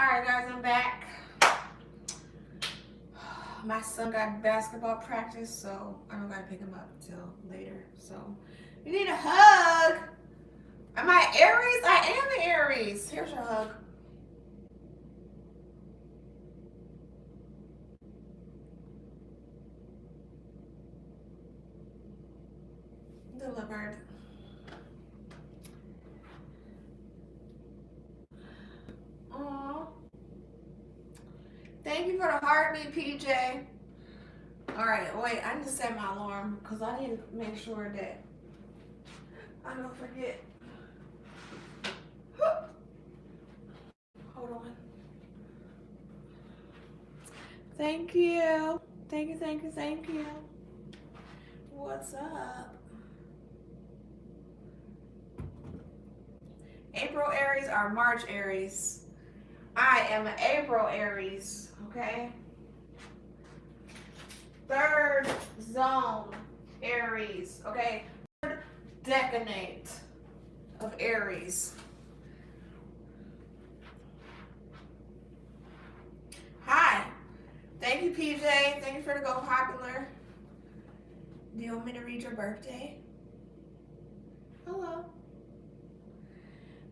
Alright guys, I'm back. My son got basketball practice, so I don't gotta pick him up until later. So you need a hug. Am I Aries? I am an Aries. Here's your hug. Delivered. Aww. Thank you for the heartbeat, PJ. Alright, wait, I need to set my alarm because I need to make sure that I don't forget. Hold on. Thank you. Thank you, thank you, thank you. What's up? April Aries or March Aries? I am an April Aries, okay? Third zone Aries, okay? Third decade of Aries. Hi. Thank you, PJ. Thank you for the Go Popular. Do you want me to read your birthday? Hello.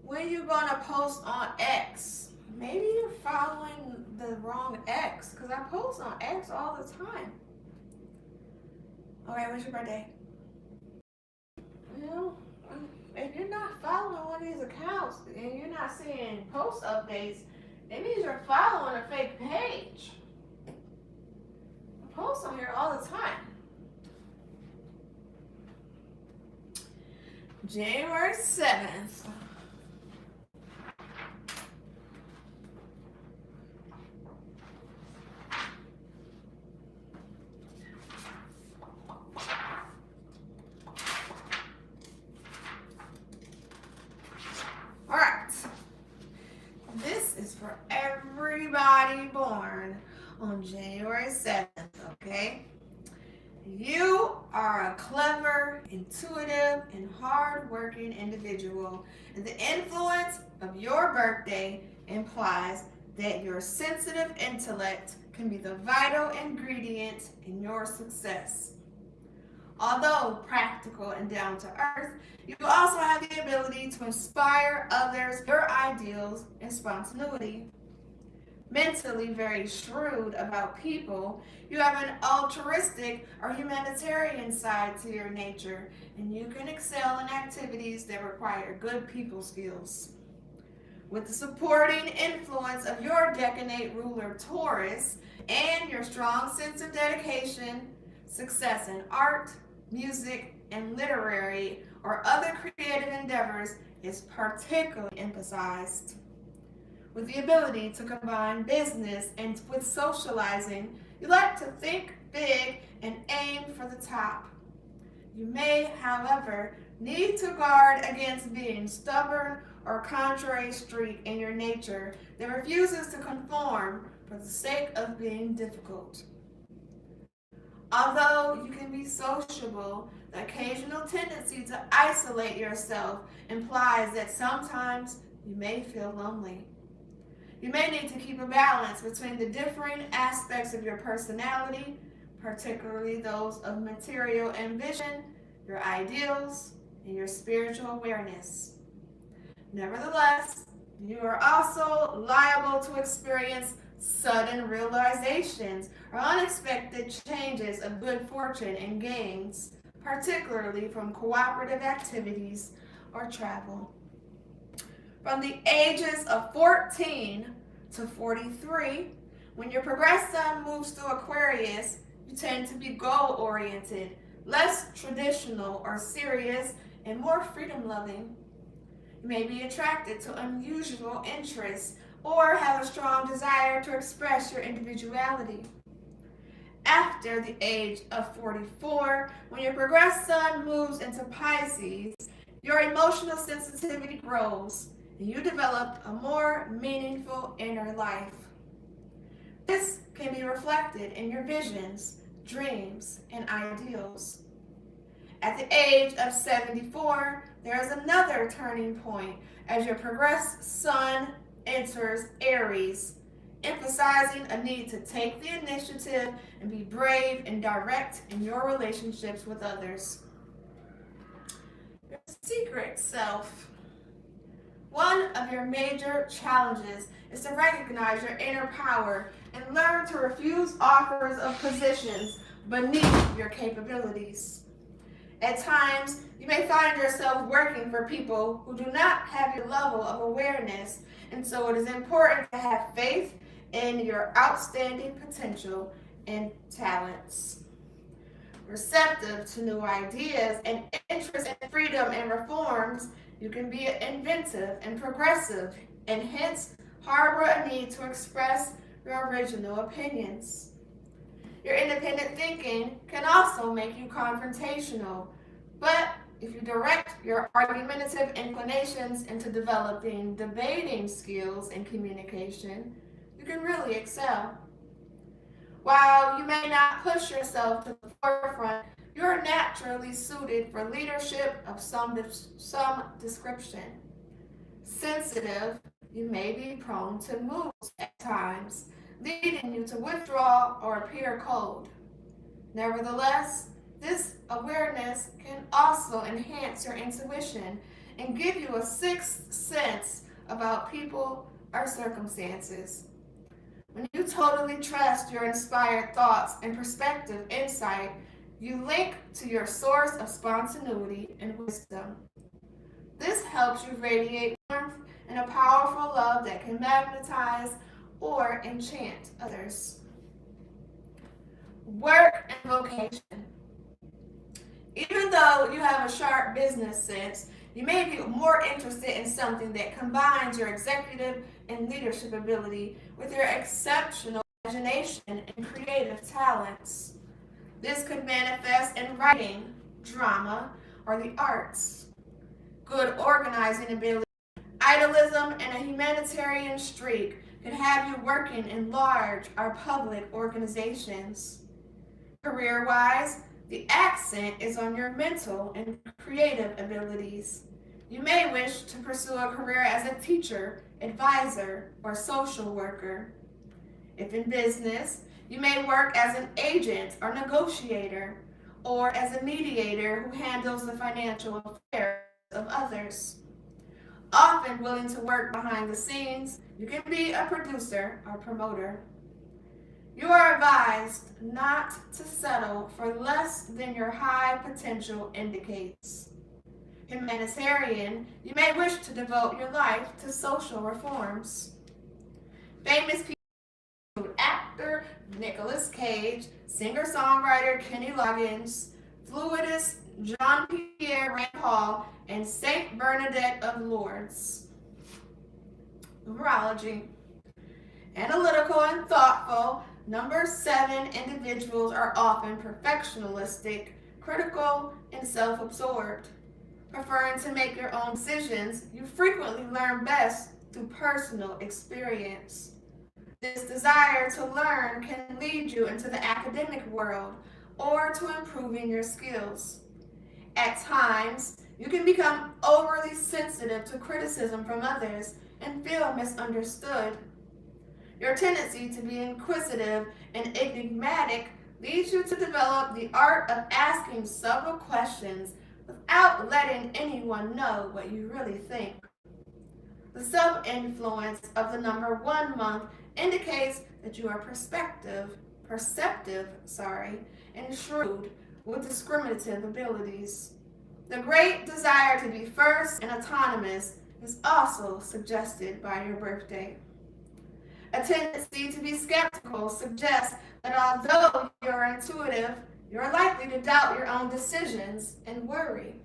When you gonna post on X? Maybe you're following the wrong X, because I post on X all the time. Okay, what's your birthday? You know, if you're not following one of these accounts and you're not seeing post updates, it means you're following a fake page. I post on here all the time. January 7th. For everybody born on January 7th, okay? You are a clever, intuitive, and hard-working individual, and the influence of your birthday implies that your sensitive intellect can be the vital ingredient in your success. Although practical and down to earth, you also have the ability to inspire others, your ideals, and spontaneity. Mentally very shrewd about people, you have an altruistic or humanitarian side to your nature, and you can excel in activities that require good people skills. With the supporting influence of your decade ruler Taurus and your strong sense of dedication, success in art, music, and literary or other creative endeavors is particularly emphasized. With the ability to combine business and with socializing, you like to think big and aim for the top. You may, however, need to guard against being stubborn or contrary streak in your nature that refuses to conform for the sake of being difficult. Although you can be sociable, the occasional tendency to isolate yourself implies that sometimes you may feel lonely. You may need to keep a balance between the differing aspects of your personality, particularly those of material ambition, your ideals, and your spiritual awareness. Nevertheless, you are also liable to experience sudden realizations or unexpected changes of good fortune and gains, particularly from cooperative activities or travel. From the ages of 14 to 43, when your progressed sun moves through Aquarius, you tend to be goal-oriented, less traditional or serious, and more freedom-loving. You may be attracted to unusual interests or have a strong desire to express your individuality. After the age of 44, when your progressed sun moves into Pisces, your emotional sensitivity grows and you develop a more meaningful inner life. This can be reflected in your visions, dreams, and ideals. At the age of 74, there is another turning point as your progressed sun enters Aries, emphasizing a need to take the initiative and be brave and direct in your relationships with others. Your secret self. One of your major challenges is to recognize your inner power and learn to refuse offers of positions beneath your capabilities. At times, you may find yourself working for people who do not have your level of awareness, and so it is important to have faith in your outstanding potential and talents. Receptive to new ideas and interest in freedom and reforms, you can be inventive and progressive, and hence harbor a need to express your original opinions. Your independent thinking can also make you confrontational, but if you direct your argumentative inclinations into developing debating skills and communication, you can really excel. While you may not push yourself to the forefront, you are naturally suited for leadership of some description. Sensitive, you may be prone to moods at times, leading you to withdraw or appear cold. Nevertheless, this awareness can also enhance your intuition and give you a sixth sense about people or circumstances. When you totally trust your inspired thoughts and perspective insight, you link to your source of spontaneity and wisdom. This helps you radiate warmth and a powerful love that can magnetize or enchant others. Work and vocation. Even though you have a sharp business sense, you may be more interested in something that combines your executive and leadership ability with your exceptional imagination and creative talents. This could manifest in writing, drama, or the arts. Good organizing ability, idealism, and a humanitarian streak can have you working in large or public organizations. Career-wise, the accent is on your mental and creative abilities. You may wish to pursue a career as a teacher, advisor, or social worker. If in business, you may work as an agent or negotiator, or as a mediator who handles the financial affairs of others. Often willing to work behind the scenes, you can be a producer or promoter. You are advised not to settle for less than your high potential indicates. Humanitarian, you may wish to devote your life to social reforms. Famous people include actor Nicolas Cage, singer-songwriter Kenny Loggins, fluidist Jean-Pierre Rampal, and Saint Bernadette of Lourdes. Numerology. Analytical and thoughtful, number 7 individuals are often perfectionistic, critical, and self-absorbed. Preferring to make your own decisions, you frequently learn best through personal experience. This desire to learn can lead you into the academic world or to improving your skills. At times, you can become overly sensitive to criticism from others and feel misunderstood. Your tendency to be inquisitive and enigmatic leads you to develop the art of asking subtle questions without letting anyone know what you really think. The sub-influence of the number 1 month indicates that you are perceptive, and shrewd with discriminative abilities. The great desire to be first and autonomous is also suggested by your birthday. A tendency to be skeptical suggests that although you're intuitive, you're likely to doubt your own decisions and worry.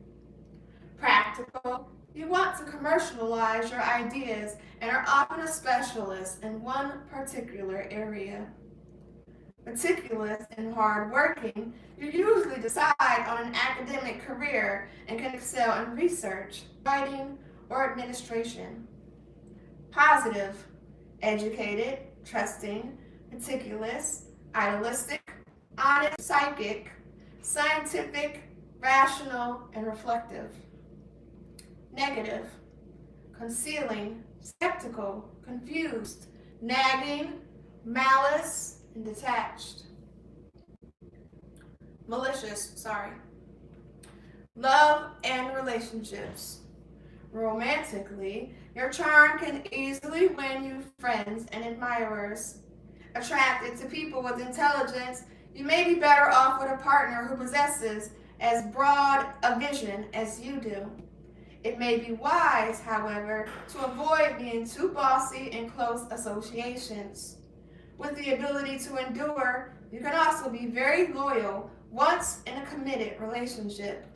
Practical, you want to commercialize your ideas and are often a specialist in one particular area. Meticulous and hardworking, you usually decide on an academic career and can excel in research, writing, or administration. Positive, educated, trusting, meticulous, idealistic, honest, psychic, scientific, rational, and reflective. Negative, concealing, skeptical, confused, nagging, malice, and detached. Malicious, sorry. Love and relationships. Romantically, your charm can easily win you friends and admirers. Attracted to people with intelligence, you may be better off with a partner who possesses as broad a vision as you do. It may be wise, however, to avoid being too bossy in close associations. With the ability to endure, you can also be very loyal once in a committed relationship.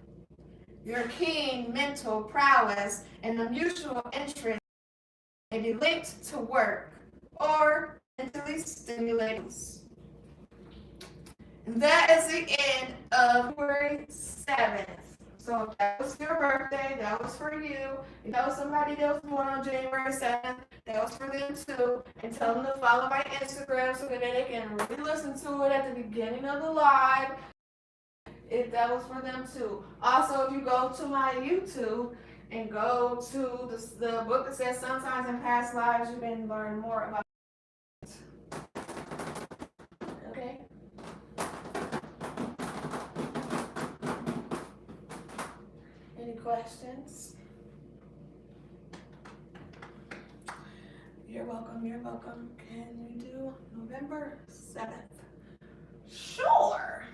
Your keen mental prowess and the mutual interest may be linked to work or mentally stimulating. And that is the end of February 7th. So if that was your birthday, that was for you. If that was somebody that was born on January 7th, that was for them too. And tell them to follow my Instagram so that they can really listen to it at the beginning of the live. If that was for them too. Also, if you go to my YouTube and go to the book that says Sometimes in Past Lives, you can learn more about it. Okay? Any questions? You're welcome, you're welcome. Can we do November 7th? Sure.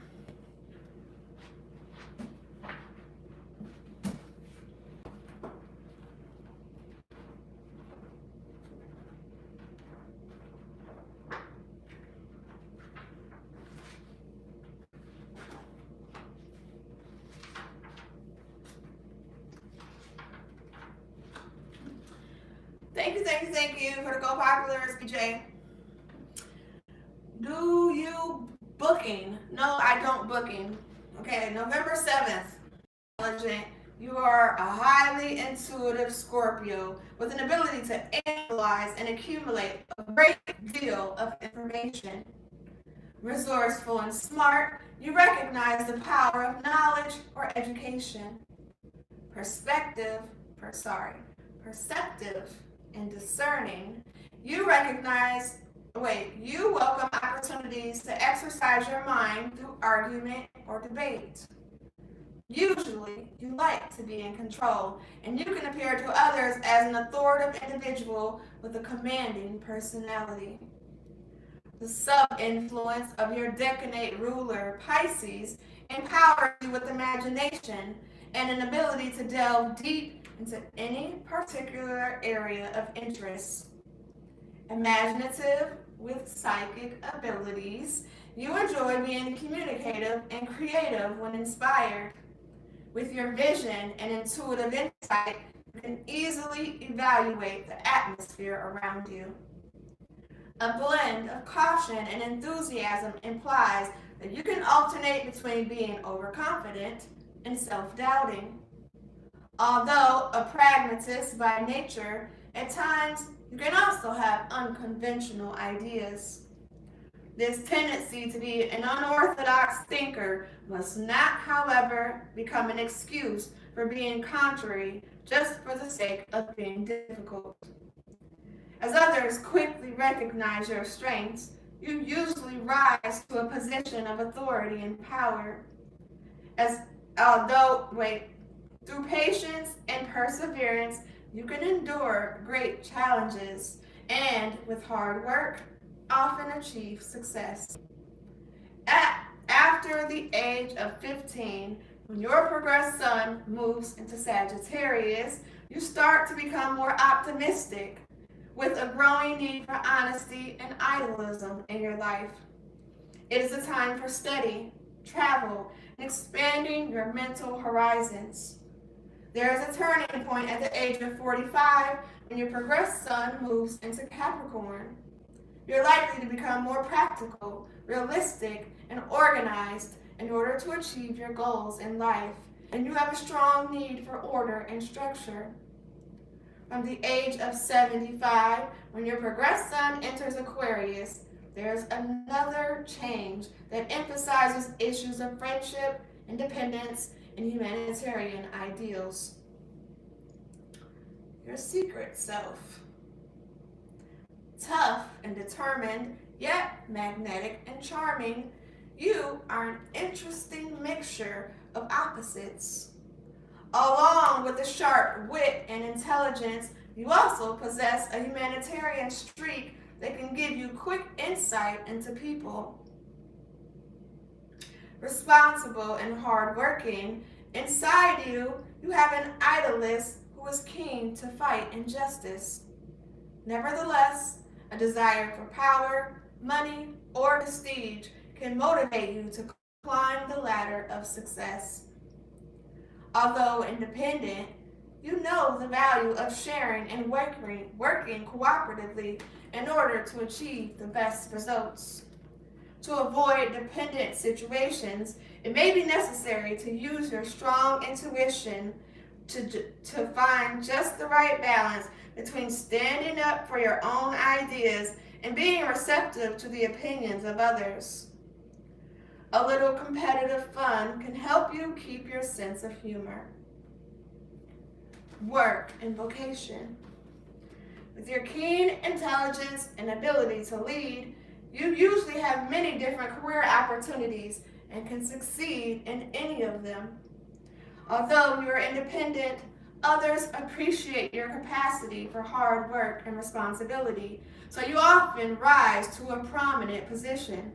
Thank you for the Go Populars, BJ. Do you booking? No, I don't booking. Okay, November 7th. You are a highly intuitive Scorpio with an ability to analyze and accumulate a great deal of information. Resourceful and smart, you recognize the power of knowledge or education. Perceptive and discerning, you welcome opportunities to exercise your mind through argument or debate. Usually, you like to be in control, and you can appear to others as an authoritative individual with a commanding personality. The sub-influence of your decanate ruler, Pisces, empowers you with imagination and an ability to delve deep into any particular area of interest. Imaginative with psychic abilities, you enjoy being communicative and creative when inspired. With your vision and intuitive insight, you can easily evaluate the atmosphere around you. A blend of caution and enthusiasm implies that you can alternate between being overconfident and self-doubting. Although a pragmatist by nature, at times you can also have unconventional ideas. This tendency to be an unorthodox thinker must not, however, become an excuse for being contrary just for the sake of being difficult. As others quickly recognize your strengths, you usually rise to a position of authority and power. Through patience and perseverance, you can endure great challenges and, with hard work, often achieve success. After the age of 15, when your progressed sun moves into Sagittarius, you start to become more optimistic, with a growing need for honesty and idealism in your life. It is a time for study, travel, and expanding your mental horizons. There is a turning point at the age of 45 when your progressed sun moves into Capricorn. You're likely to become more practical, realistic, and organized in order to achieve your goals in life, and you have a strong need for order and structure. From the age of 75, when your progressed sun enters Aquarius, there's another change that emphasizes issues of friendship, independence, and humanitarian ideals. Your secret self. tough and determined, yet magnetic and charming. You are an interesting mixture of opposites. Along with a sharp wit and intelligence, you also possess a humanitarian streak that can give you quick insight into people. Responsible and hardworking, inside you, you have an idealist who is keen to fight injustice. Nevertheless, a desire for power, money, or prestige can motivate you to climb the ladder of success. Although independent, you know the value of sharing and working cooperatively in order to achieve the best results. To avoid dependent situations, it may be necessary to use your strong intuition to find just the right balance between standing up for your own ideas and being receptive to the opinions of others. A little competitive fun can help you keep your sense of humor. Work and vocation. With your keen intelligence and ability to lead, you usually have many different career opportunities and can succeed in any of them. Although you are independent, others appreciate your capacity for hard work and responsibility, so you often rise to a prominent position.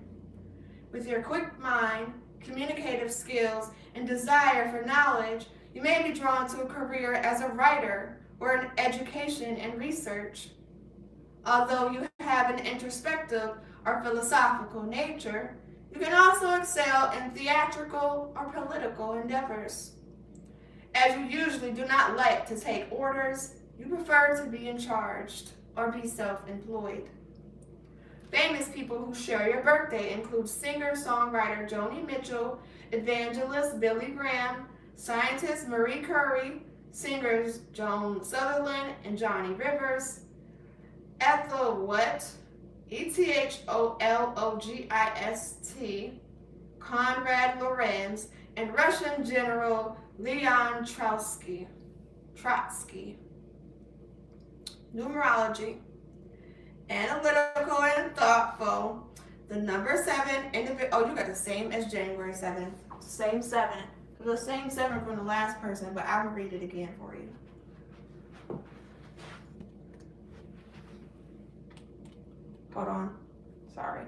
With your quick mind, communicative skills, and desire for knowledge, you may be drawn to a career as a writer or in education and research. Although you have an introspective or philosophical nature, you can also excel in theatrical or political endeavors. As you usually do not like to take orders, you prefer to be in charge or be self-employed. Famous people who share your birthday include singer-songwriter Joni Mitchell, evangelist Billy Graham, scientist Marie Curie, singers Joan Sutherland and Johnny Rivers, Ethel what? Ethologist, Konrad Lorenz, and Russian General Leon Trotsky. Numerology. Analytical and thoughtful. The number 7 individual. Oh, you got the same as January 7th. Same 7. The same 7 from the last person, but I will read it again for you. Hold on. Sorry.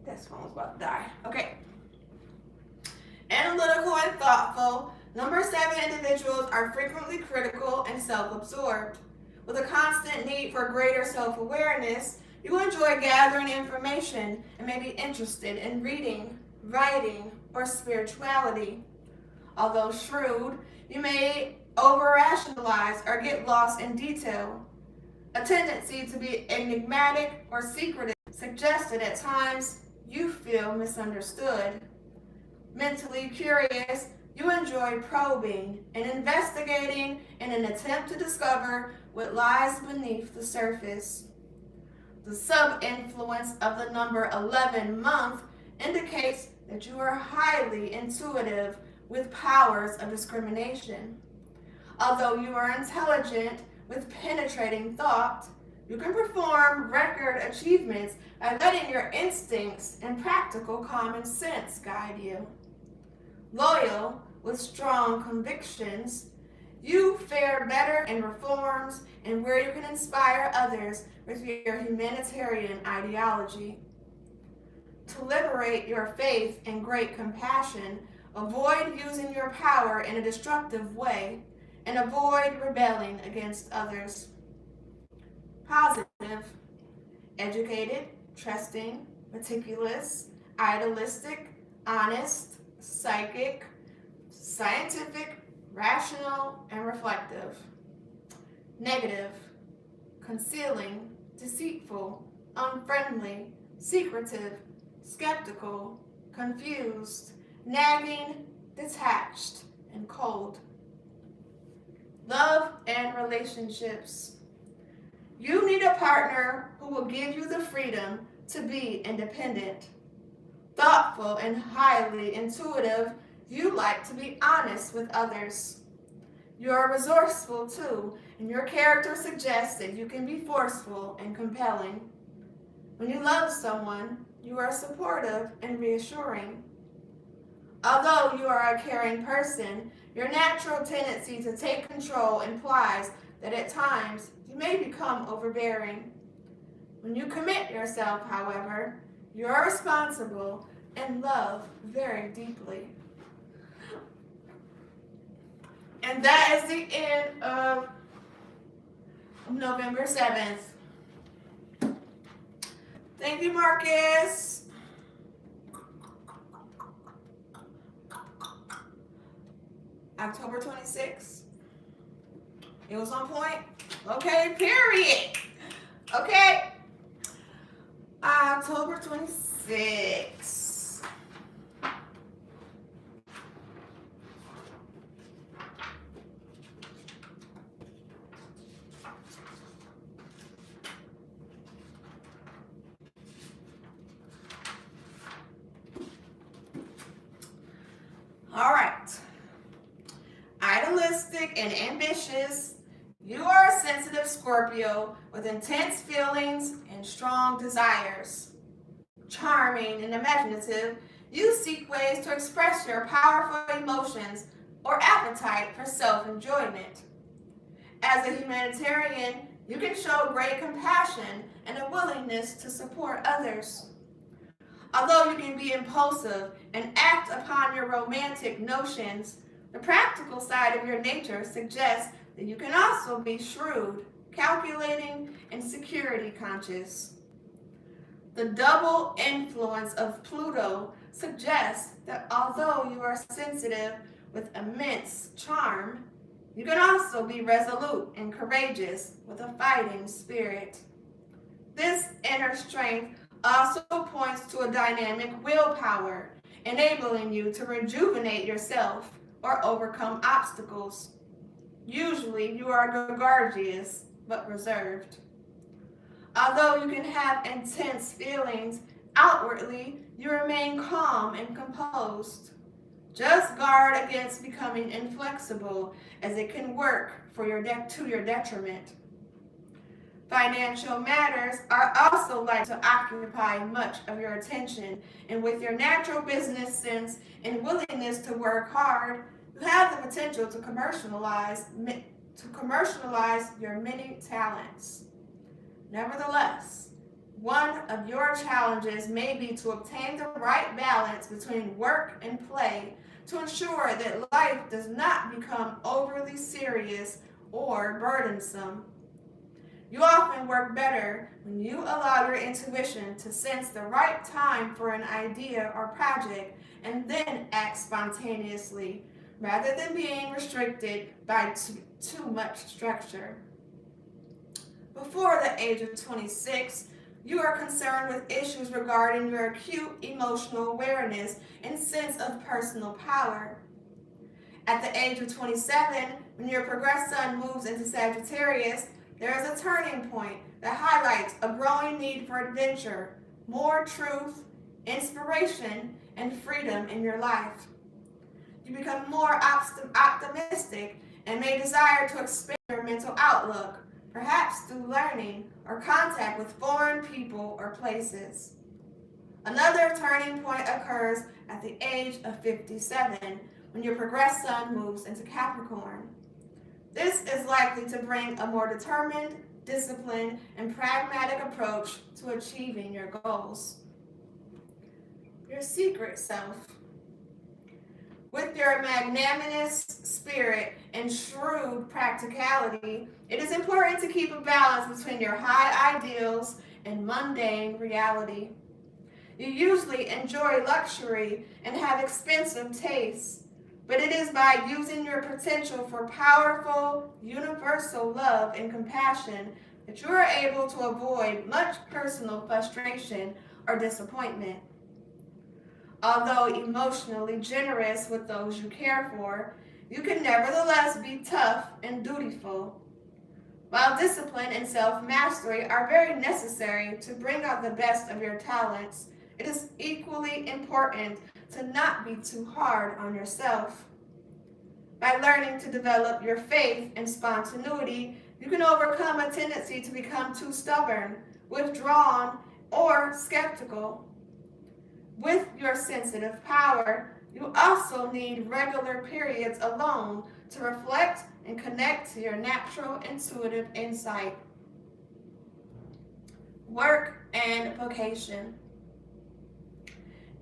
This phone's about to die. Okay. Analytical and thoughtful. Number 7 individuals are frequently critical and self-absorbed. With a constant need for greater self-awareness, you enjoy gathering information and may be interested in reading, writing, or spirituality. Although shrewd, you may over-rationalize or get lost in detail. A tendency to be enigmatic or secretive suggests that at times you feel misunderstood. Mentally curious, you enjoy probing and investigating in an attempt to discover what lies beneath the surface. The sub-influence of the number 11 month indicates that you are highly intuitive with powers of discrimination. Although you are intelligent with penetrating thought, you can perform record achievements by letting your instincts and practical common sense guide you. Loyal with strong convictions, you fare better in reforms and where you can inspire others with your humanitarian ideology. To liberate your faith and great compassion, avoid using your power in a destructive way and avoid rebelling against others. Positive, educated, trusting, meticulous, idealistic, honest, psychic, scientific, rational, and reflective. Negative, concealing, deceitful, unfriendly, secretive, skeptical, confused, nagging, detached, and cold. Love and relationships. You need a partner who will give you the freedom to be independent. Thoughtful and highly intuitive, you like to be honest with others. You are resourceful too, and your character suggests that you can be forceful and compelling. When you love someone, you are supportive and reassuring. Although you are a caring person, your natural tendency to take control implies that at times you may become overbearing. When you commit yourself, however, you are responsible and love very deeply. And that is the end of November 7th. Thank you, Marcus. October 26th. It was on point. Okay, period. Okay. October 26th. All right. Idealistic and ambitious, you are a sensitive Scorpio with intense feelings and strong desires. Charming and imaginative, you seek ways to express your powerful emotions or appetite for self-enjoyment. As a humanitarian, you can show great compassion and a willingness to support others. Although you can be impulsive and act upon your romantic notions, the practical side of your nature suggests that you can also be shrewd, calculating, and security conscious. The double influence of Pluto suggests that although you are sensitive with immense charm, you can also be resolute and courageous with a fighting spirit. This inner strength also points to a dynamic willpower, enabling you to rejuvenate yourself or overcome obstacles. Usually, you are gregarious but reserved. Although you can have intense feelings, outwardly you remain calm and composed. Just guard against becoming inflexible, as it can work to your detriment. Financial matters are also likely to occupy much of your attention, and with your natural business sense and willingness to work hard, you have the potential to commercialize your many talents. Nevertheless, one of your challenges may be to obtain the right balance between work and play to ensure that life does not become overly serious or burdensome. You often work better when you allow your intuition to sense the right time for an idea or project and then act spontaneously, rather than being restricted by too much structure. Before the age of 26, you are concerned with issues regarding your acute emotional awareness and sense of personal power. At the age of 27, when your progressed sun moves into Sagittarius, there is a turning point that highlights a growing need for adventure, more truth, inspiration, and freedom in your life. You become more optimistic and may desire to expand your mental outlook, perhaps through learning or contact with foreign people or places. Another turning point occurs at the age of 57, when your progressed sun moves into Capricorn. This is likely to bring a more determined, disciplined, and pragmatic approach to achieving your goals. Your secret self. With your magnanimous spirit and shrewd practicality, it is important to keep a balance between your high ideals and mundane reality. You usually enjoy luxury and have expensive tastes, but it is by using your potential for powerful, universal love and compassion that you are able to avoid much personal frustration or disappointment. Although emotionally generous with those you care for, you can nevertheless be tough and dutiful. While discipline and self-mastery are very necessary to bring out the best of your talents, it is equally important to not be too hard on yourself. By learning to develop your faith and spontaneity, you can overcome a tendency to become too stubborn, withdrawn, or skeptical. With your sensitive power, you also need regular periods alone to reflect and connect to your natural intuitive insight. Work and vocation.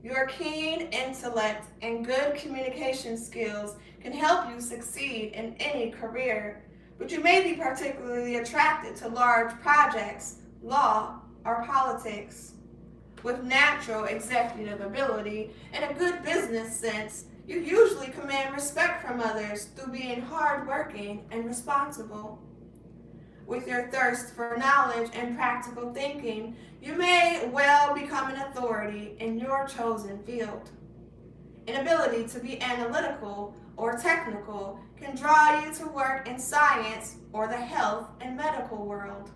Your keen intellect and good communication skills can help you succeed in any career, but you may be particularly attracted to large projects, law, or politics. With natural executive ability and a good business sense, you usually command respect from others through being hardworking and responsible. With your thirst for knowledge and practical thinking, you may well become an authority in your chosen field. An ability to be analytical or technical can draw you to work in science or the health and medical world.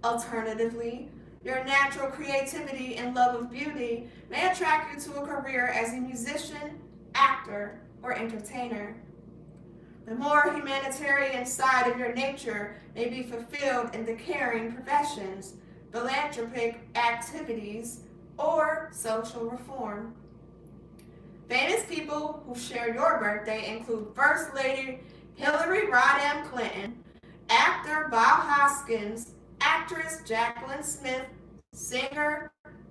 Alternatively, your natural creativity and love of beauty may attract you to a career as a musician, actor, or entertainer. The more humanitarian side of your nature may be fulfilled in the caring professions, philanthropic activities, or social reform. Famous people who share your birthday include First Lady Hillary Rodham Clinton, actor Bob Hoskins, actress Jacqueline Smith, singer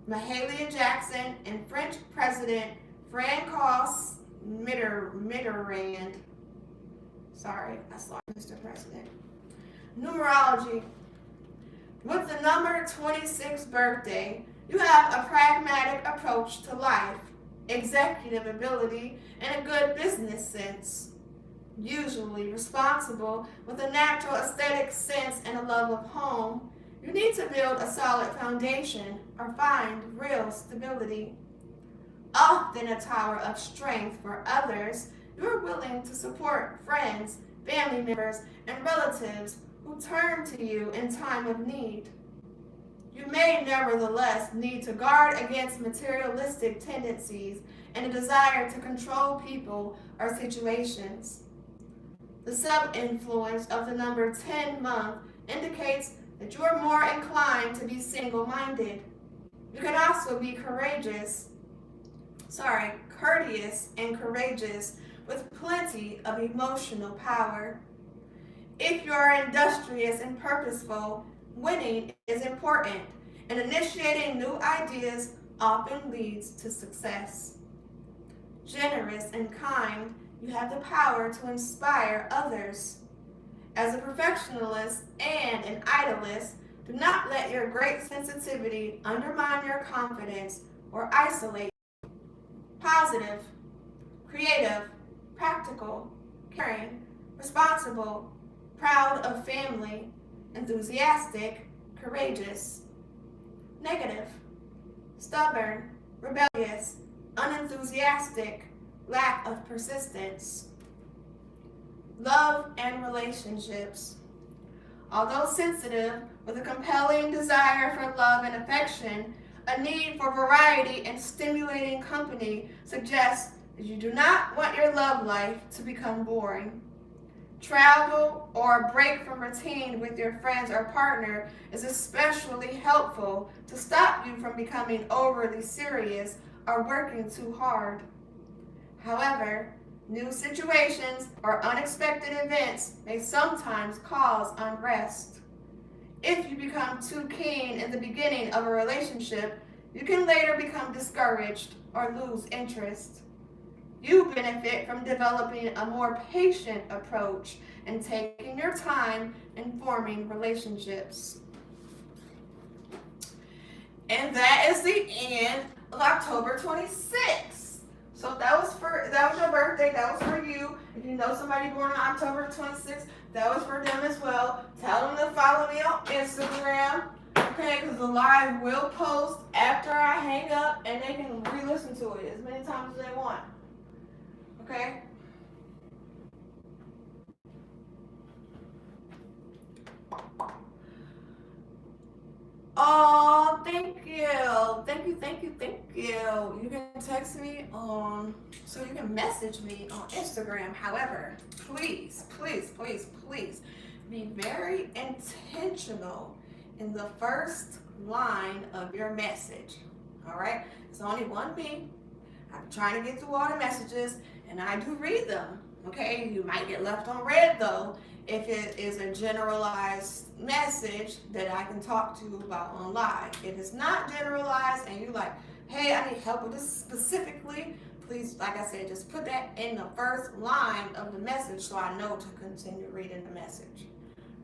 Mahalia Jackson, and French President Francois Mitterrand. Sorry, I saw Mr. President. Numerology. With the number 26 birthday, you have a pragmatic approach to life, executive ability, and a good business sense. Usually responsible with a natural aesthetic sense and a love of home, you need to build a solid foundation or find real stability. Often a tower of strength for others, you are willing to support friends, family members, and relatives who turn to you in time of need. You may nevertheless need to guard against materialistic tendencies and a desire to control people or situations. The sub-influence of the number 10 month indicates that you are more inclined to be single-minded. You can also be courteous and courageous with plenty of emotional power. If you are industrious and purposeful, winning is important, and initiating new ideas often leads to success. Generous and kind, you have the power to inspire others. As a perfectionist and an idealist, do not let your great sensitivity undermine your confidence or isolate you. Positive, creative, practical, caring, responsible, proud of family, enthusiastic, courageous. Negative, stubborn, rebellious, unenthusiastic, lack of persistence. Love and relationships. Although sensitive, with a compelling desire for love and affection, a need for variety and stimulating company suggests that you do not want your love life to become boring. Travel or a break from routine with your friends or partner is especially helpful to stop you from becoming overly serious or working too hard. However, new situations or unexpected events may sometimes cause unrest. If you become too keen in the beginning of a relationship, you can later become discouraged or lose interest. You benefit from developing a more patient approach and taking your time in forming relationships. And that is the end of October 26th. So that was your birthday, that was for you. If you know somebody born on October 26th, that was for them as well. Tell them to follow me on Instagram. Okay, because the live will post after I hang up and they can re-listen to it as many times as they want. Okay? Oh, thank you. Thank you. You can text me on so you can message me on Instagram. However, please, please, please, please be very intentional in the first line of your message. All right? It's only one me. I'm trying to get through all the messages, and I do read them. Okay? You might get left on red, though, if it is a generalized message that I can talk to you about on live. If it's not generalized and you're like, hey, I need help with this specifically, please, like I said, just put that in the first line of the message so I know to continue reading the message.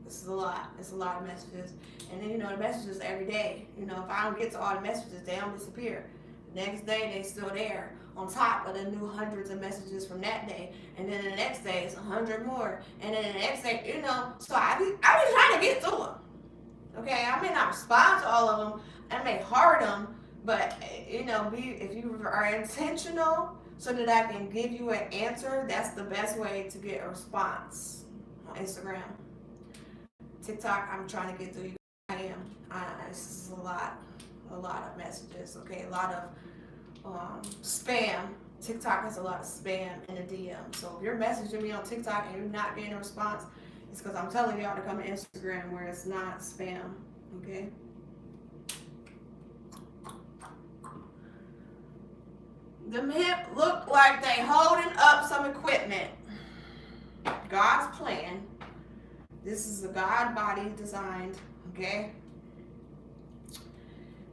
This is a lot. It's a lot of messages. And then, the messages every day. If I don't get to all the messages, they don't disappear. The next day, they're still there on top of the new hundreds of messages from that day. And then the next day, it's 100 more. And then the next day, so I be trying to get to them. Okay? I may not respond to all of them. I may heart them. But, if you are intentional so that I can give you an answer, that's the best way to get a response on Instagram. TikTok, I'm trying to get through you. I am. This is a lot of messages, okay? A lot of spam. TikTok has a lot of spam in the DM. So if you're messaging me on TikTok and you're not getting a response, it's because I'm telling y'all to come to Instagram where it's not spam, okay? Them hip look like they holding up some equipment. God's plan. This is a God body designed, okay?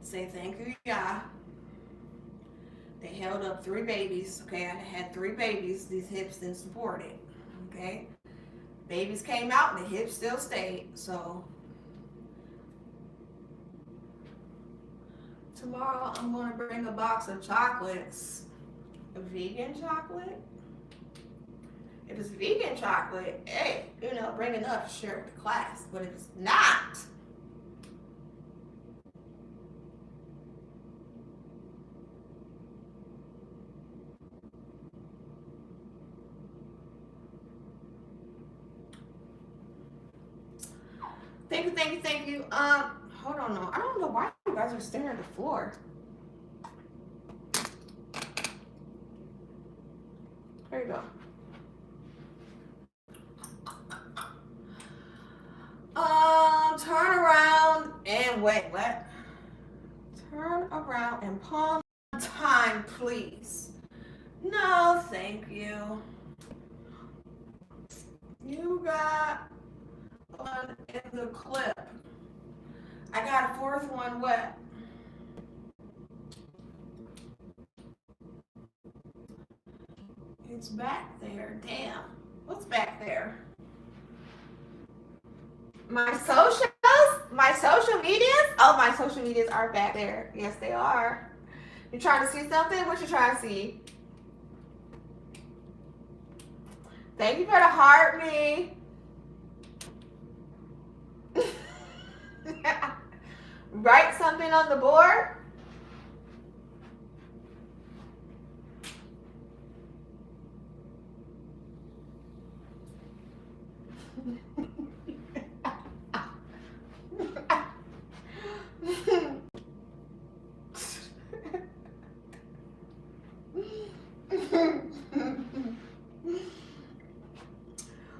Say thank you, Riah. They held up 3 babies, okay? I had 3 babies. These hips didn't support it, okay? Babies came out and the hips still stayed, so. Tomorrow I'm going to bring a box of chocolates. A vegan chocolate? If it's vegan chocolate, hey, bring enough to share with the class. But if it's not, thank you. Hold on, no. I don't know why you guys are staring at the floor. There you go. Turn around and wait, what? Turn around and palm time, please. No, thank you. You got one in the clip. I got a 4th one wet. It's back there. Damn. What's back there? My socials? My social medias? Oh, my social medias are back there. Yes, they are. You trying to see something? What you trying to see? Thank you for the heart me. Write something on the board.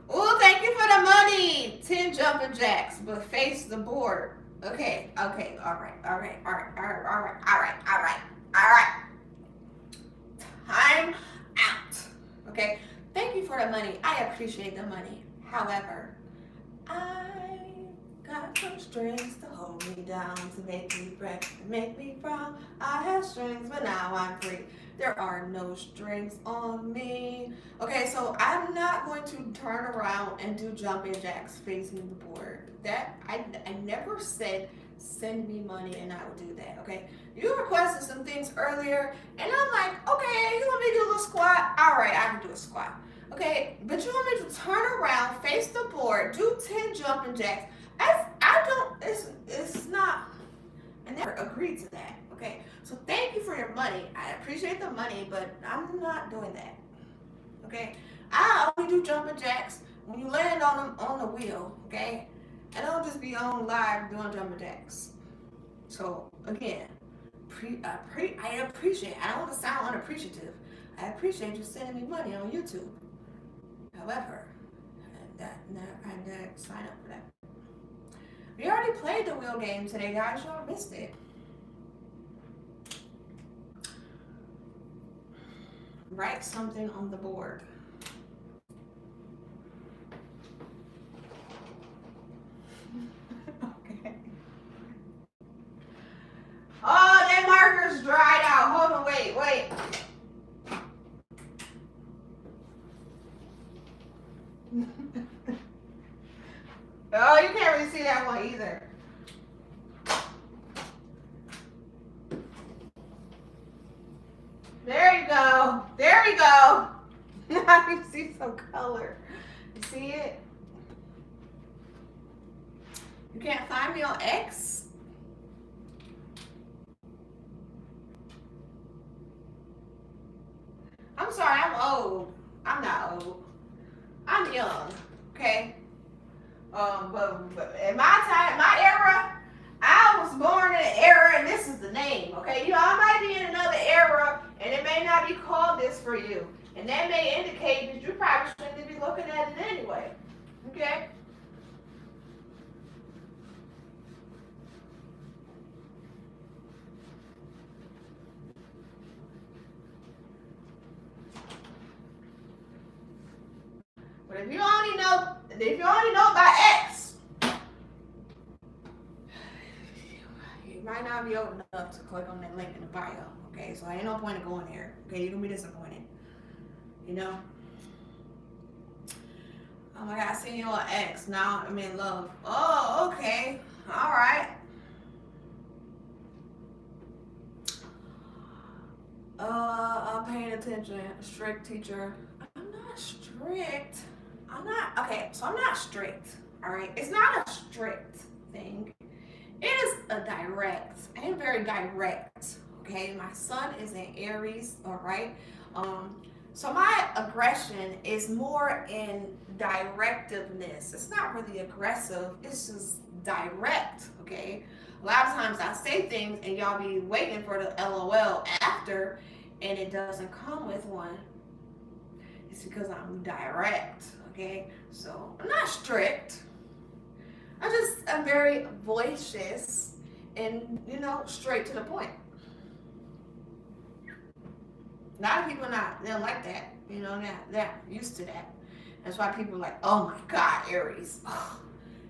Oh, thank you for the money. 10 jumping jacks, but face the board. Okay, all right. Time out. Okay, thank you for the money. I appreciate the money. However, I got some strings to hold me down, to make me fret, to make me frown. I have strings, but now I'm free. There are no strings on me. Okay, so I'm not going to turn around and do jumping jacks facing the board. That I never said send me money and I would do that. Okay, you requested some things earlier, and I'm like, okay, you want me to do a little squat? All right, I can do a squat. Okay, but you want me to turn around, face the board, do 10 jumping jacks? It's not. I never agreed to that. Okay, so thank you for your money. I appreciate the money, but I'm not doing that. Okay, I only do jumping jacks when you land on them on the wheel. Okay, I don't just be on live doing jumping jacks. So again, I appreciate. I don't want to sound unappreciative. I appreciate you sending me money on YouTube. However, I didn't sign up for that. We already played the wheel game today, guys. Y'all missed it. Write something on the board. Okay. Oh, that marker's dried out. Hold on, wait. Oh, you can't really see that one either. There you go. There we go. Now you see some color. You see it? You can't find me on X? I'm sorry, I'm old. I'm not old. I'm young, okay? But in my time, my era, I was born in an era, and this is the name, okay? You know, I might be in another era, and it may not be called this for you. And that may indicate that you probably shouldn't be looking at it anyway, okay? But if you only know about X, you might not be old enough to click on that link in the bio. Okay, so ain't no point in going there. Okay, you're gonna be disappointed. You know? Oh my God, I seen you on X. Now I'm in love. Oh, okay. Alright. I'm paying attention. Strict teacher. I'm not strict. I'm not strict. Alright. It's not a strict thing. It is a direct. I am very direct. Okay. My son is an Aries. Alright. So my aggression is more in directiveness. It's not really aggressive. It's just direct. Okay. A lot of times I say things and y'all be waiting for the LOL after, and it doesn't come with one. It's because I'm direct, okay? So I'm not strict. I'm very voicious and, you know, straight to the point. A lot of people they don't like that, you know, they're used to that. That's why people are like, oh my God, Aries.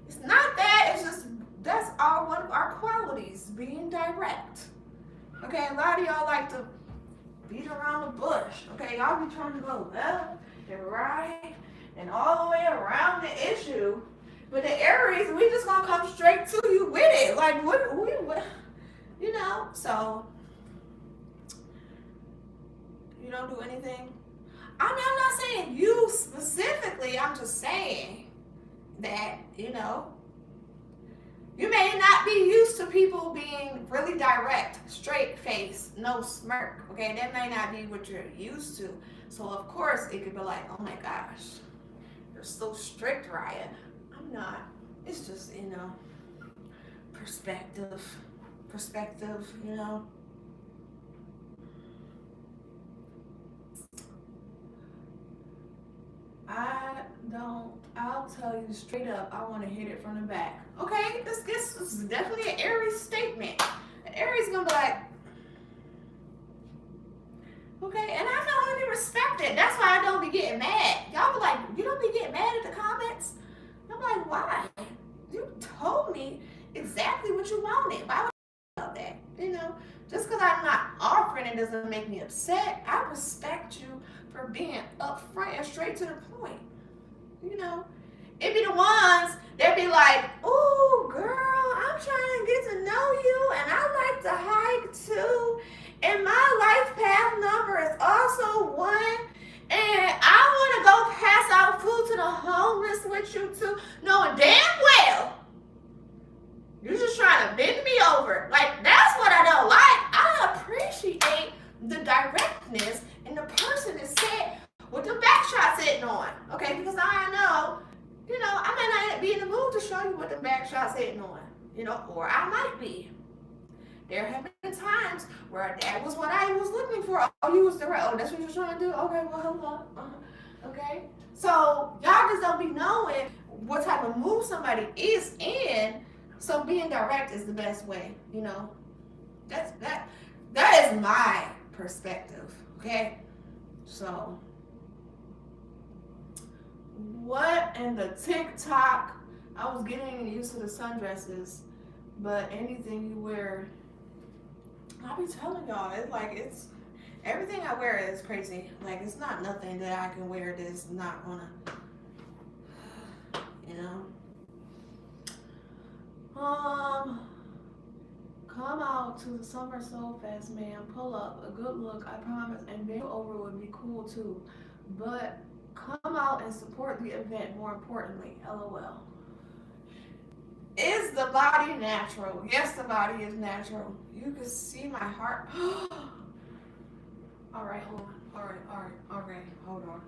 It's not that, it's just, that's one of our qualities, being direct. Okay, a lot of y'all like to beat around the bush. Okay, y'all be trying to go left and right and all the way around the issue. But the Aries, we just gonna come straight to you with it. Like what you know, so you don't do anything. I'm not saying you specifically, I'm just saying that, you know, you may not be used to people being really direct, straight face, no smirk, okay? That may not be what you're used to. So, of course, it could be like, oh my gosh, you're so strict, Riah. I'm not. It's just, you know, perspective, you know. I'll tell you straight up, I want to hit it from the back. Okay, this is definitely an Aries statement. An Aries gonna be like, okay, and I don't really respect it. That's why I don't be getting mad. Y'all be like, you don't be getting mad at the comments? I'm like, why? You told me exactly what you wanted. Why would you love that? You know, just because I'm not offering it doesn't make me upset. I respect you for being upfront and straight to the point. You know, it be the ones that be like, ooh, girl, I'm trying to get to know you, and I like to hike too, and my life path number is also 1, and I want to go pass out food to the homeless with you too, knowing damn well you're just trying to bend me over. Like, that's what I don't like. I appreciate the directness and the person that said with the back shot sitting on, okay? Because I know, you know, I may not be in the mood to show you what the back shot's sitting on, you know, or I might be. There have been times where that was what I was looking for. Oh, you was the right. Oh, that's what you're trying to do. Okay, well, hold on. Okay. So y'all just don't be knowing what type of mood somebody is in. So being direct is the best way. You know, that is my perspective. Okay. So what in the TikTok? I was getting used to the sundresses, but anything you wear, I'll be telling y'all, it's everything I wear is crazy. Like it's not nothing that I can wear that's not gonna, you know. Come out to the Summer Soul Fest, man. Pull up, a good look, I promise, and being over would be cool too. But come out and support the event. More importantly, LOL. Is the body natural? Yes, the body is natural. You can see my heart. All right, hold on. All right, hold on.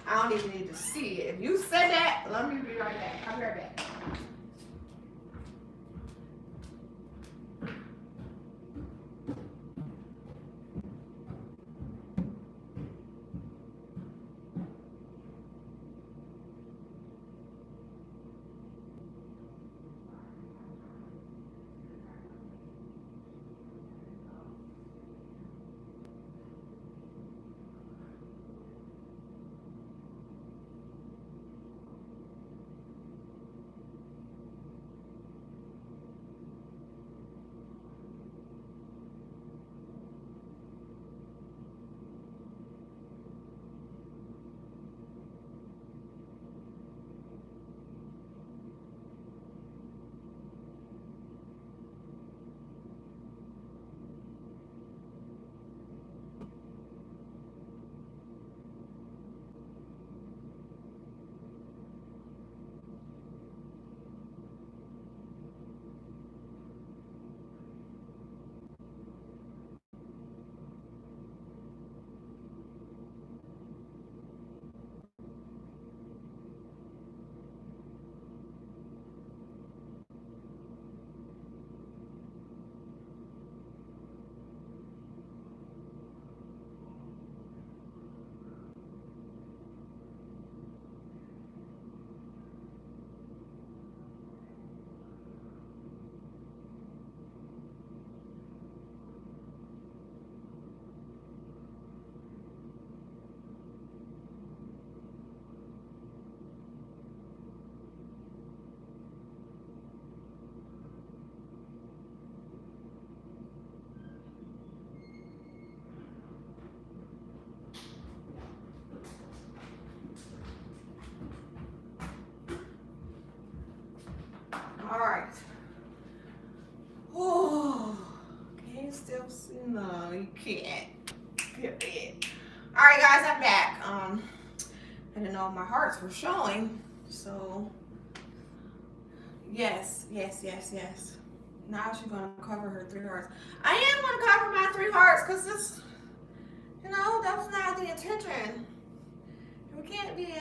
I don't even need to see it. If you said that, let me be right back. I'll be right back. All right. Oh, can you still see? No, you can't. Period. All right, guys, I'm back. I didn't know my hearts were showing, so yes. Now she's gonna cover her 3 hearts. I am gonna cover my 3 hearts because this, that was not the intention. We can't be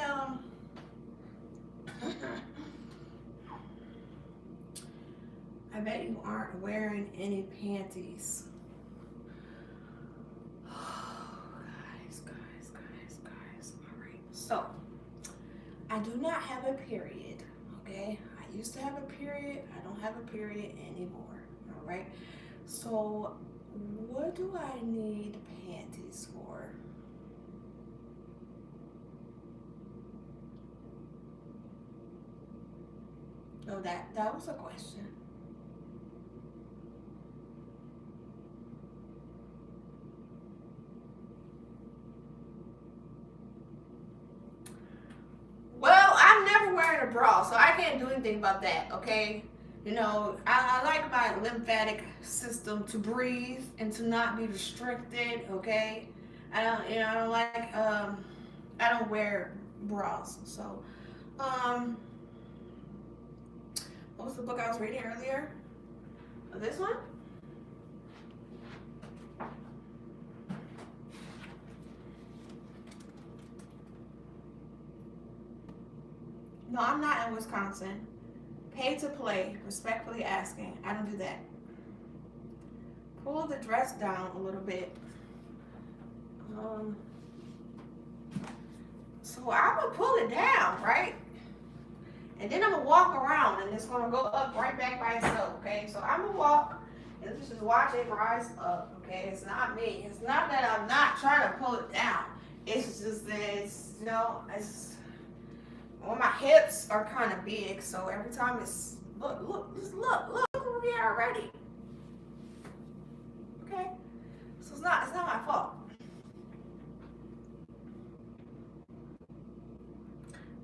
I bet you aren't wearing any panties. Guys. All right. So, I do not have a period, okay? I used to have a period. I don't have a period anymore, all right? So, what do I need panties for? Oh, that was a question. Well, I'm never wearing a bra, so I can't do anything about that, okay? I like my lymphatic system to breathe and to not be restricted, okay? I don't like, I don't wear bras. So, what was the book I was reading earlier? This one? No, I'm not in Wisconsin. Pay to play, respectfully asking. I don't do that. pull the dress down a little bit. So I'm gonna pull it down, right? And then I'm gonna walk around and it's gonna go up right back by itself, okay? So I'm gonna walk and just watch it rise up, okay? It's not me. It's not that I'm not trying to pull it down. It's just that it's, well, my hips are kind of big, so every time it's, look, where we are already. Okay? So it's not my fault.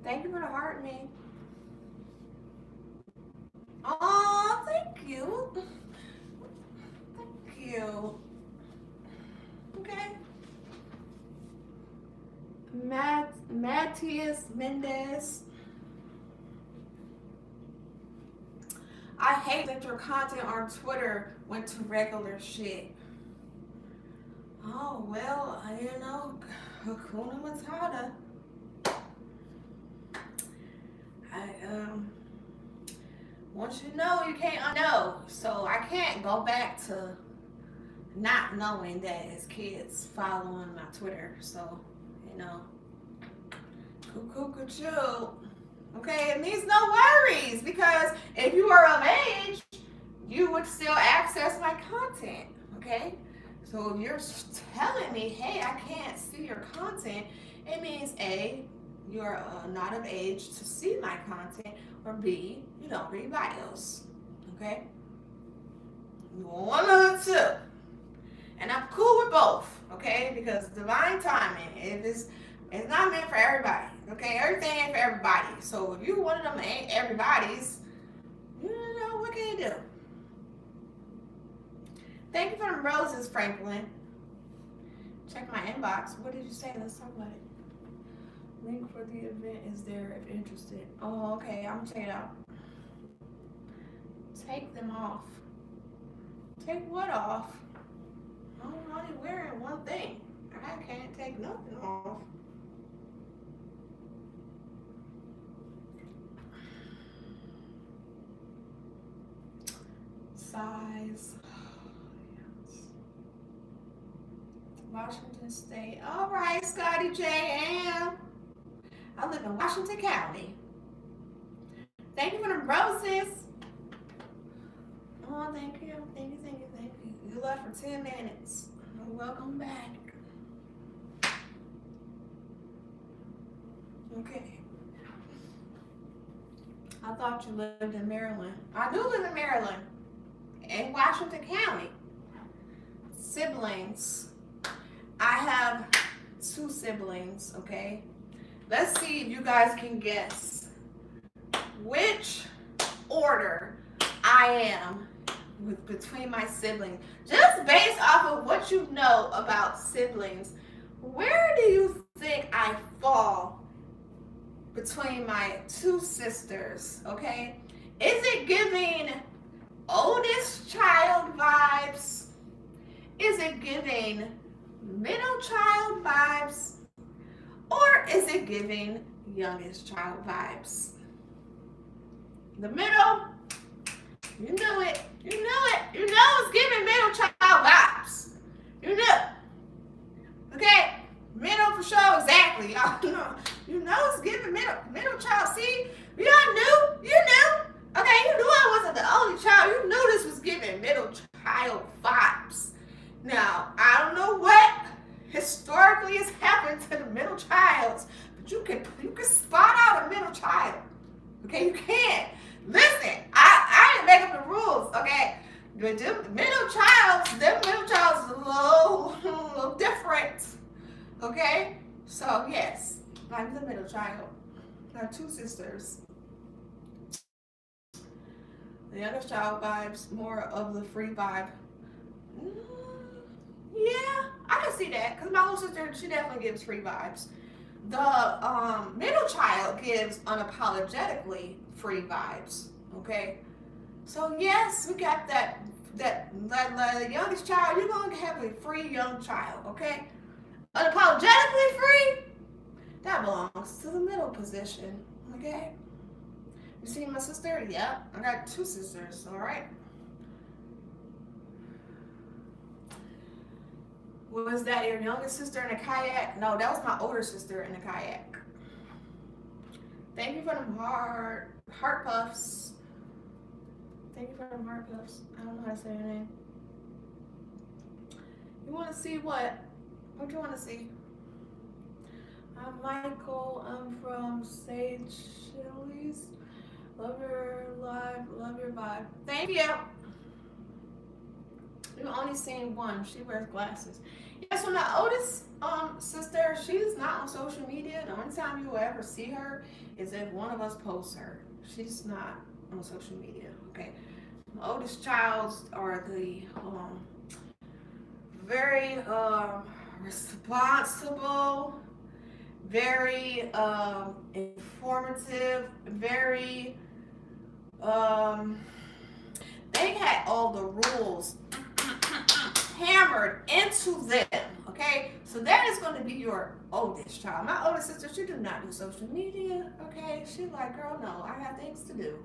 Thank you for the heart, me. Oh, thank you. Thank you. Okay. Matthias Mendez. I hate that your content on Twitter went to regular shit. Oh, well, Hakuna Matata. Once you know, you can't unknow. So I can't go back to not knowing that his kids following my Twitter. So, cuckoo. Okay, it means no worries, because if you are of age, you would still access my content. Okay, so if you're telling me, hey, I can't see your content, it means A, you're not of age to see my content, or B, you don't read bios. Okay, one of the two. And I'm cool with both, okay? Because divine timing, it's not meant for everybody, okay? Everything ain't for everybody. So if you one of them ain't everybody's, what can you do? Thank you for the roses, Franklin. Check my inbox. What did you say? Let's talk about it. Link for the event is there if interested. Oh, okay. I'm gonna check it out. Take them off. Take what off? I'm only wearing one thing. I can't take nothing off. Size. Yes. Washington State. All right, Scotty J. M. I live in Washington County. Thank you for the roses. Oh, thank you. You left for 10 minutes. Welcome back. Okay. I thought you lived in Maryland. I do live in Maryland. In Washington County. Siblings. I have 2 siblings, okay? Let's see if you guys can guess which order I am between my siblings. Just based off of what you know about siblings, where do you think I fall between my 2 sisters, okay? Is it giving oldest child vibes? Is it giving middle child vibes? Or is it giving youngest child vibes? The middle, you knew it. You know it's giving middle child vibes. You knew. Okay? Middle for sure, exactly. You know it's giving middle child. See? Y'all knew. You knew. Okay, you knew I wasn't the only child. You knew this was giving middle child vibes. Now, I don't know what historically has happened to the middle childs, but you can spot out a middle child. Okay, you can. Listen, I didn't make up the rules, okay? But them middle childs is a little different. Okay? So yes, I'm the middle child. I have 2 sisters. The youngest child vibes more of the free vibe. Yeah, I can see that, because my little sister, she definitely gives free vibes. The middle child gives unapologetically free vibes, okay? So yes, we got that the youngest child, you're going to have a free young child, okay? Unapologetically free, that belongs to the middle position, okay? You see my sister? Yep, I got 2 sisters, all right? Was that your youngest sister in a kayak? No, that was my older sister in a kayak. Thank you for them heart puffs. Thank you for them heart puffs. I don't know how to say your name. You want to see what? What do you want to see? I'm Michael. I'm from Sage Chili's. Love your live. Love your vibe. Thank you. You've only seen one. She wears glasses. Yeah, so my oldest sister, she's not on social media. The only time you will ever see her is if one of us posts her. She's not on social media. Okay. My oldest child are the very responsible, very informative, very they had all the rules hammered into them. Okay, so that is going to be your oldest child. My oldest sister, she do not do social media. Okay, she's like, girl, no, I have things to do.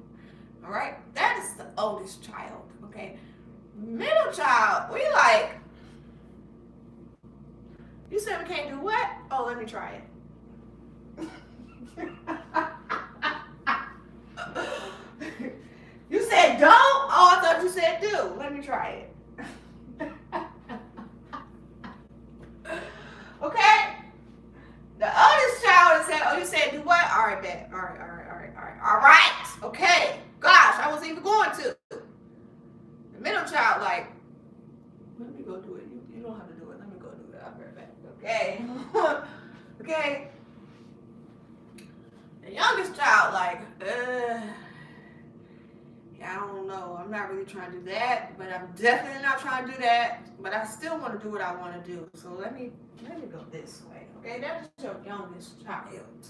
All right, that is the oldest child. Okay, middle child, we like. You said we can't do what? Oh, let me try it. You said don't? Oh, I thought you said do. Let me try it. Okay? The oldest child said, oh, you said do what? All right, bet. All right. Okay. Gosh, I wasn't even going to. The middle child, like, let me go do it. You don't have to do it. Let me go do it. I'll be right back. Okay. Okay. The youngest child, like, I don't know. I'm not really trying to do that, but I'm definitely not trying to do that. But I still want to do what I want to do. So let me go this way. Okay, that is your youngest child.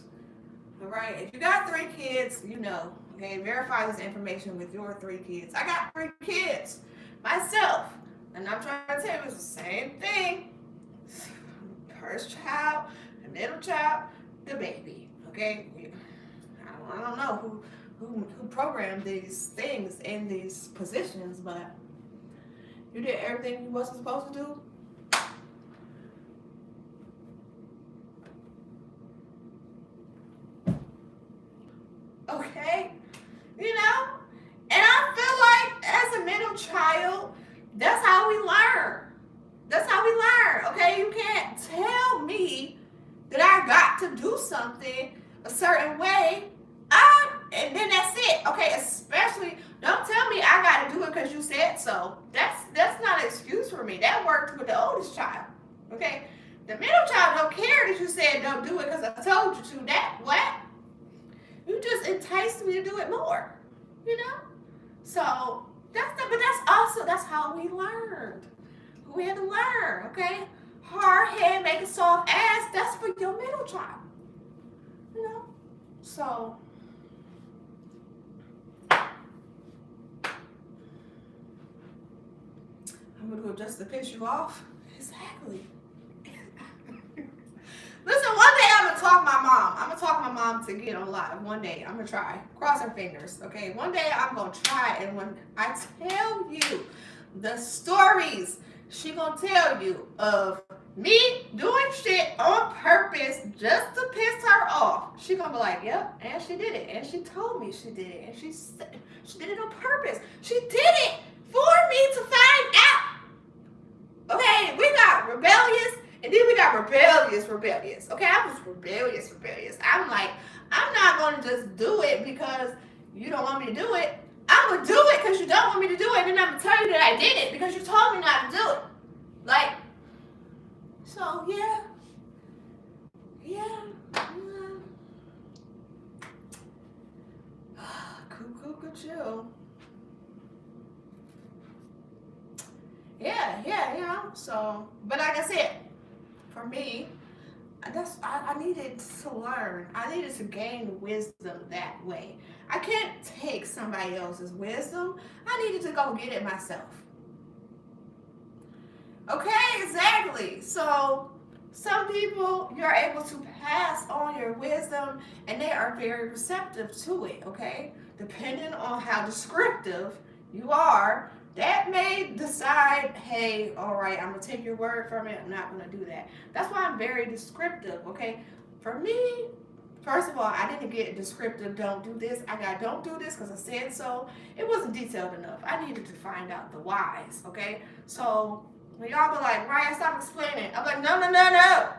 All right. If you got 3 kids, you know. Okay, verify this information with your 3 kids. I got 3 kids myself, and I'm trying to tell you it's the same thing. First child, the middle child, the baby. Okay, I don't know who programmed these things in these positions, but you did everything you wasn't supposed to do. Okay, you know, and I feel like as a middle child, that's how we learn. That's how we learn. Okay, you can't tell me that I got to do something a certain way. And then that's it. Okay, especially don't tell me I got to do it because you said so. That's not an excuse for me. That worked with the oldest child. Okay, the middle child don't care that you said don't do it because I told you to. That what? You just enticed me to do it more. You know. So that's how we learned. We had to learn. Okay, hard head make a soft ass. That's for your middle child. You know. So. I'm gonna go just to piss you off. Exactly. Listen, one day I'm gonna talk my mom. I'm gonna talk my mom to get on live. One day I'm gonna try. Cross her fingers, okay? One day I'm gonna try, and when I tell you the stories she gonna tell you of me doing shit on purpose just to piss her off, she gonna be like, yep, and she did it, and she told me she did it, and she did it on purpose. She did it for me to find out. Okay, we got rebellious, and then we got rebellious. Okay, I was rebellious. I'm like, I'm not going to just do it because you don't want me to do it. I'm going to do it because you don't want me to do it, and then I'm going to tell you that I did it because you told me not to do it. Like, so, yeah. Cool, chill. Yeah, you know, so, but like I said, for me, I needed to learn. I needed to gain wisdom that way. I can't take somebody else's wisdom. I needed to go get it myself. Okay, exactly. So, some people, you're able to pass on your wisdom, and they are very receptive to it, okay? Depending on how descriptive you are, that may decide, hey, all right, I'm gonna take your word from it. I'm not gonna do that. That's why I'm very descriptive. Okay, for me, first of all, I didn't get descriptive. Don't do this. I got don't do this because I said so. It wasn't detailed enough. I needed to find out the whys. Okay, so when y'all be like, Riah, stop explaining. I'm like, no, no, no, no.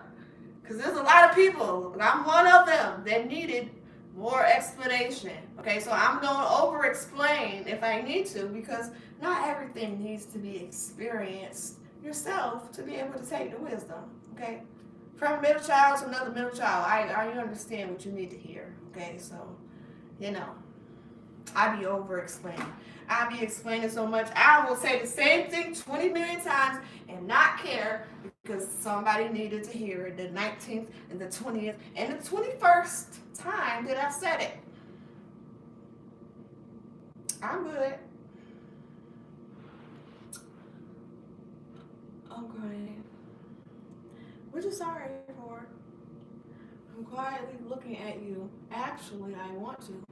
Because there's a lot of people, I'm one of them, that needed more explanation. Okay, so I'm going to over explain if I need to, because not everything needs to be experienced yourself to be able to take the wisdom. Okay, from a middle child to another middle child, I understand what you need to hear. Okay, so I be over explaining. I be explaining so much. I will say the same thing 20 million times and not care because somebody needed to hear it the 19th and the 20th and the 21st time that I said it. I'm good. Okay. What you sorry for? I'm quietly looking at you. Actually, I want to.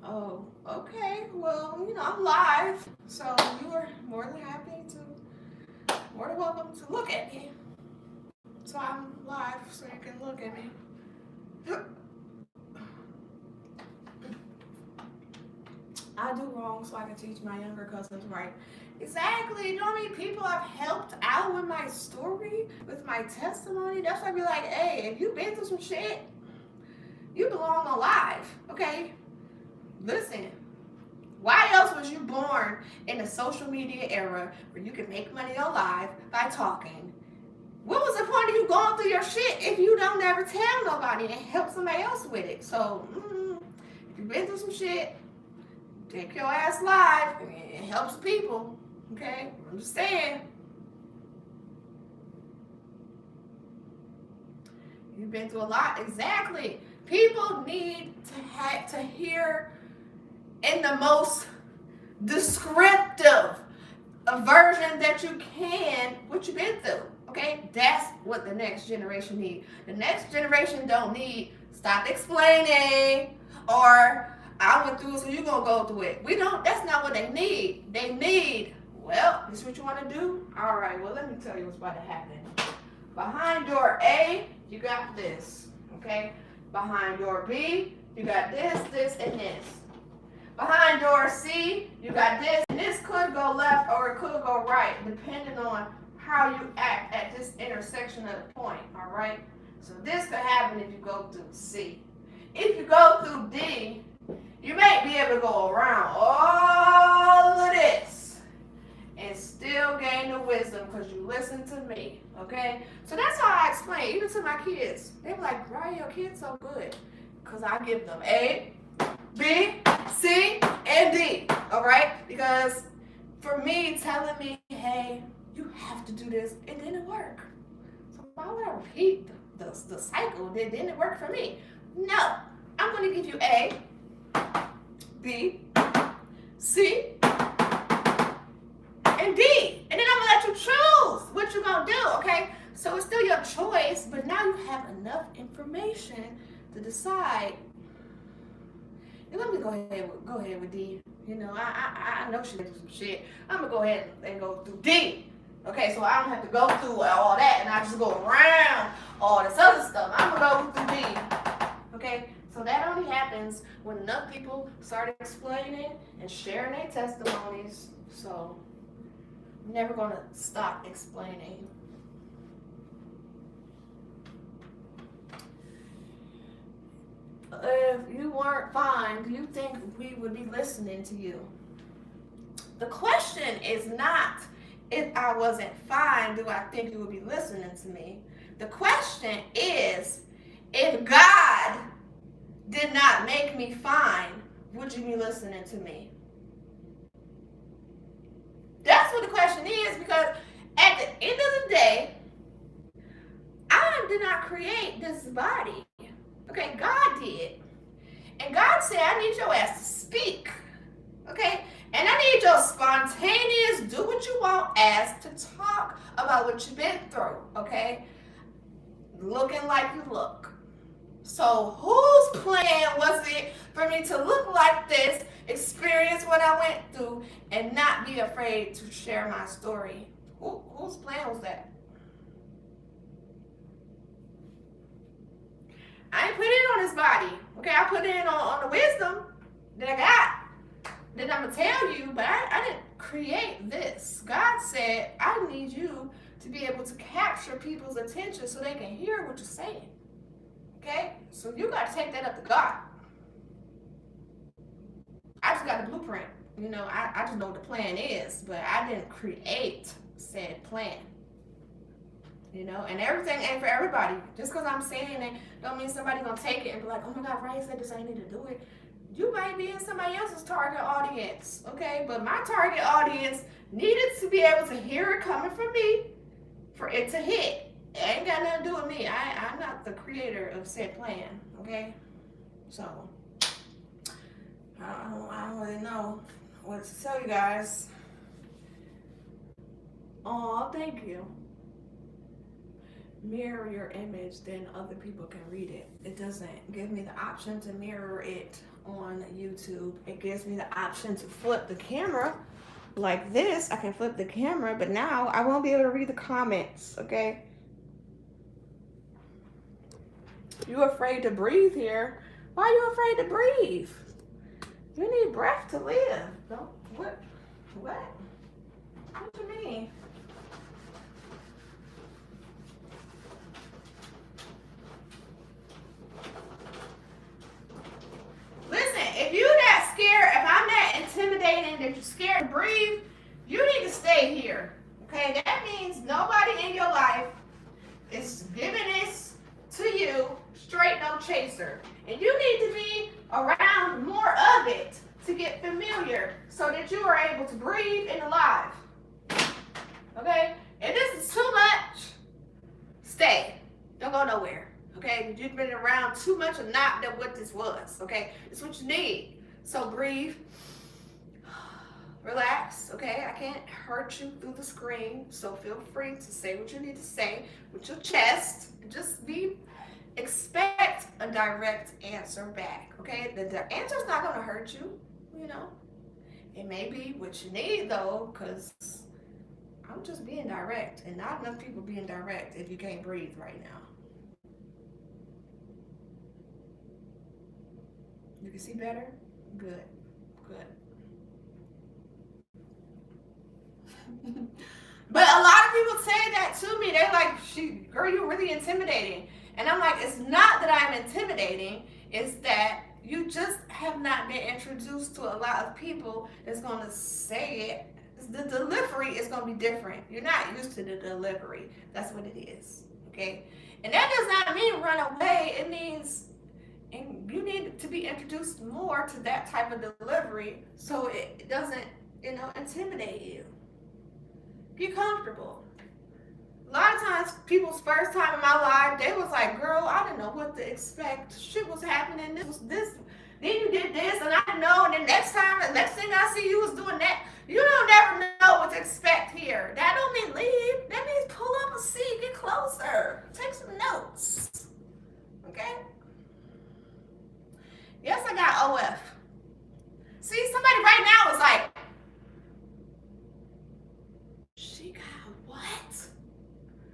Oh, okay. Well, I'm live, so you are more than welcome to look at me. So I'm live, so you can look at me. I do wrong, so I can teach my younger cousins right. Exactly. You know how many people I've helped out with my story, with my testimony? That's why I be like, hey, if you've been through some shit, you belong on live, okay? Listen, why else was you born in the social media era where you can make money on live by talking? What was the point of you going through your shit if you don't ever tell nobody and help somebody else with it? So, if you've been through some shit, take your ass live. It helps people, okay? I'm just saying. You've been through a lot. Exactly. People need to hear in the most descriptive version that you can what you've been through. Okay, that's what the next generation need. The next generation don't need stop explaining or I went through it, so you're gonna go through it. We don't. That's not what they need. They need, well, this is what you want to do. All right. Well, let me tell you what's about to happen. Behind door A, you got this. Okay. Behind door B, you got this, this, and this. Behind door C, you got this, and this could go left or it could go right, depending on how you act at this intersection of the point, all right? So this could happen if you go through C. If you go through D, you may be able to go around all of this and still gain the wisdom because you listen to me, okay? So that's how I explain, even to my kids. They be like, Riah, your kid's so good, because I give them A, B, C, and D, all right? Because for me, telling me, hey, you have to do this, it didn't work. So why would I repeat the cycle that didn't work for me? No, I'm going to give you A, B, C, and D. And then I'm going to let you choose what you're going to do, okay? So it's still your choice, but now you have enough information to decide. Let me go ahead with D. I know she did some shit. I'm gonna go ahead and go through D. Okay, so I don't have to go through all that and I just go around all this other stuff. I'm gonna go through D. Okay, so that only happens when enough people start explaining and sharing their testimonies. So I'm never gonna stop explaining. If you weren't fine, do you think we would be listening to you? The question is not if I wasn't fine, do I think you would be listening to me? The question is, if God did not make me fine, would you be listening to me? That's what the question is, because at the end of the day, I did not create this body. Okay, God did. And God said, I need your ass to speak. Okay? And I need your spontaneous, do what you want ass to talk about what you've been through. Okay? Looking like you look. So whose plan was it for me to look like this, experience what I went through, and not be afraid to share my story. Whose plan was that? I ain't put it on his body. Okay, I put it in on the wisdom that I got. That I'm going to tell you, but I didn't create this. God said, I need you to be able to capture people's attention so they can hear what you're saying. Okay? So you got to take that up to God. I just got the blueprint. You know, I just know what the plan is, but I didn't create said plan. You know, and everything ain't for everybody. Just because I'm saying it don't mean somebody gonna take it and be like, oh my God, Riah said this, I need to do it. You might be in somebody else's target audience, okay? But my target audience needed to be able to hear it coming from me for it to hit. It ain't got nothing to do with me. I'm not the creator of said plan, okay? So, I don't really know what to tell you guys. Oh, thank you. Mirror your image, then other people can read it. It doesn't give me the option to mirror it on YouTube. It gives me the option to flip the camera like this. I can flip the camera, but now I won't be able to read the comments, okay? You afraid to breathe here? Why are you afraid to breathe? You need breath to live. Don't, what? What do you mean? If you're that scared, if I'm that intimidating that you're scared to breathe, you need to stay here. Okay? That means nobody in your life is giving this to you straight no chaser. And you need to be around more of it to get familiar so that you are able to breathe and alive. Okay? If this is too much, stay. Don't go nowhere. Okay, you've been around too much and not know what this was. Okay, it's what you need. So breathe, relax. Okay, I can't hurt you through the screen, so feel free to say what you need to say with your chest. Just expect a direct answer back. Okay, the answer's not gonna hurt you. You know, it may be what you need though, because I'm just being direct, and not enough people being direct if you can't breathe right now. You can see better? Good. Good. But a lot of people say that to me. They're like, girl, you're really intimidating. And I'm like, it's not that I'm intimidating. It's that you just have not been introduced to a lot of people that's going to say it. The delivery is going to be different. You're not used to the delivery. That's what it is. Okay? And that does not mean run away. It means... and you need to be introduced more to that type of delivery so it doesn't, intimidate you. Get comfortable. A lot of times, people's first time in my life, they was like, girl, I didn't know what to expect. Shit was happening. This was this. Then you did this, and I didn't know. And then next thing I see you was doing that. You don't never know what to expect here. That don't mean leave. That means pull up a seat, get closer. Take some notes. Okay? Yes, I got OF. See, somebody right now is like, she got what?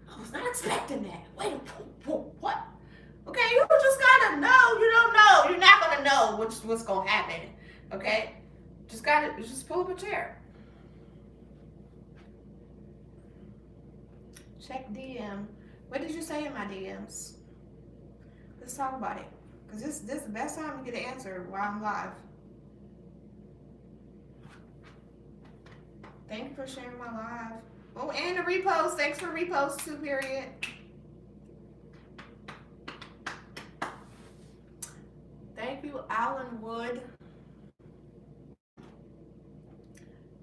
I was not expecting that. Wait, what? Okay, you just gotta know. You don't know. You're not gonna know what's gonna happen. Okay? Just pull up a chair. Check DM. What did you say in my DMs? Let's talk about it. Because this is the best time to get an answer while I'm live. Thank you for sharing my live. Oh, and the repost. Thanks for repost too, period. Thank you, Alan Wood.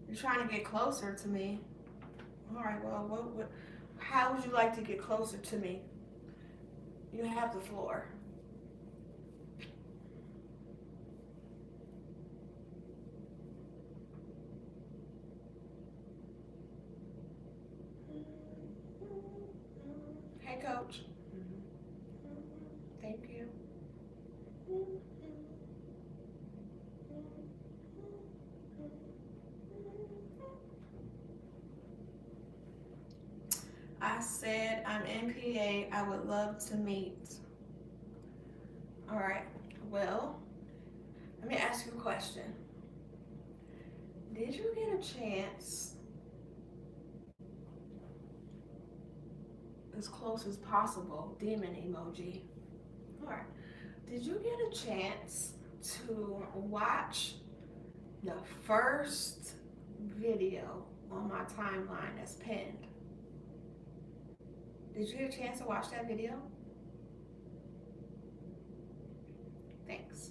You're trying to get closer to me. All right, well, how would you like to get closer to me? You have the floor. Hey, Coach. Thank you. said I'm NPA. I would love to meet. All right. Well, let me ask you a question. Did you get a chance, as close as possible, demon emoji? All right. Did you get a chance to watch the first video on my timeline that's pinned? Did you get a chance to watch that video? Thanks.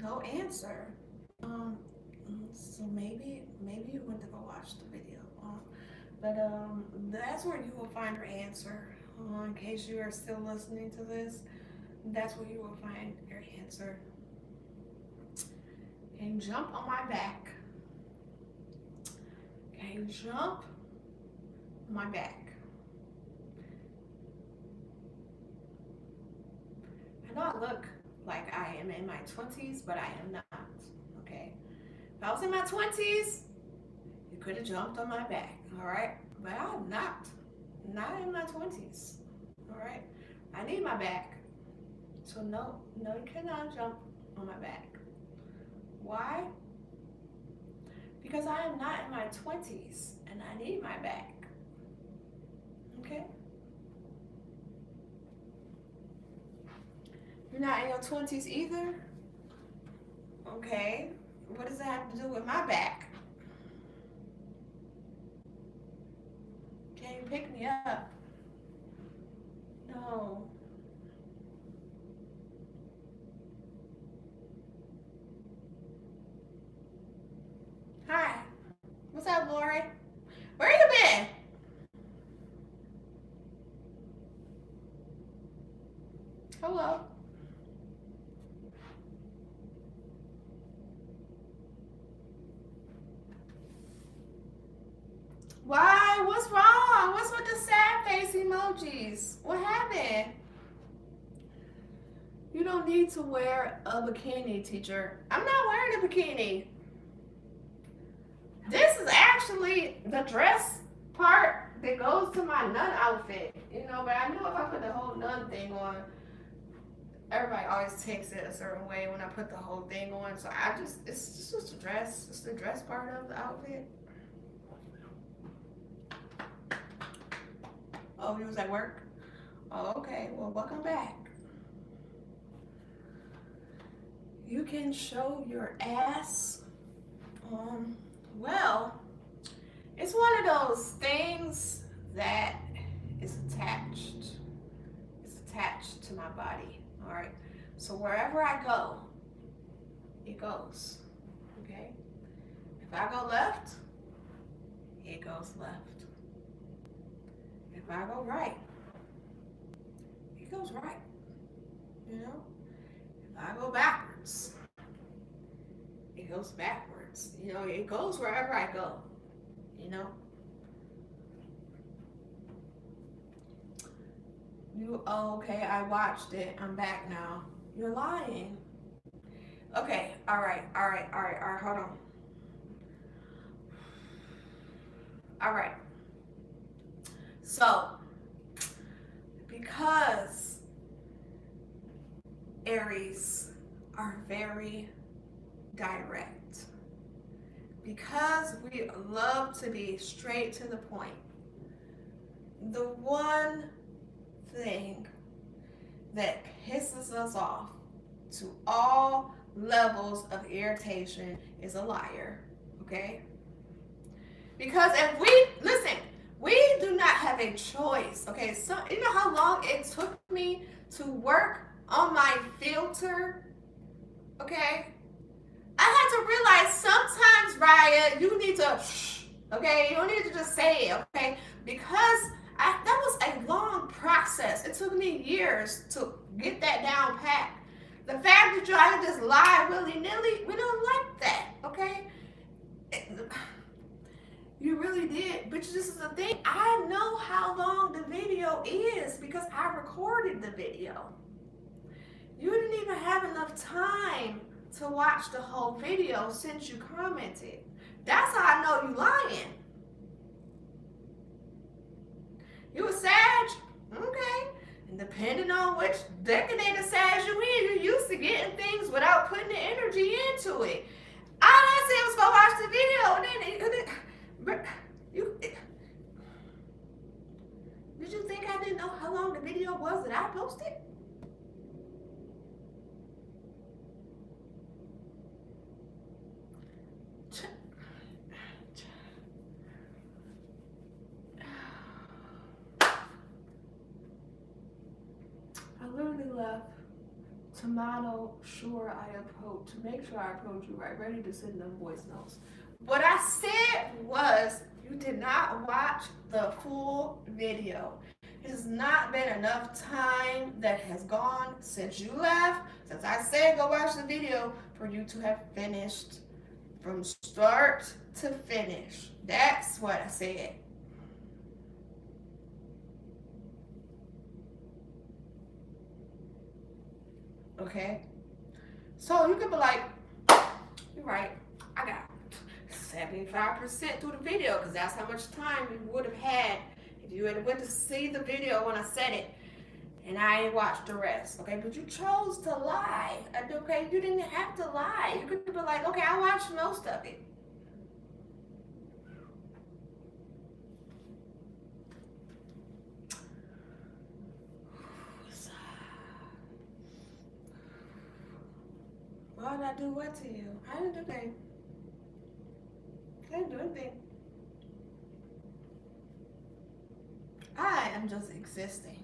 No answer. So maybe you went to go watch the video. But that's where you will find your answer. In case you are still listening to this, that's where you will find your answer. Can you jump on my back? Can you jump on my back? I know I look like I am in my 20s, but I am not. Okay? If I was in my 20s, you could have jumped on my back. All right? But I'm not. Not in my 20s. All right? I need my back. So no, you cannot jump on my back. Why? Because I am not in my 20s and I need my back. Okay? You're not in your 20s either? Okay. What does that have to do with my back? Can you pick me up? No. Hi. What's up, Lori? Where you been? Hello. Why? What's wrong? What's with the sad face emojis? What happened? You don't need to wear a bikini, teacher. I'm not wearing a bikini. This is actually the dress part that goes to my nun outfit. You know, but I knew if I put the whole nun thing on, everybody always takes it a certain way when I put the whole thing on. So it's just a dress. It's the dress part of the outfit. Oh, you was at work? Oh, okay. Well, welcome back. You can show your ass. Well, it's one of those things that is attached. It's attached to my body. All right. So wherever I go, it goes. Okay. If I go left, it goes left. If I go right, it goes right. You know? If I go backwards, it goes backwards. You know, it goes wherever I go. You know? Okay, I watched it. I'm back now. You're lying. Okay, all right, hold on. All right. So, because Aries are very direct, because we love to be straight to the point, the one thing that pisses us off to all levels of irritation is a liar, okay? Because if we do not have have a choice. Okay, so you know how long it took me to work on my filter? Okay, I had to realize sometimes, Riah, you need to, okay, you don't need to just say it, okay, because that was a long process. It took me years to get that down pat. The fact that you I just lie willy nilly, we don't like that, okay? You really did, but this is the thing. I know how long the video is because I recorded the video. You didn't even have enough time to watch the whole video since you commented. That's how I know you lying. You a Sag? Okay. And depending on which decade of Sag you in, you're used to getting things without putting the energy into it. All I said was go watch the video, and then did you think I didn't know how long the video was that I posted? I literally left tomato sure I approach to make sure I approach you right, ready to send them voice notes. What I said was you did not watch the full video. It has not been enough time that has gone since you left, since I said go watch the video, for you to have finished from start to finish. That's what I said. Okay? So you could be like, you're right, I got 75% through the video, because that's how much time you would have had if you had went to see the video when I said it and I ain't watched the rest. Okay, but you chose to lie. Okay, you didn't have to lie. You could be like, okay, I watched most of it. Why did I do what to you? I didn't do anything. I didn't do anything. I am just existing.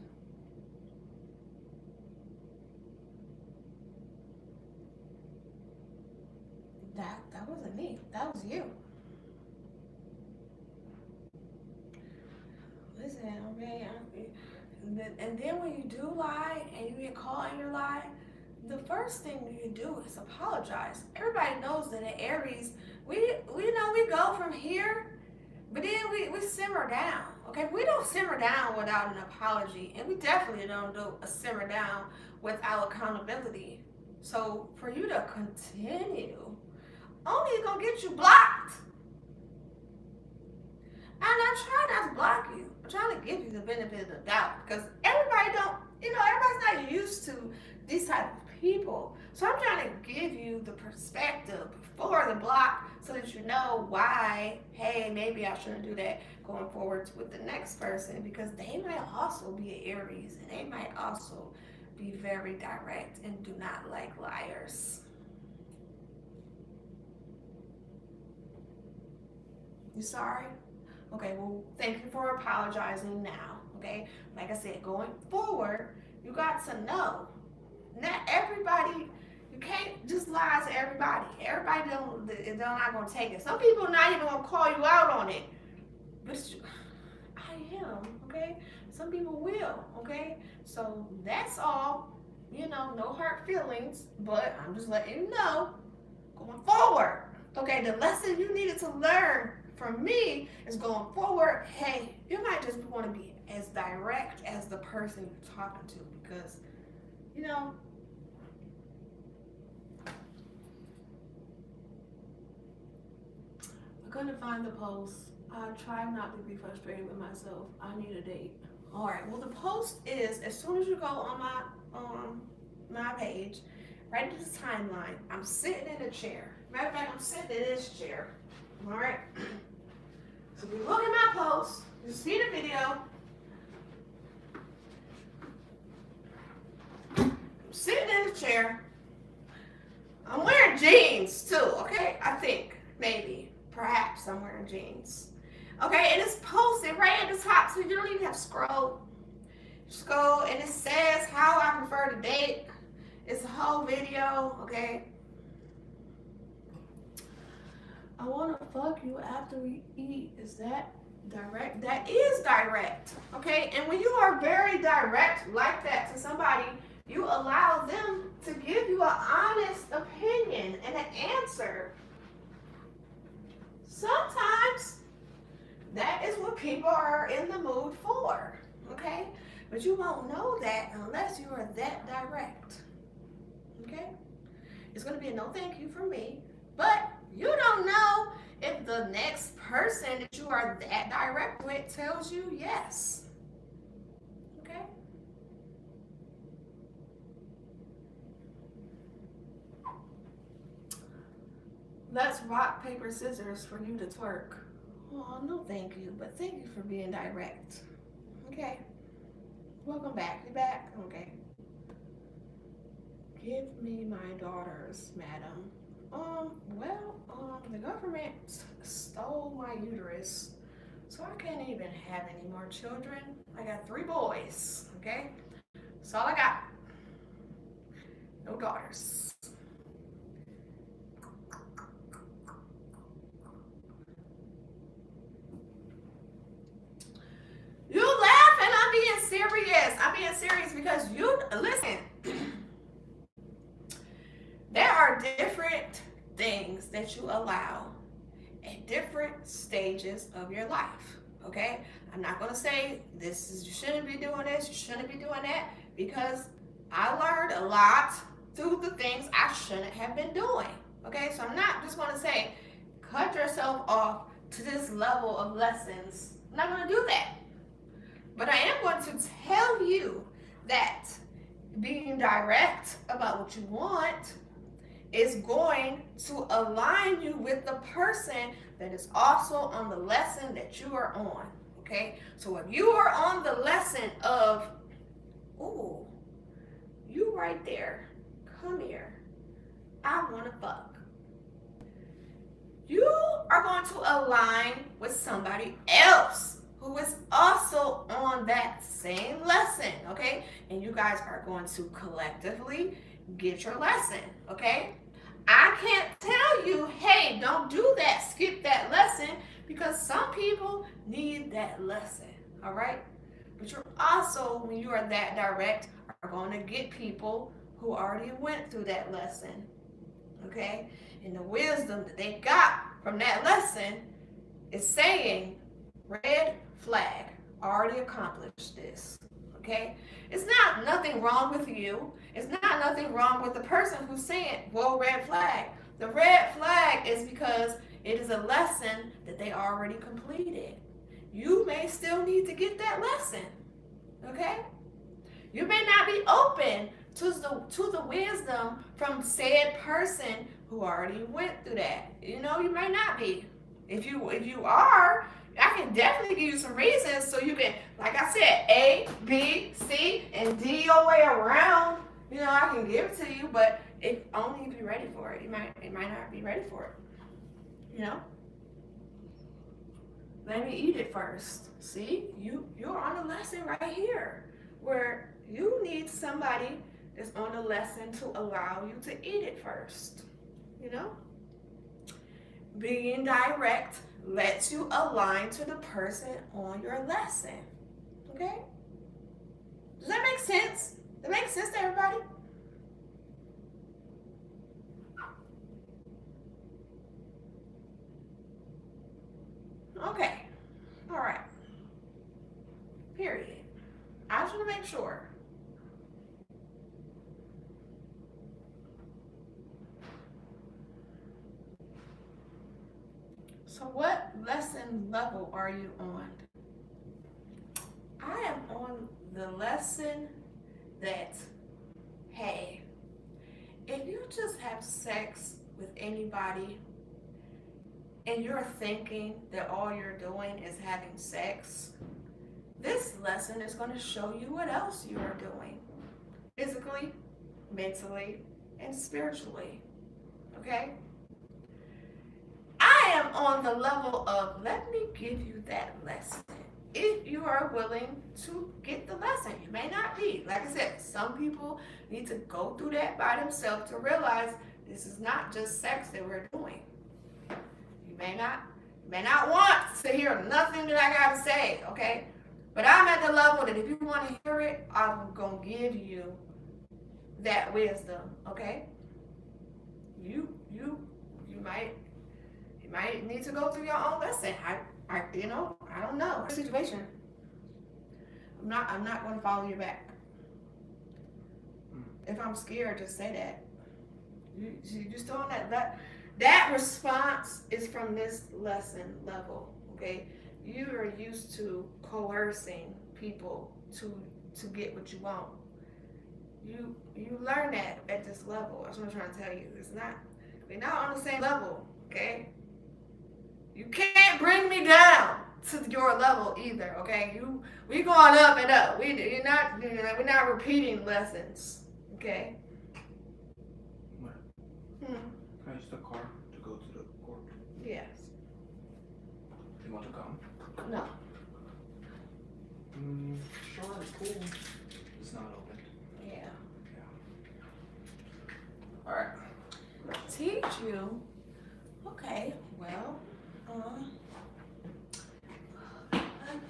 That wasn't me. That was you. Listen, okay. And then when you do lie and you get caught in your lie, the first thing you do is apologize. Everybody knows that at Aries, we know we go from here, but then we simmer down. Okay, we don't simmer down without an apology, and we definitely don't do a simmer down without accountability. So for you to continue, only is gonna get you blocked. And I'm trying not to block you. I'm trying to give you the benefit of the doubt, because everybody don't, everybody's not used to these type of people. So I'm trying to give you the perspective before the block so that you know why, hey, maybe I shouldn't do that going forward with the next person, because they might also be an Aries and they might also be very direct and do not like liars. You sorry? Okay, well, thank you for apologizing now, okay? Like I said, going forward, you got to know, not everybody, you can't just lie to everybody. Everybody they're not going to take it. Some people are not even going to call you out on it. But I am, okay? Some people will, okay? So that's all, no hurt feelings, but I'm just letting you know, going forward, okay, the lesson you needed to learn from me is going forward, hey, you might just want to be as direct as the person you're talking to, because, I couldn't find the post. I try not to be frustrated with myself. I need a date. All right, well, the post is, as soon as you go on my page, right at this timeline, I'm sitting in a chair. Matter of fact, I'm sitting in this chair. All right. So if you look at my post, you see the video. I'm sitting in the chair. I'm wearing jeans too, okay? I think, maybe, perhaps I'm wearing jeans. Okay, and it's posted right at the top, so you don't even have to scroll. Scroll, and it says how I prefer to date. It's a whole video, okay? I want to fuck you after we eat. Is that direct? That is direct, okay? And when you are very direct like that to somebody, you allow them to give you an honest opinion and an answer. Sometimes that is what people are in the mood for, okay? But you won't know that unless you are that direct, okay? It's going to be a no thank you from me, but you don't know if the next person that you are that direct with tells you yes, okay? Let's rock, paper, scissors for you to twerk. Oh, no thank you, but thank you for being direct, okay? Welcome back. You back? Okay. Give me my daughters, madam. The government stole my uterus, so I can't even have any more children. I got 3 boys, okay? That's all I got. No daughters. You laughing? I'm being serious. I'm being serious because you, listen, there are different things that you allow at different stages of your life, okay? I'm not going to say you shouldn't be doing this, you shouldn't be doing that, because I learned a lot through the things I shouldn't have been doing, okay? So I'm not just going to say, cut yourself off to this level of lessons. I'm not going to do that. But I am going to tell you that being direct about what you want is going to align you with the person that is also on the lesson that you are on, okay? So if you are on the lesson of, ooh, you right there, come here, I want to fuck. You are going to align with somebody else who is also on that same lesson, okay? And you guys are going to collectively get your lesson, okay? I can't tell you, hey, don't do that, skip that lesson, because some people need that lesson, all right? But you're also, when you are that direct, are going to get people who already went through that lesson, okay? And the wisdom that they got from that lesson is saying, red flag, already accomplished this, okay? It's not nothing wrong with you. It's not nothing wrong with the person who's saying, whoa, red flag. The red flag is because it is a lesson that they already completed. You may still need to get that lesson, okay? You may not be open to the wisdom from said person who already went through that. You know, you may not be. If you are, I can definitely give you some reasons so you can, like I said, A, B, C, and D your way around. You know, I can give it to you, but only if you're ready for it. You might not be ready for it. You know? Let me eat it first. See, you're on a lesson right here where you need somebody that's on a lesson to allow you to eat it first. You know? Being direct lets you align to the person on your lesson. Okay? Does that make sense? Does that make sense to everybody? Okay. All right. Period. I just want to make sure. So what lesson level are you on? I am on the lesson that, hey, if you just have sex with anybody and you're thinking that all you're doing is having sex, this lesson is going to show you what else you are doing physically, mentally, and spiritually. Okay? I am on the level of Well, let me give you that lesson. If you are willing to get the lesson, you may not be. Like I said, some people need to go through that by themselves to realize this is not just sex that we're doing. You may not want to hear nothing that I gotta say, okay? But I'm at the level that if you want to hear it, I'm gonna give you that wisdom, okay? You might need to go through your own lesson. I don't know. Situation. I'm not gonna follow you back. If I'm scared, just say that. You just don't that response is from this lesson level, okay? You are used to coercing people to get what you want. You learn that at this level. That's what I'm trying to tell you. We're not on the same level, okay? You can't bring me down to your level either, okay? We going up and up. We're not repeating lessons, okay? What? Can I use the car to go to the court? Yes. You want to come? No. Sure, cool. It's not open. Yeah. Yeah. All right. Teach you. Okay. Well, I'm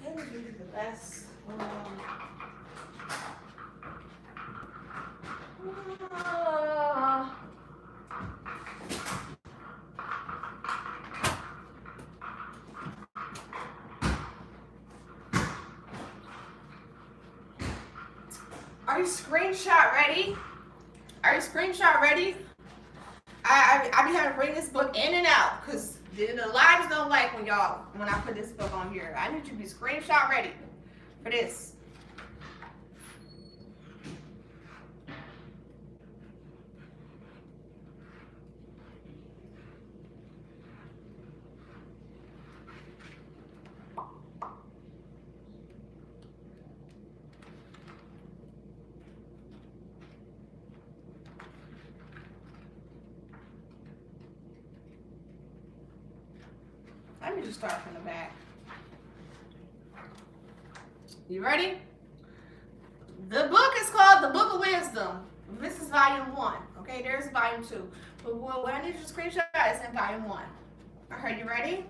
gonna give you the last. Are you screenshot ready? Are you screenshot ready? I be having to bring this book in and out because the lives don't like when I put this book on here. I need you to be screenshot ready for this. Let me just start from the back. You ready? The book is called The Book of Wisdom. This is volume 1. Okay, there's volume 2. But what I need you to screenshot is in volume 1. Alright, you ready?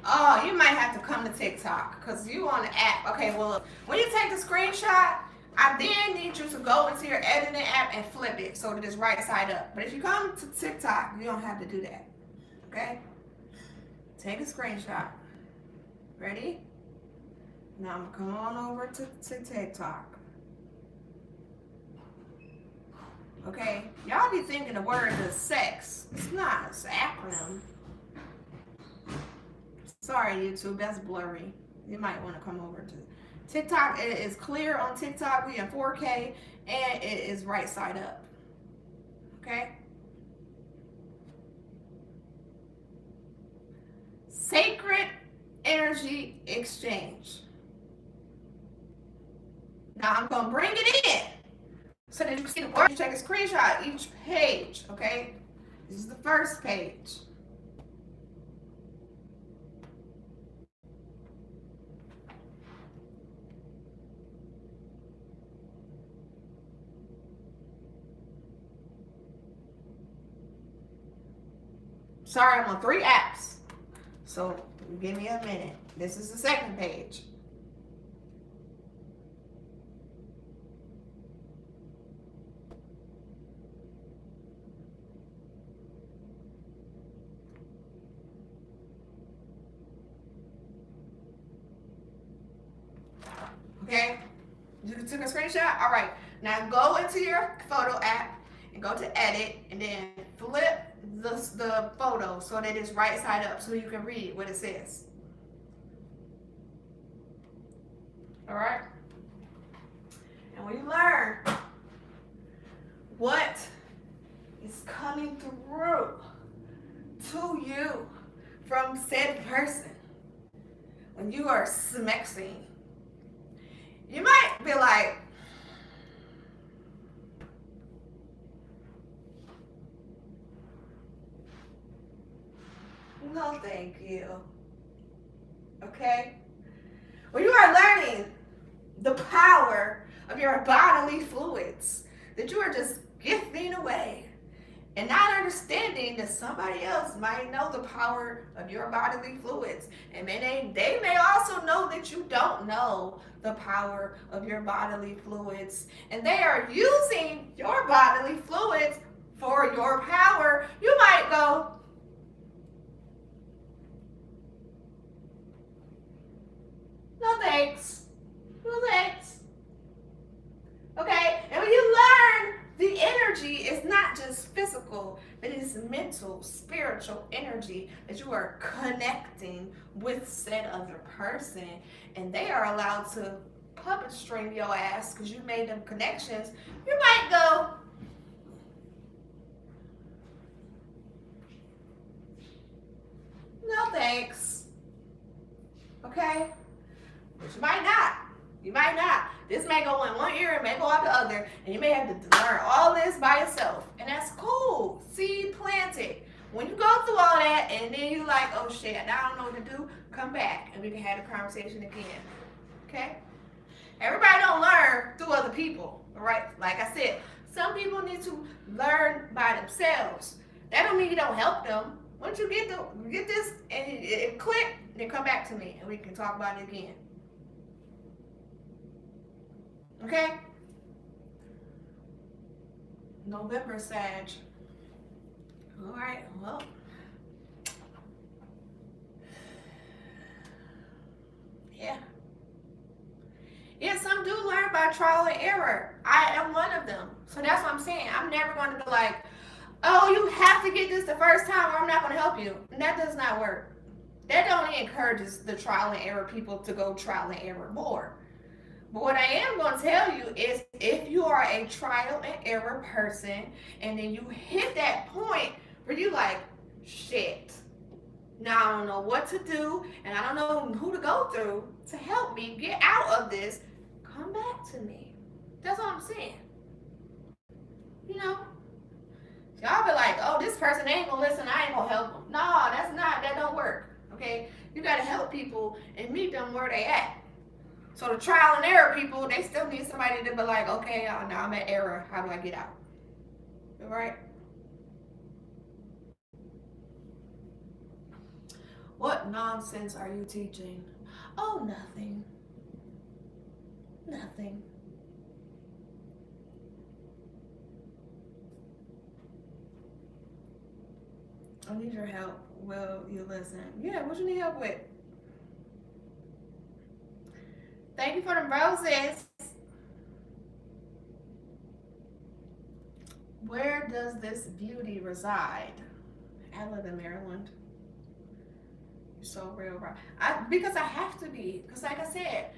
Oh, you might have to come to TikTok because you on the app. Okay, well, when you take the screenshot, I then need you to go into your editing app and flip it so that it's right side up. But if you come to TikTok, you don't have to do that. Okay? Take a screenshot. Ready? Now I'm gonna come on over to TikTok. Okay? Y'all be thinking the word is sex. It's not. It's an acronym. Sorry, YouTube. That's blurry. You might want to come over to TikTok. It is clear on TikTok. We in 4K and it is right side up. Okay? Sacred energy exchange. Now I'm gonna bring it in so that you can see the word. You take a screenshot each page. Okay? This is the first page. Sorry, I'm on 3 apps. So give me a minute. This is the second page. Okay? You took a screenshot? All right. Now go into your photo app and go to edit and then flip the photo so that it's right side up so you can read what it says. All right? And when you learn what is coming through to you from said person, when you are smexing, you might be like, No, thank you. Okay? When you are learning the power of your bodily fluids that you are just gifting away and not understanding that somebody else might know the power of your bodily fluids. And they may also know that you don't know the power of your bodily fluids. And they are using your bodily fluids for your power. You might go, no thanks. No thanks. Okay? And when you learn the energy is not just physical, but it is mental, spiritual energy that you are connecting with said other person. And they are allowed to puppet string your ass because you made them connections. You might go, no thanks. Okay? But you might not. You might not. This may go in one ear and may go out the other, and you may have to learn all this by yourself. And that's cool. Seed planted. When you go through all that and then you like, oh shit, I don't know what to do, come back and we can have the conversation again. Okay? Everybody don't learn through other people. Alright? Like I said, some people need to learn by themselves. That don't mean you don't help them. Once you get this and it click, then come back to me and we can talk about it again. Okay? November, Sag. Alright, well. Yeah. Yeah, some do learn by trial and error. I am one of them. So that's what I'm saying. I'm never going to be like, oh, you have to get this the first time or I'm not going to help you. And that does not work. That only encourages the trial and error people to go trial and error more. But what I am going to tell you is if you are a trial and error person and then you hit that point where you like, shit, now I don't know what to do and I don't know who to go through to help me get out of this, come back to me. That's all I'm saying. You know? Y'all be like, oh, this person ain't going to listen, I ain't going to help them. No, that don't work. Okay? You got to help people and meet them where they at. So the trial and error people, they still need somebody to be like, okay, now I'm at error. How do I get out? All right? What nonsense are you teaching? Oh, nothing. Nothing. I need your help. Will you listen? Yeah, what you need help with? Thank you for the roses. Where does this beauty reside? I live in Maryland. You're so real, bro. Because I have to be. Because like I said,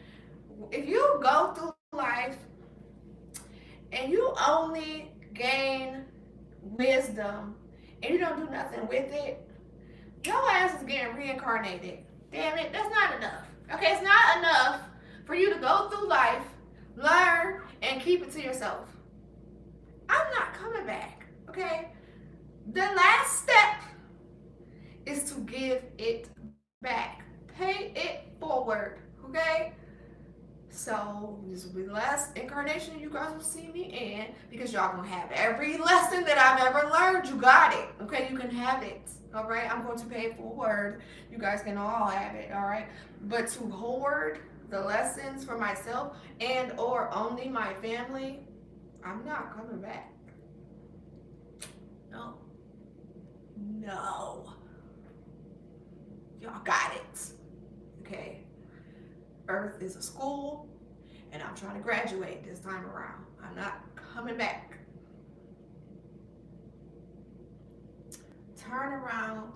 if you go through life and you only gain wisdom and you don't do nothing with it, your ass is getting reincarnated. Damn it, that's not enough. Okay, it's not enough for you to go through life, learn, and keep it to yourself. I'm not coming back, okay? The last step is to give it back. Pay it forward, okay? So this will be the last incarnation you guys will see me in because y'all gonna have every lesson that I've ever learned. You got it, okay? You can have it, all right? I'm going to pay it forward. You guys can all have it, all right? But to hoard the lessons for myself and or only my family, I'm not coming back. No. Y'all got it. Okay. Earth is a school and I'm trying to graduate this time around. I'm not coming back. Turn around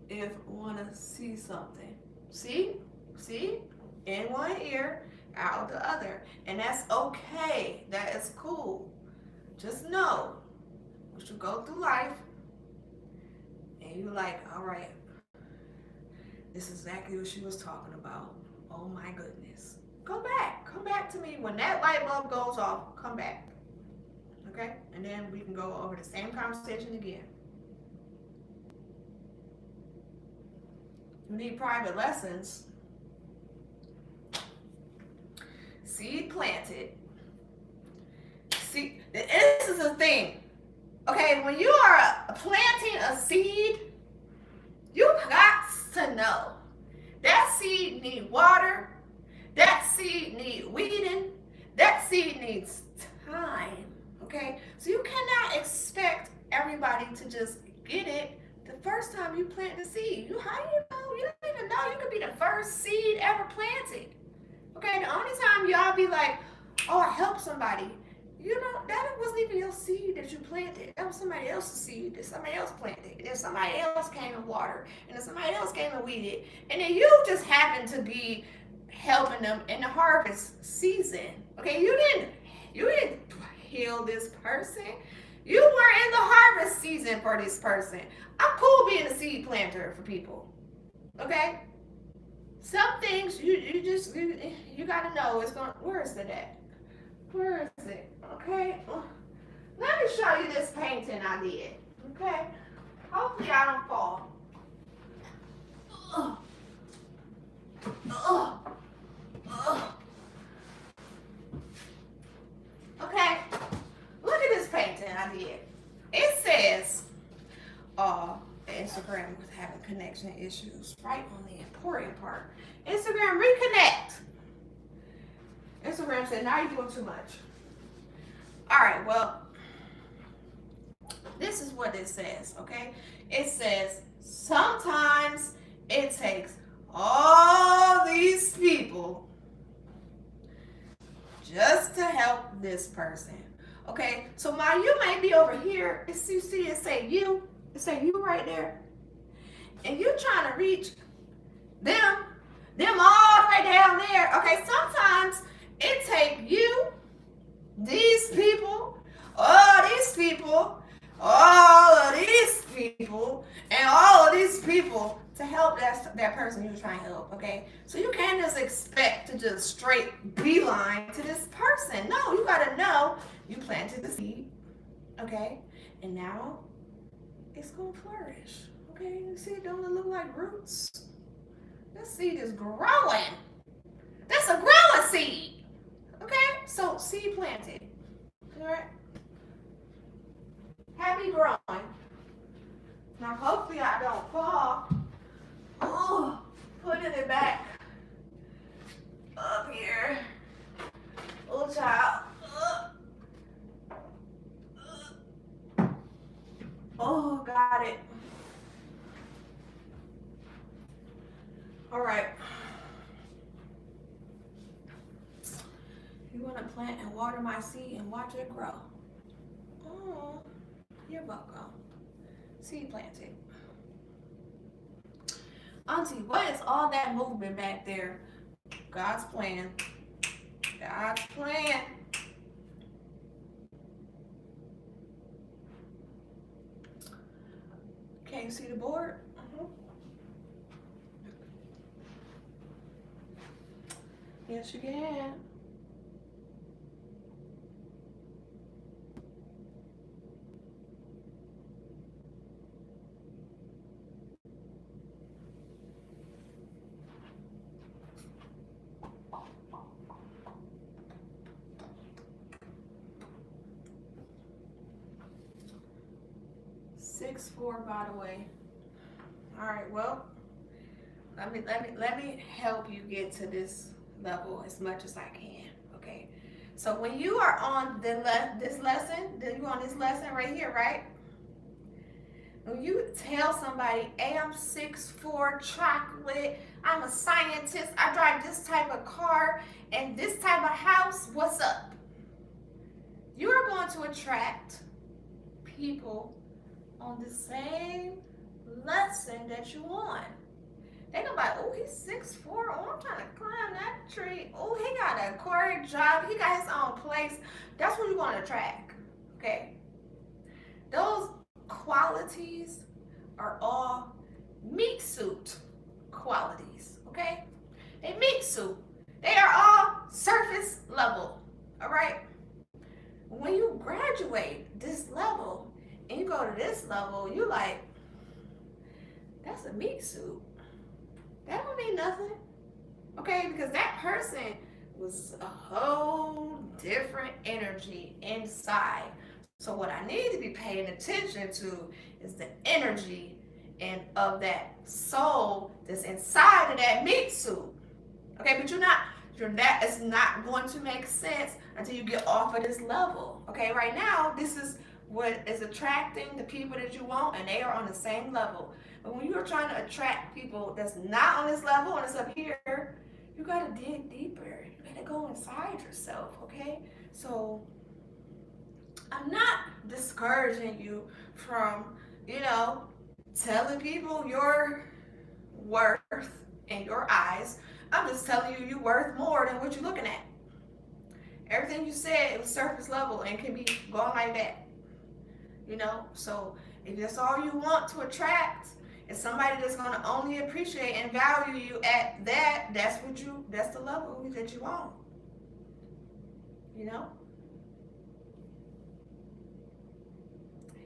if want to see something. See? In one ear, out the other. And that's okay. That is cool. Just know, once you go through life, and you're like, all right, this is exactly what she was talking about. Oh my goodness. Come back to me. When that light bulb goes off, come back. Okay? And then we can go over the same conversation again. You need private lessons. Seed planted. See, this is the thing. Okay, when you are planting a seed, you got to know that seed needs water, that seed needs weeding, that seed needs time. Okay, so you cannot expect everybody to just get it the first time you plant the seed. How do you know? You don't even know you could be the first seed ever planted. Okay, the only time y'all be like, oh, I helped somebody. You know, that wasn't even your seed that you planted. That was somebody else's seed that somebody else planted. And then somebody else came and watered. And then somebody else came and weeded. And then you just happened to be helping them in the harvest season. Okay, you didn't heal this person. You were in the harvest season for this person. I'm cool being a seed planter for people. Okay? Some things you gotta know it's gonna. Where is it at? Where is it? Okay. Let me show you this painting I did. Okay. Hopefully I don't fall. Okay. Look at this painting I did. It says, Instagram was having connection issues. Right on the important part. Instagram, reconnect. Instagram said, now you're doing too much. All right, well, this is what it says, okay? It says, sometimes it takes all these people just to help this person. Okay, so while you may be over here, you see it say you right there, and you trying to reach them all the way down there. Okay, sometimes it takes you, these people, all these people, all of these people, and all of these people to help that person you're trying to help, okay? So you can't just expect to just straight beeline to this person. No, you gotta know you planted the seed, okay? And now it's gonna flourish, okay? You see it don't look like roots? This seed is growing. That's a growing seed, okay? So seed planted, all right? Happy growing. Now hopefully I don't fall. Oh, putting it back up here. Little child. Oh, got it. All right. You want to plant and water my seed and watch it grow. Oh, you're welcome. Seed planted. Auntie, what is all that movement back there? God's plan. God's plan. Can you see the board? Yes, you can. Six four, by the way. All right, well, let me help you get to this level as much as I can. Okay. So when you are on this lesson, you on this lesson right here, right? When you tell somebody, hey, I'm 6'4", chocolate, I'm a scientist, I drive this type of car and this type of house, what's up? You are going to attract people on the same lesson that you on. They gonna be like, oh, he's 6'4", oh, I'm trying to climb that tree. Oh, he got a corporate job, he got his own place. That's what you're gonna attract, okay? Those qualities are all meat suit qualities, okay? They meat suit. They are all surface level, all right? When you graduate this level and you go to this level, you like, that's a meat suit. that don't mean nothing. Okay, because that person was a whole different energy inside. So what I need to be paying attention to is the energy and of that soul that's inside of that meat suit. Okay, but that is not going to make sense until you get off of this level. Okay, right now, this is what is attracting the people that you want, and they are on the same level. But when you are trying to attract people that's not on this level and it's up here, you gotta dig deeper. You gotta go inside yourself, okay? So I'm not discouraging you from, telling people your worth in your eyes. I'm just telling you you're worth more than what you're looking at. Everything you said was surface level and can be gone like that. So if that's all you want to attract is somebody that's going to only appreciate and value you at that, that's the level that you want.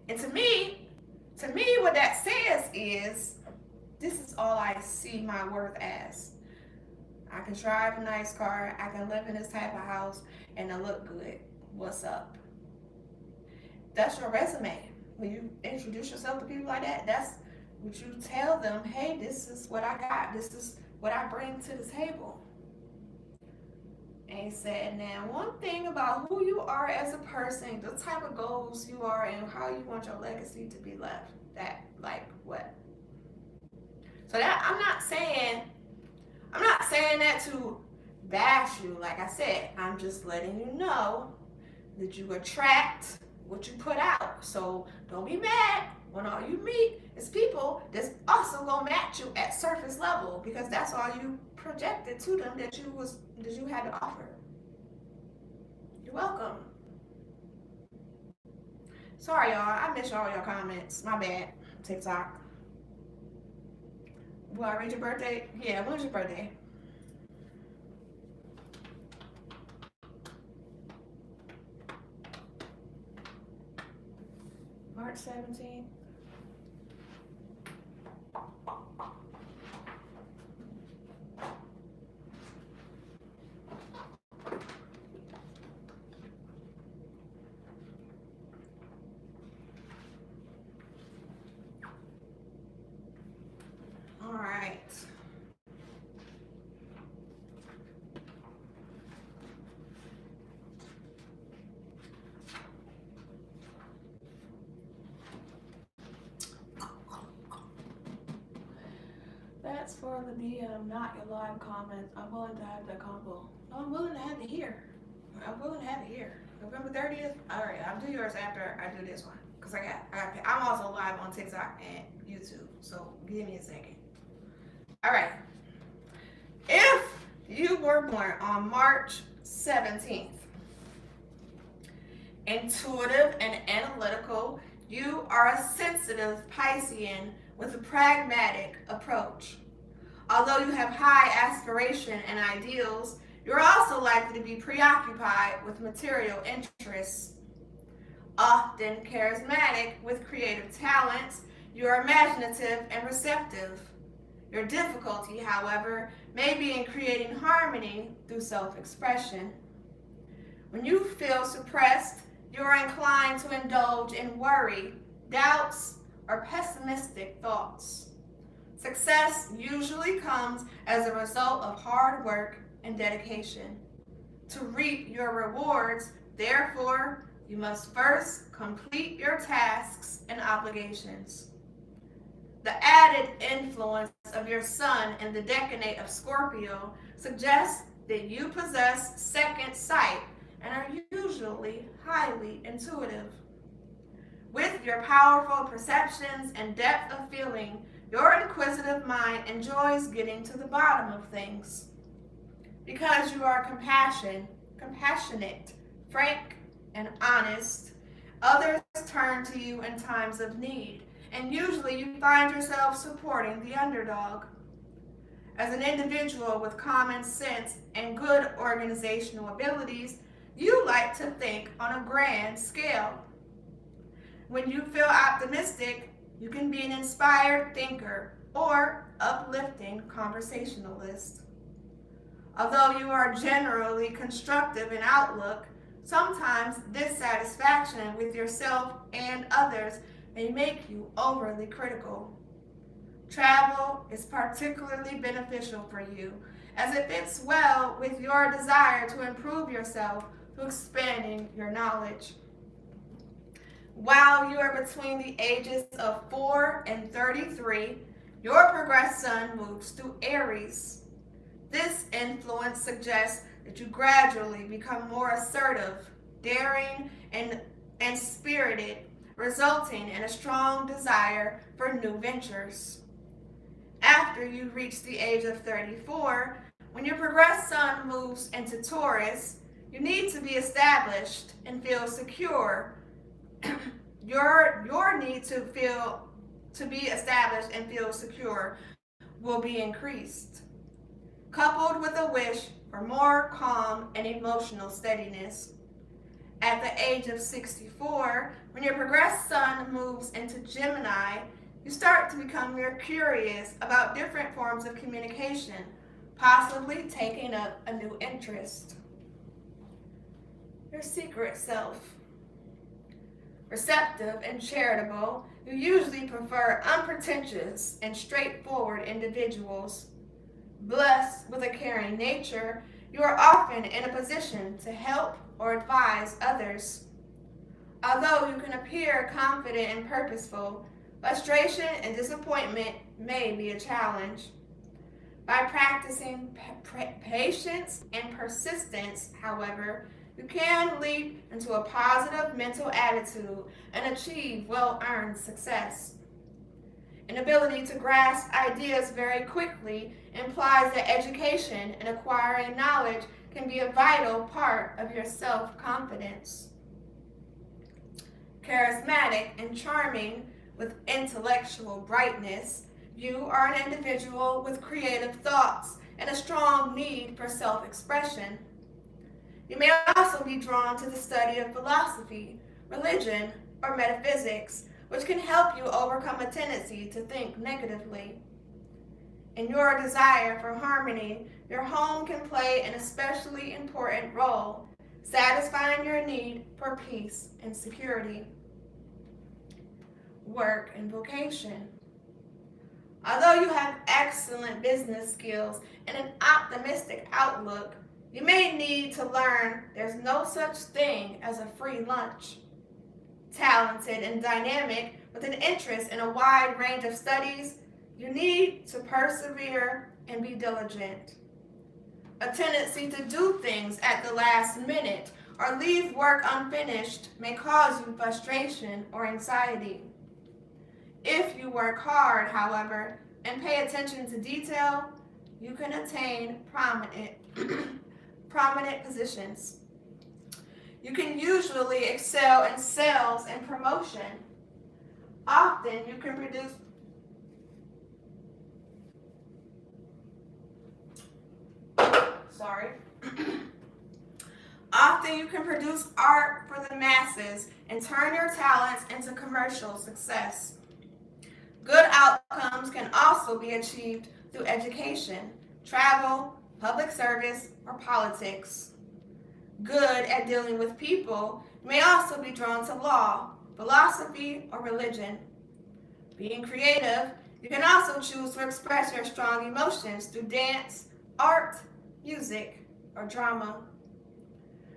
And to me, what that says is, this is all I see my worth as. I can drive a nice car, I can live in this type of house, and I look good. What's up? That's your resume. When you introduce yourself to people like that, that's what you tell them. Hey, this is what I got. This is what I bring to the table. And he said, now, one thing about who you are as a person, the type of goals you are, and how you want your legacy to be left. That, like, what? So that I'm not saying that to bash you. Like I said, I'm just letting you know that you attract what you put out. So don't be mad when all you meet is people that's also gonna match you at surface level, because that's all you projected to them that you had to offer. You're welcome. Sorry, y'all. I missed all your comments. My bad. TikTok. Will I read your birthday? Yeah, when's your birthday? March 17th. All right. That's for the DM, not your live comments. I'm willing to have that combo. I'm willing to have it here. November 30th. All right, I'll do yours after I do this one, because I'm also live on TikTok and YouTube. So give me a second. All right. If you were born on March 17th, intuitive and analytical, you are a sensitive Piscean with a pragmatic approach. Although you have high aspiration and ideals, you're also likely to be preoccupied with material interests. Often charismatic with creative talents, you are imaginative and receptive. Your difficulty, however, may be in creating harmony through self-expression. When you feel suppressed, you are inclined to indulge in worry, doubts, or pessimistic thoughts. Success usually comes as a result of hard work and dedication. To reap your rewards, therefore, you must first complete your tasks and obligations. The added influence of your sun in the decanate of Scorpio suggests that you possess second sight and are usually highly intuitive. With your powerful perceptions and depth of feeling, your inquisitive mind enjoys getting to the bottom of things. Because you are compassionate, frank, and honest, others turn to you in times of need, and usually you find yourself supporting the underdog. As an individual with common sense and good organizational abilities, you like to think on a grand scale. When you feel optimistic, you can be an inspired thinker, or uplifting conversationalist. Although you are generally constructive in outlook, sometimes dissatisfaction with yourself and others may make you overly critical. Travel is particularly beneficial for you as it fits well with your desire to improve yourself through expanding your knowledge. While you are between the ages of 4 and 33, your progressed sun moves through Aries. This influence suggests that you gradually become more assertive, daring, and spirited, resulting in a strong desire for new ventures. After you reach the age of 34, when your progressed sun moves into Taurus, you need to be established and feel secure. Your need to be established and feel secure will be increased, coupled with a wish for more calm and emotional steadiness. At the age of 64, when your progressed sun moves into Gemini, you start to become more curious about different forms of communication, possibly taking up a new interest. Your secret self. Receptive and charitable, you usually prefer unpretentious and straightforward individuals. Blessed with a caring nature, you are often in a position to help or advise others. Although you can appear confident and purposeful, frustration and disappointment may be a challenge. By practicing patience and persistence, however, you can leap into a positive mental attitude and achieve well-earned success. An ability to grasp ideas very quickly implies that education and acquiring knowledge can be a vital part of your self-confidence. Charismatic and charming with intellectual brightness, you are an individual with creative thoughts and a strong need for self-expression. You may also be drawn to the study of philosophy, religion, or metaphysics, which can help you overcome a tendency to think negatively. In your desire for harmony, your home can play an especially important role, satisfying your need for peace and security. Work and vocation. Although you have excellent business skills and an optimistic outlook, you may need to learn there's no such thing as a free lunch. Talented and dynamic with an interest in a wide range of studies, you need to persevere and be diligent. A tendency to do things at the last minute or leave work unfinished may cause you frustration or anxiety. If you work hard, however, and pay attention to detail, you can attain prominent positions. You can usually excel in sales and promotion. Often you can produce Often you can produce art for the masses and turn your talents into commercial success. Good outcomes can also be achieved through education, travel, public service, or politics. Good at dealing with people, you may also be drawn to law, philosophy, or religion. Being creative, you can also choose to express your strong emotions through dance, art, music, or drama.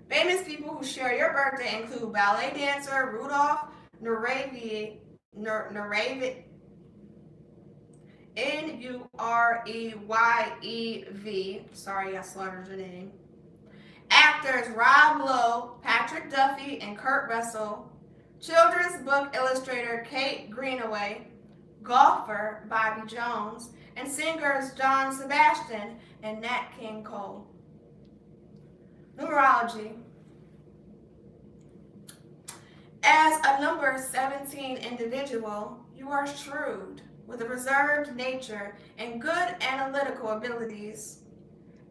Famous people who share your birthday include ballet dancer Rudolph Nureyev, Nureyev, sorry I slaughtered your name. Actors Rob Lowe, Patrick Duffy, and Kurt Russell. Children's book illustrator Kate Greenaway. Golfer Bobby Jones. And singers John Sebastian and Nat King Cole. Numerology. As a number 17 individual, you are shrewd, with a reserved nature and good analytical abilities.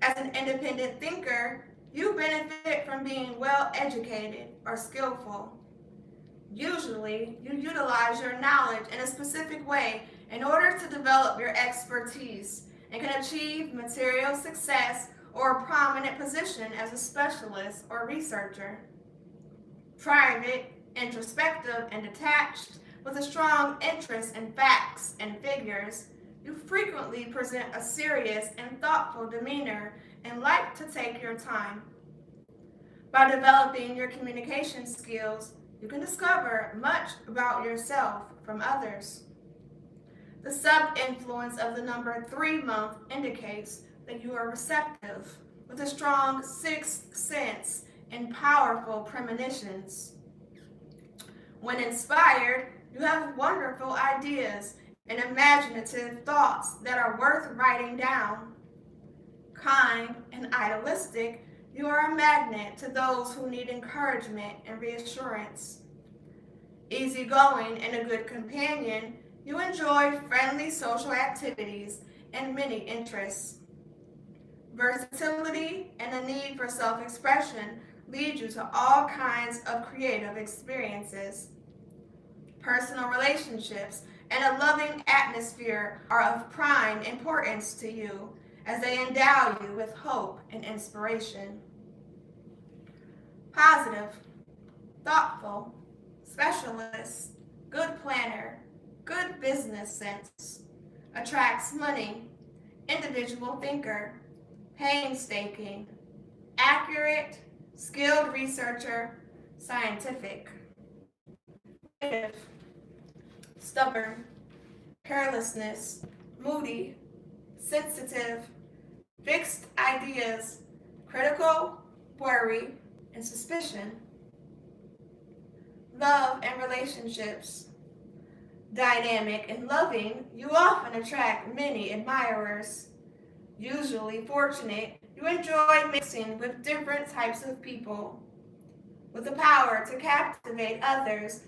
As an independent thinker, you benefit from being well educated or skillful. Usually, you utilize your knowledge in a specific way in order to develop your expertise and can achieve material success or a prominent position as a specialist or researcher. Private, introspective, and detached, with a strong interest in facts and figures, you frequently present a serious and thoughtful demeanor and like to take your time. By developing your communication skills, you can discover much about yourself from others. The sub-influence of the number 3 month indicates that you are receptive, with a strong sixth sense and powerful premonitions. When inspired, you have wonderful ideas and imaginative thoughts that are worth writing down. Kind and idealistic, you are a magnet to those who need encouragement and reassurance. Easygoing and a good companion, you enjoy friendly social activities and many interests. Versatility and a need for self-expression lead you to all kinds of creative experiences. Personal relationships and a loving atmosphere are of prime importance to you as they endow you with hope and inspiration. Positive, thoughtful, specialist, good planner, good business sense, attracts money, individual thinker, painstaking, accurate, skilled researcher, scientific. Negative, stubborn, carelessness, moody, sensitive, fixed ideas, critical, worry, and suspicion. Love and relationships. Dynamic and loving, you often attract many admirers. Usually fortunate, you enjoy mixing with different types of people. With the power to captivate others,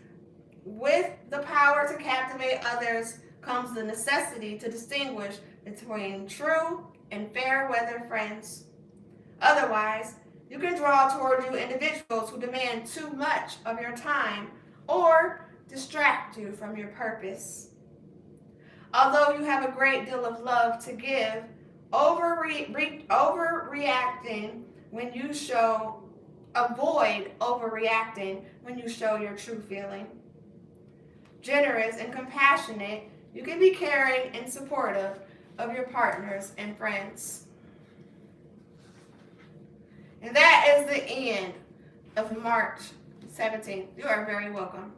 comes the necessity to distinguish between true and fair weather friends. Otherwise, you can draw toward you individuals who demand too much of your time or distract you from your purpose. Although you have a great deal of love to give, avoid overreacting when you show your true feeling. Generous and compassionate, you can be caring and supportive of your partners and friends. And that is the end of March 17th. You are very welcome.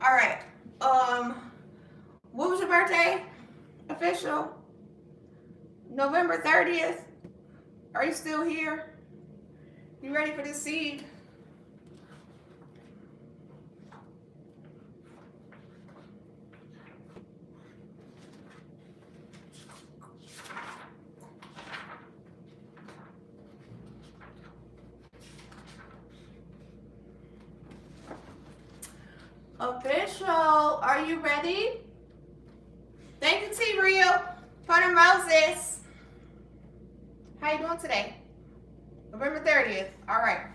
All right. What was your birthday? Official? November 30th? Are you still here? You ready for the seed? Official, are you ready? Thank you, T. Riah, for the Moses. How you doing today? November 30th. All right.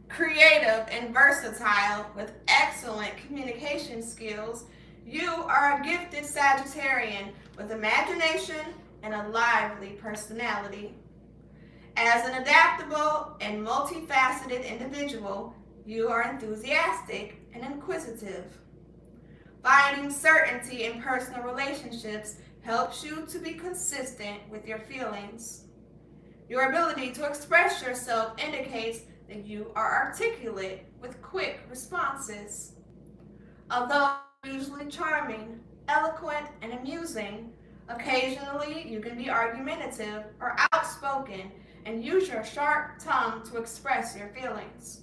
Creative and versatile with excellent communication skills, you are a gifted Sagittarian with imagination and a lively personality. As an adaptable and multifaceted individual, you are enthusiastic and inquisitive. Finding certainty in personal relationships helps you to be consistent with your feelings. Your ability to express yourself indicates that you are articulate with quick responses. Although usually charming, eloquent, and amusing, occasionally you can be argumentative or outspoken and use your sharp tongue to express your feelings.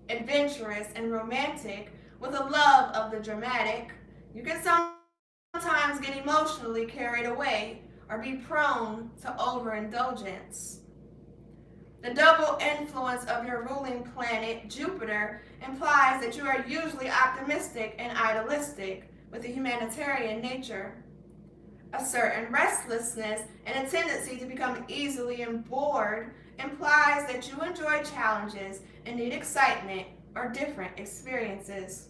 Adventurous and romantic, with a love of the dramatic, you can sometimes get emotionally carried away or be prone to overindulgence. The double influence of your ruling planet, Jupiter, implies that you are usually optimistic and idealistic with a humanitarian nature. A certain restlessness and a tendency to become easily bored implies that you enjoy challenges and need excitement or different experiences.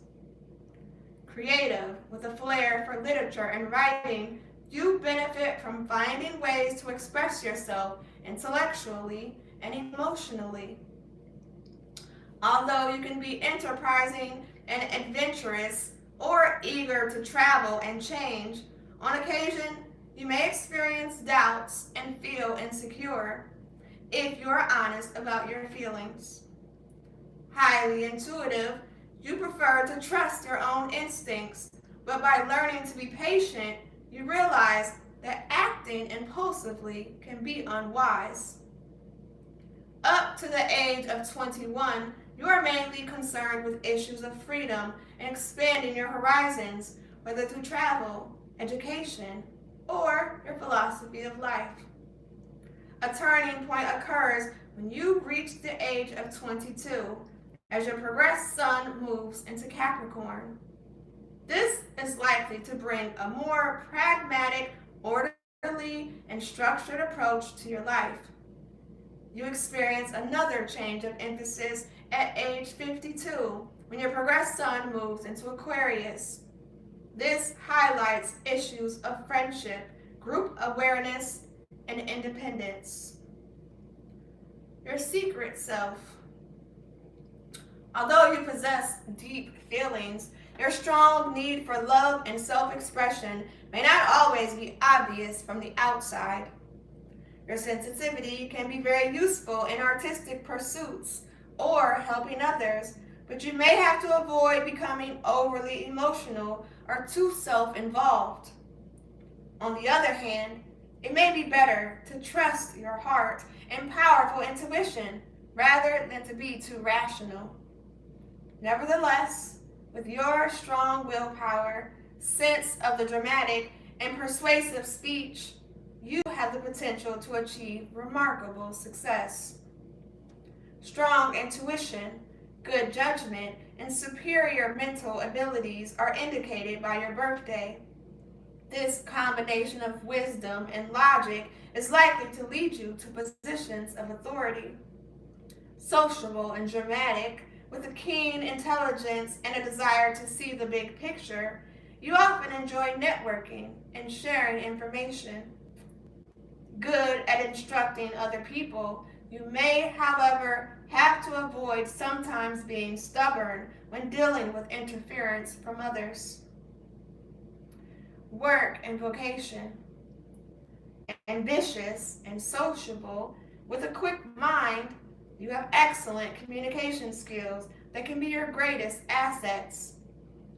creative, with a flair for literature and writing, you benefit from finding ways to express yourself intellectually and emotionally. Although you can be enterprising and adventurous or eager to travel and change, on occasion you may experience doubts and feel insecure if you are honest about your feelings. Highly intuitive, you prefer to trust your own instincts, but by learning to be patient, you realize that acting impulsively can be unwise. Up to the age of 21, you are mainly concerned with issues of freedom and expanding your horizons, whether through travel, education, or your philosophy of life. A turning point occurs when you reach the age of 22, as your progressed sun moves into Capricorn. This is likely to bring a more pragmatic, orderly, and structured approach to your life. You experience another change of emphasis at age 52 when your progressed sun moves into Aquarius. This highlights issues of friendship, group awareness, and independence. Your secret self. Although you possess deep feelings, your strong need for love and self-expression may not always be obvious from the outside. Your sensitivity can be very useful in artistic pursuits or helping others, but you may have to avoid becoming overly emotional or too self-involved. On the other hand, it may be better to trust your heart and powerful intuition rather than to be too rational. Nevertheless, with your strong willpower, sense of the dramatic, and persuasive speech, you have the potential to achieve remarkable success. Strong intuition, good judgment, and superior mental abilities are indicated by your birthday. This combination of wisdom and logic is likely to lead you to positions of authority. Sociable and dramatic, with a keen intelligence and a desire to see the big picture, you often enjoy networking and sharing information. Good at instructing other people, you may, however, have to avoid sometimes being stubborn when dealing with interference from others. Work and vocation. Ambitious and sociable, with a quick mind, you have excellent communication skills that can be your greatest assets.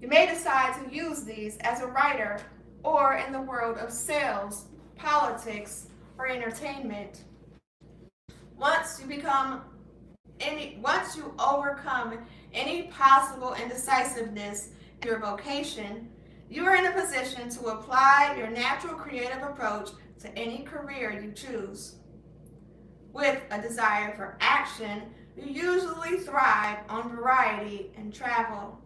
You may decide to use these as a writer or in the world of sales, politics, or entertainment. Once you overcome any possible indecisiveness in your vocation, you are in a position to apply your natural creative approach to any career you choose. With a desire for action, you usually thrive on variety and travel.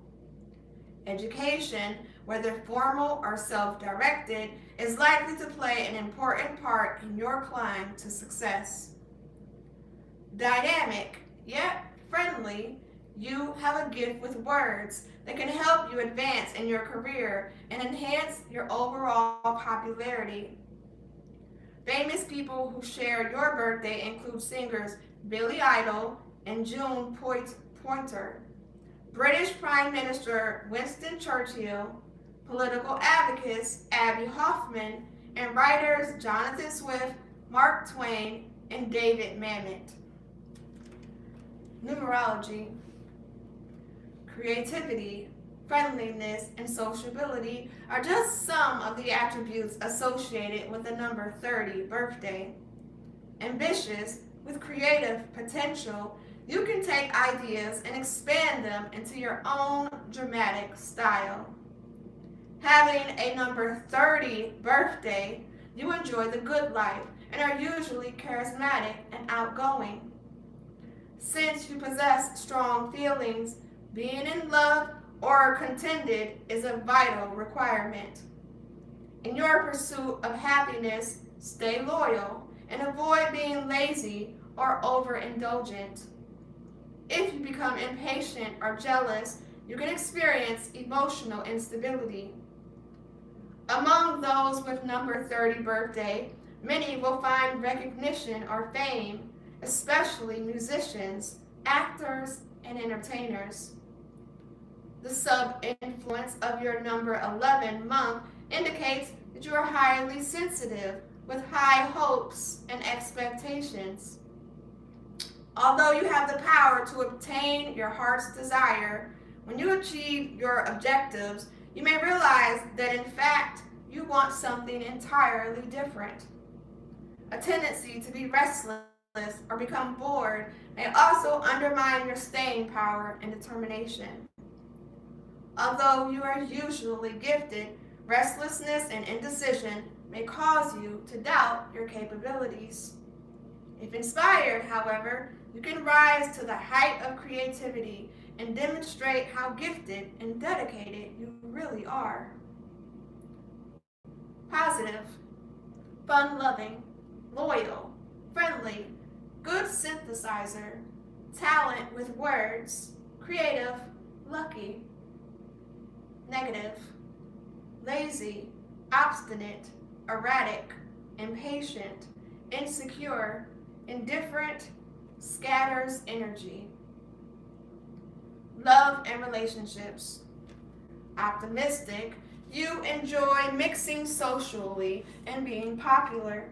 Education, whether formal or self-directed, is likely to play an important part in your climb to success. Dynamic, yet friendly, you have a gift with words that can help you advance in your career and enhance your overall popularity. Famous people who share your birthday include singers Billy Idol and June Pointer, British Prime Minister Winston Churchill, political advocates Abby Hoffman, and writers Jonathan Swift, Mark Twain, and David Mamet. Numerology. Creativity, friendliness, and sociability are just some of the attributes associated with the number 30 birthday. Ambitious, with creative potential, you can take ideas and expand them into your own dramatic style. Having a number 30 birthday, you enjoy the good life and are usually charismatic and outgoing. Since you possess strong feelings, being in love or contented is a vital requirement. In your pursuit of happiness, stay loyal and avoid being lazy or overindulgent. If you become impatient or jealous, You can experience emotional instability. Among those with number 30 birthday, many will find recognition or fame, especially musicians, actors, and entertainers. The sub-influence of your number 11 month indicates that you are highly sensitive with high hopes and expectations. Although you have the power to obtain your heart's desire, when you achieve your objectives, you may realize that in fact you want something entirely different. A tendency to be restless or become bored may also undermine your staying power and determination. Although you are usually gifted, restlessness and indecision may cause you to doubt your capabilities. If inspired, however, you can rise to the height of creativity and demonstrate how gifted and dedicated you really are. Positive, fun-loving, loyal, friendly, good synthesizer, talent with words, creative, lucky. Negative, lazy, obstinate, erratic, impatient, insecure, indifferent, scatters energy. Love and relationships. Optimistic, you enjoy mixing socially and being popular.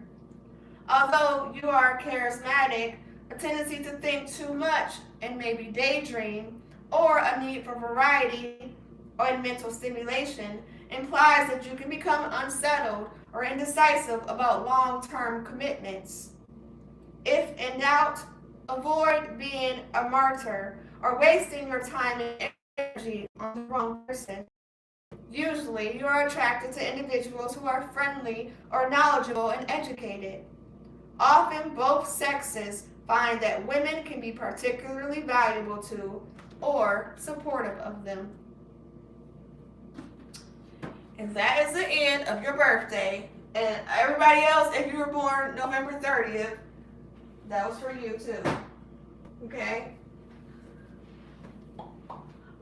Although you are charismatic, a tendency to think too much and maybe daydream, or a need for variety or mental stimulation implies that you can become unsettled or indecisive about long-term commitments. If in doubt, avoid being a martyr or wasting your time and energy on the wrong person. Usually, you are attracted to individuals who are friendly or knowledgeable and educated. Often, both sexes find that women can be particularly valuable to or supportive of them. And that is the end of your birthday. And everybody else, if you were born November 30th, that was for you too. Okay?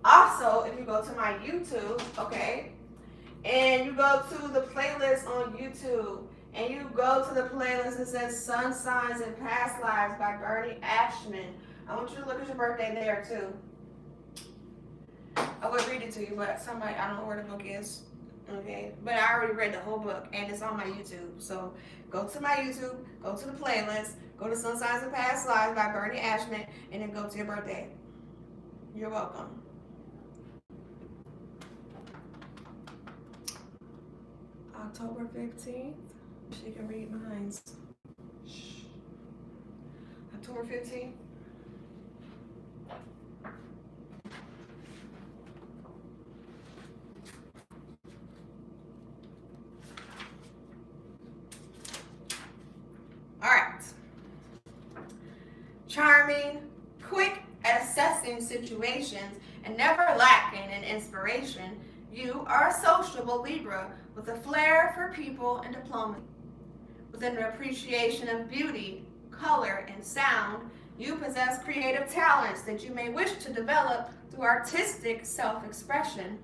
Also, if you go to my YouTube, okay, and you go to the playlist on YouTube, and you go to the playlist that says Sun Signs and Past Lives by Bernie Ashman, I want you to look at your birthday there too. I would read it to you, but I don't know where the book is. Okay, but I already read the whole book and it's on my YouTube. So go to my YouTube, go to the playlist, go to Sun Signs and Past Lives by Bernie Ashman, and then go to your birthday. You're welcome. October 15th. She can read mine. October 15th. Charming, quick at assessing situations, and never lacking in inspiration, you are a sociable Libra with a flair for people and diplomacy. With an appreciation of beauty, color, and sound, you possess creative talents that you may wish to develop through artistic self-expression.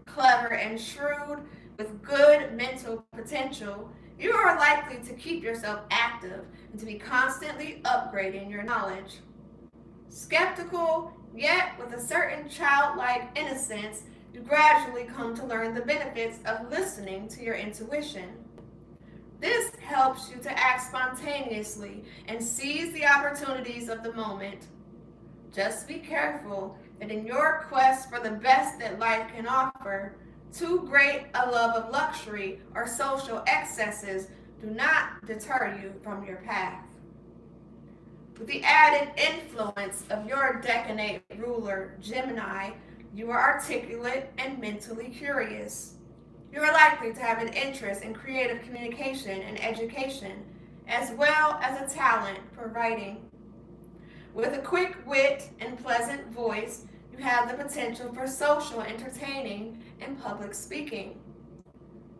Clever and shrewd, with good mental potential, you are likely to keep yourself active and to be constantly upgrading your knowledge. Skeptical, yet with a certain childlike innocence, you gradually come to learn the benefits of listening to your intuition. This helps you to act spontaneously and seize the opportunities of the moment. Just be careful that in your quest for the best that life can offer, too great a love of luxury or social excesses do not deter you from your path. With the added influence of your decanate ruler, Gemini, you are articulate and mentally curious. You are likely to have an interest in creative communication and education, as well as a talent for writing. With a quick wit and pleasant voice, you have the potential for social entertaining and public speaking.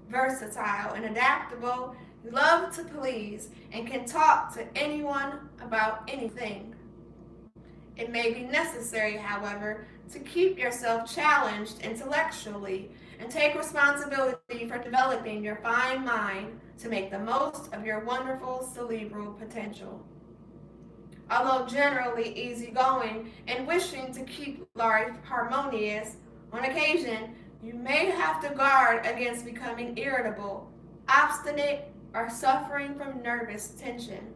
Versatile and adaptable, you love to please and can talk to anyone about anything. It may be necessary, however, to keep yourself challenged intellectually and take responsibility for developing your fine mind to make the most of your wonderful cerebral potential. Although generally easygoing and wishing to keep life harmonious, on occasion you may have to guard against becoming irritable, obstinate, or suffering from nervous tension.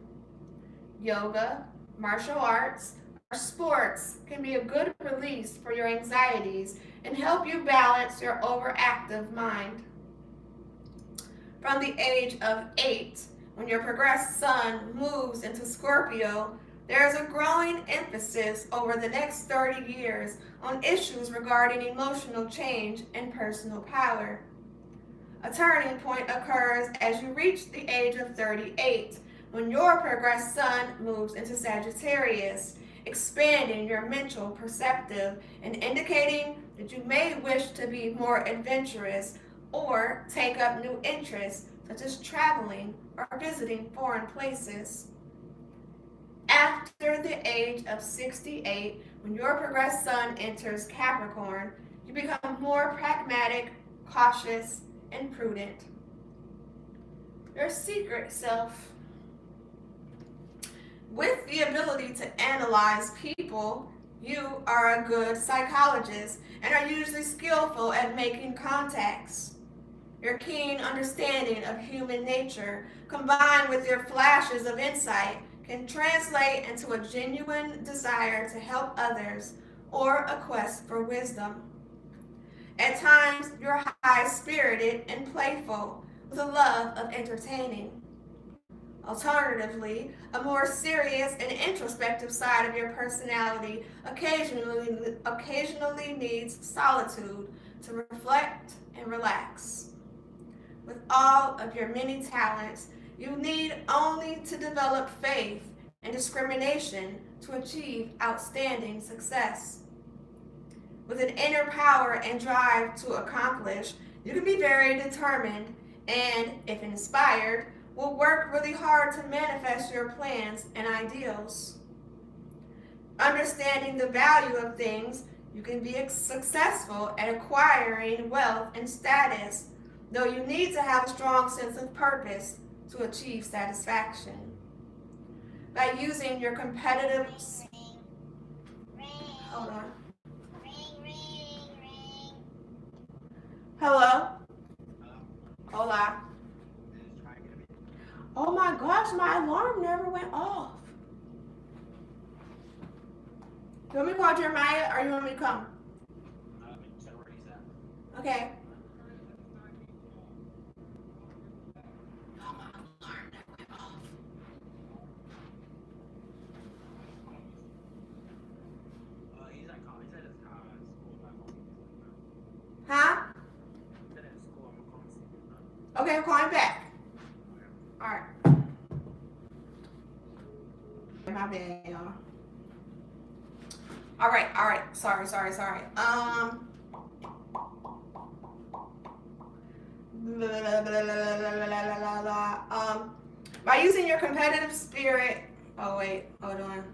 Yoga, martial arts, or sports can be a good release for your anxieties and help you balance your overactive mind. From the age of 8, when your progressed sun moves into Scorpio, there is a growing emphasis over the next 30 years on issues regarding emotional change and personal power. A turning point occurs as you reach the age of 38, when your progressed sun moves into Sagittarius, expanding your mental perspective and indicating that you may wish to be more adventurous or take up new interests such as traveling or visiting foreign places. After the age of 68, when your progressed sun enters Capricorn, you become more pragmatic, cautious, and prudent. Your secret self. With the ability to analyze people, you are a good psychologist and are usually skillful at making contacts. Your keen understanding of human nature, combined with your flashes of insight, can translate into a genuine desire to help others or a quest for wisdom. At times, you're high-spirited and playful, with a love of entertaining. Alternatively, a more serious and introspective side of your personality occasionally needs solitude to reflect and relax. With all of your many talents, you need only to develop faith and discrimination to achieve outstanding success. With an inner power and drive to accomplish, you can be very determined and, if inspired, will work really hard to manifest your plans and ideals. Understanding the value of things, you can be successful at acquiring wealth and status, though you need to have a strong sense of purpose to achieve satisfaction. By using your competitive... Hold on. Hello? Hola. Oh my gosh, my alarm never went off. You want me to call Jeremiah or you want me to come? Okay. Oh, my alarm never went off. Huh? Okay, I'm calling back. Alright. My bad, y'all. Alright. Sorry. By using your competitive spirit. Oh wait, hold on.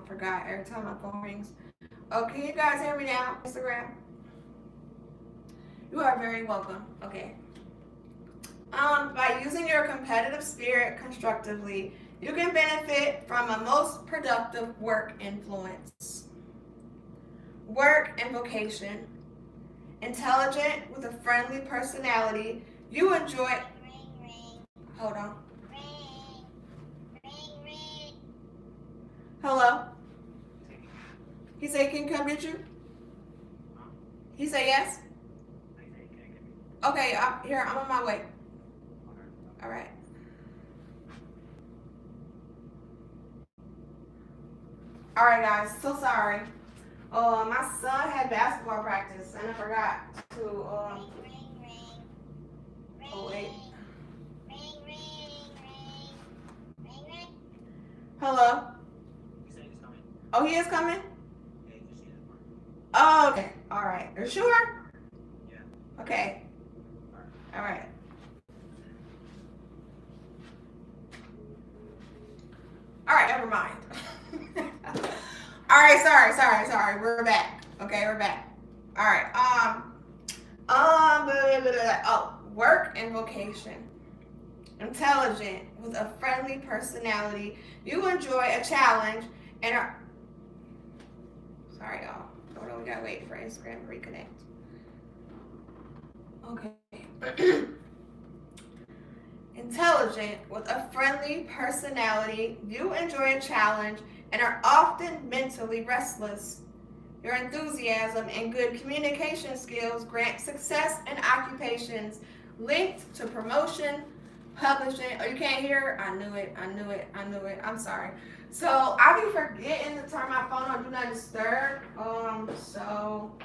Forgot every time my phone rings. Oh, can you guys hear me now? Instagram. You are very welcome. Okay. By using your competitive spirit constructively, you can benefit from a most productive work influence. Work and vocation. Intelligent with a friendly personality, you enjoy... Hold on. Hello? He said he can come get you? He said yes? Okay, I'm on my way. All right. All right, guys. So sorry. My son had basketball practice, and I forgot to. Oh wait. Hello. Oh, he is coming. Oh, okay. All right. Are you sure? Yeah. Okay. All right. All right, never mind. All right, sorry. We're back. Okay, we're back. All right. Blah, blah, blah. Oh, work and vocation. Intelligent with a friendly personality. You enjoy a challenge and are. Sorry, y'all. Hold on, we gotta wait for Instagram to reconnect. Okay. Intelligent with a friendly personality. You enjoy a challenge and are often mentally restless. Your enthusiasm and good communication skills grant success in occupations linked to promotion, publishing. Oh, you can't hear? I knew it. I knew it. I knew it. I'm sorry. So I be forgetting to turn my phone on Do Not Disturb. So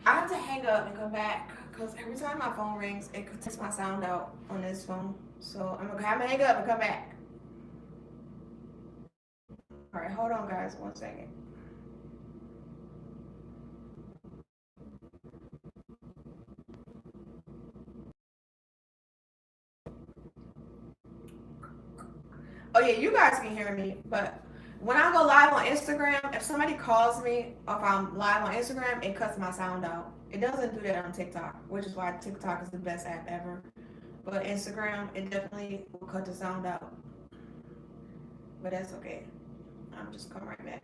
I have to hang up and come back because every time my phone rings, it takes my sound out on this phone. So I'm gonna hang up and come back. All right, hold on, guys. 1 second. Oh yeah, you guys can hear me, but when I go live on Instagram, if somebody calls me or if I'm live on Instagram, it cuts my sound out. It doesn't do that on TikTok, which is why TikTok is the best app ever. But Instagram, it definitely will cut the sound out. But that's okay. I'm just coming right back.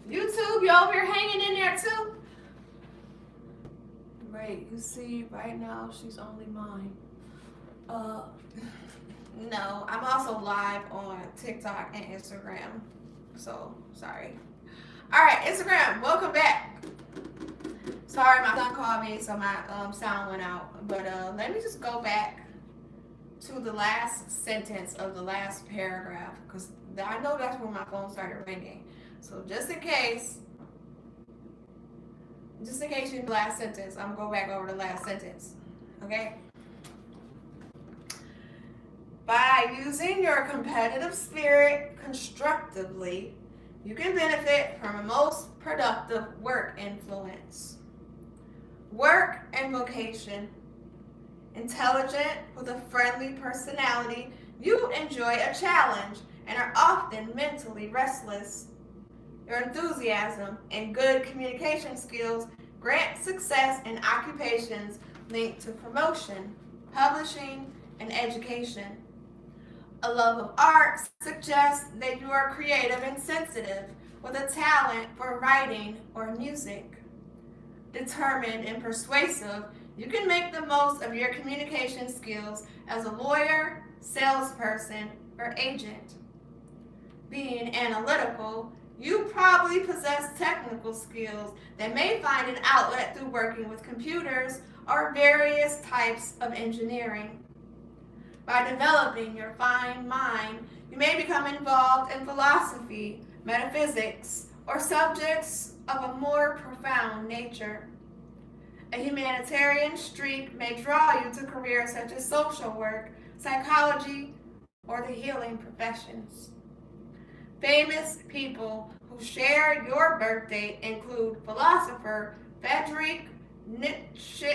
YouTube, you over here hanging in there too? Right, you see, right now she's only mine. No, I'm also live on TikTok and Instagram. So, sorry. Alright, Instagram, welcome back. Sorry, my son called me, so my sound went out. But let me just go back to the last sentence of the last paragraph, because I know that's when my phone started ringing. So just in case you the last sentence, I'm gonna go back over the last sentence. Okay? By using your competitive spirit constructively, you can benefit from a most productive work influence. Work and vocation. Intelligent with a friendly personality, you enjoy a challenge and are often mentally restless. Your enthusiasm and good communication skills grant success in occupations linked to promotion, publishing, and education. A love of art suggests that you are creative and sensitive with a talent for writing or music. Determined and persuasive, you can make the most of your communication skills as a lawyer, salesperson, or agent. Being analytical, you probably possess technical skills that may find an outlet through working with computers or various types of engineering. By developing your fine mind, you may become involved in philosophy, metaphysics, or subjects of a more profound nature. A humanitarian streak may draw you to careers such as social work, psychology, or the healing professions. Famous people who share your birth date include philosopher Friedrich Nietzsche.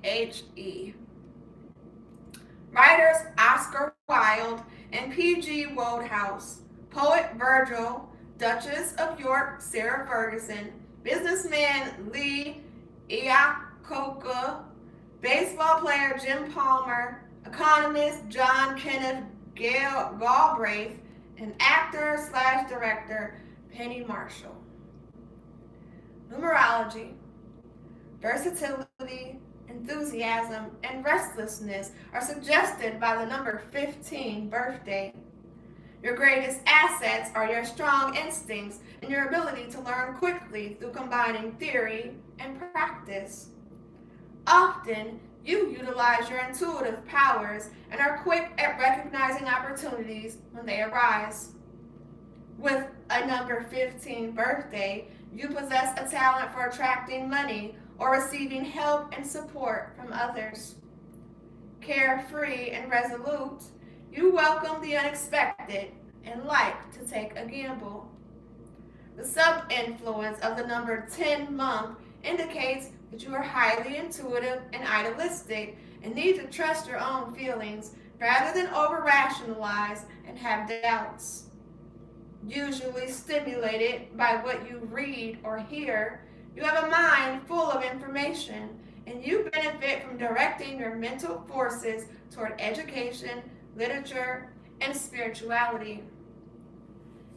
Nietzsche. Writers Oscar Wilde and P.G. Wodehouse. Poet Virgil, Duchess of York Sarah Ferguson, businessman Lee Iacocca, baseball player Jim Palmer, economist John Kenneth Galbraith, and actor/director Penny Marshall. Numerology. Versatility, enthusiasm, and restlessness are suggested by the number 15 birthday. Your greatest assets are your strong instincts and your ability to learn quickly through combining theory and practice. Often, you utilize your intuitive powers and are quick at recognizing opportunities when they arise. With a number 15 birthday, you possess a talent for attracting money or receiving help and support from others. Carefree and resolute, you welcome the unexpected and like to take a gamble. The sub-influence of the number 10 month indicates that you are highly intuitive and idealistic and need to trust your own feelings rather than over-rationalize and have doubts. Usually stimulated by what you read or hear, you have a mind full of information and you benefit from directing your mental forces toward education, literature, and spirituality.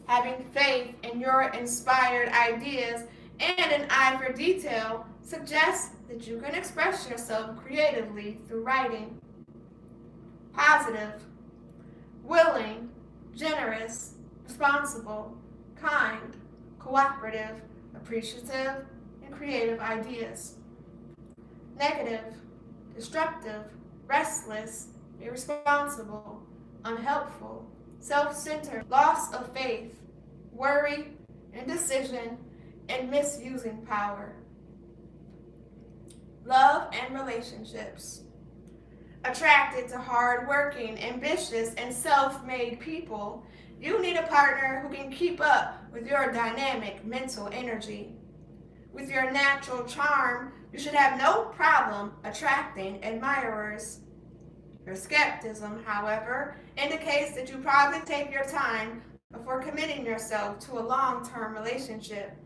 Having faith in your inspired ideas and an eye for detail suggests that you can express yourself creatively through writing. Positive, willing, generous, responsible, kind, cooperative, appreciative, and creative ideas. Negative, destructive, restless, irresponsible, unhelpful, self-centered, loss of faith, worry, indecision, and misusing power. Love and relationships. Attracted to hard-working, ambitious, and self-made people, you need a partner who can keep up with your dynamic mental energy. With your natural charm, you should have no problem attracting admirers. Your skepticism, however, indicates that you probably take your time before committing yourself to a long-term relationship.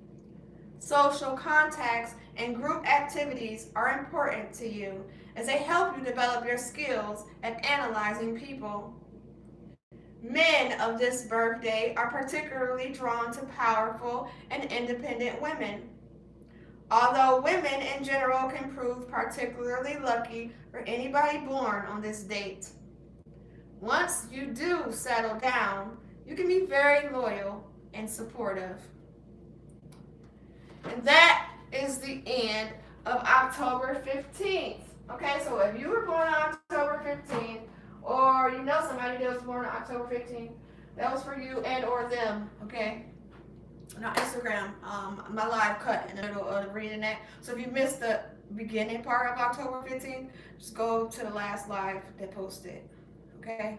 Social contacts and group activities are important to you as they help you develop your skills at analyzing people. Men of this birthday are particularly drawn to powerful and independent women. Although women in general can prove particularly lucky for anybody born on this date. Once you do settle down, you can be very loyal and supportive. And that is the end of October 15th. Okay, so if you were born on October 15th, or you know somebody that was born on October 15th, that was for you and or them, okay? On Instagram, my live cut in the middle of reading that. So if you missed the beginning part of October 15th, just go to the last live that posted, okay?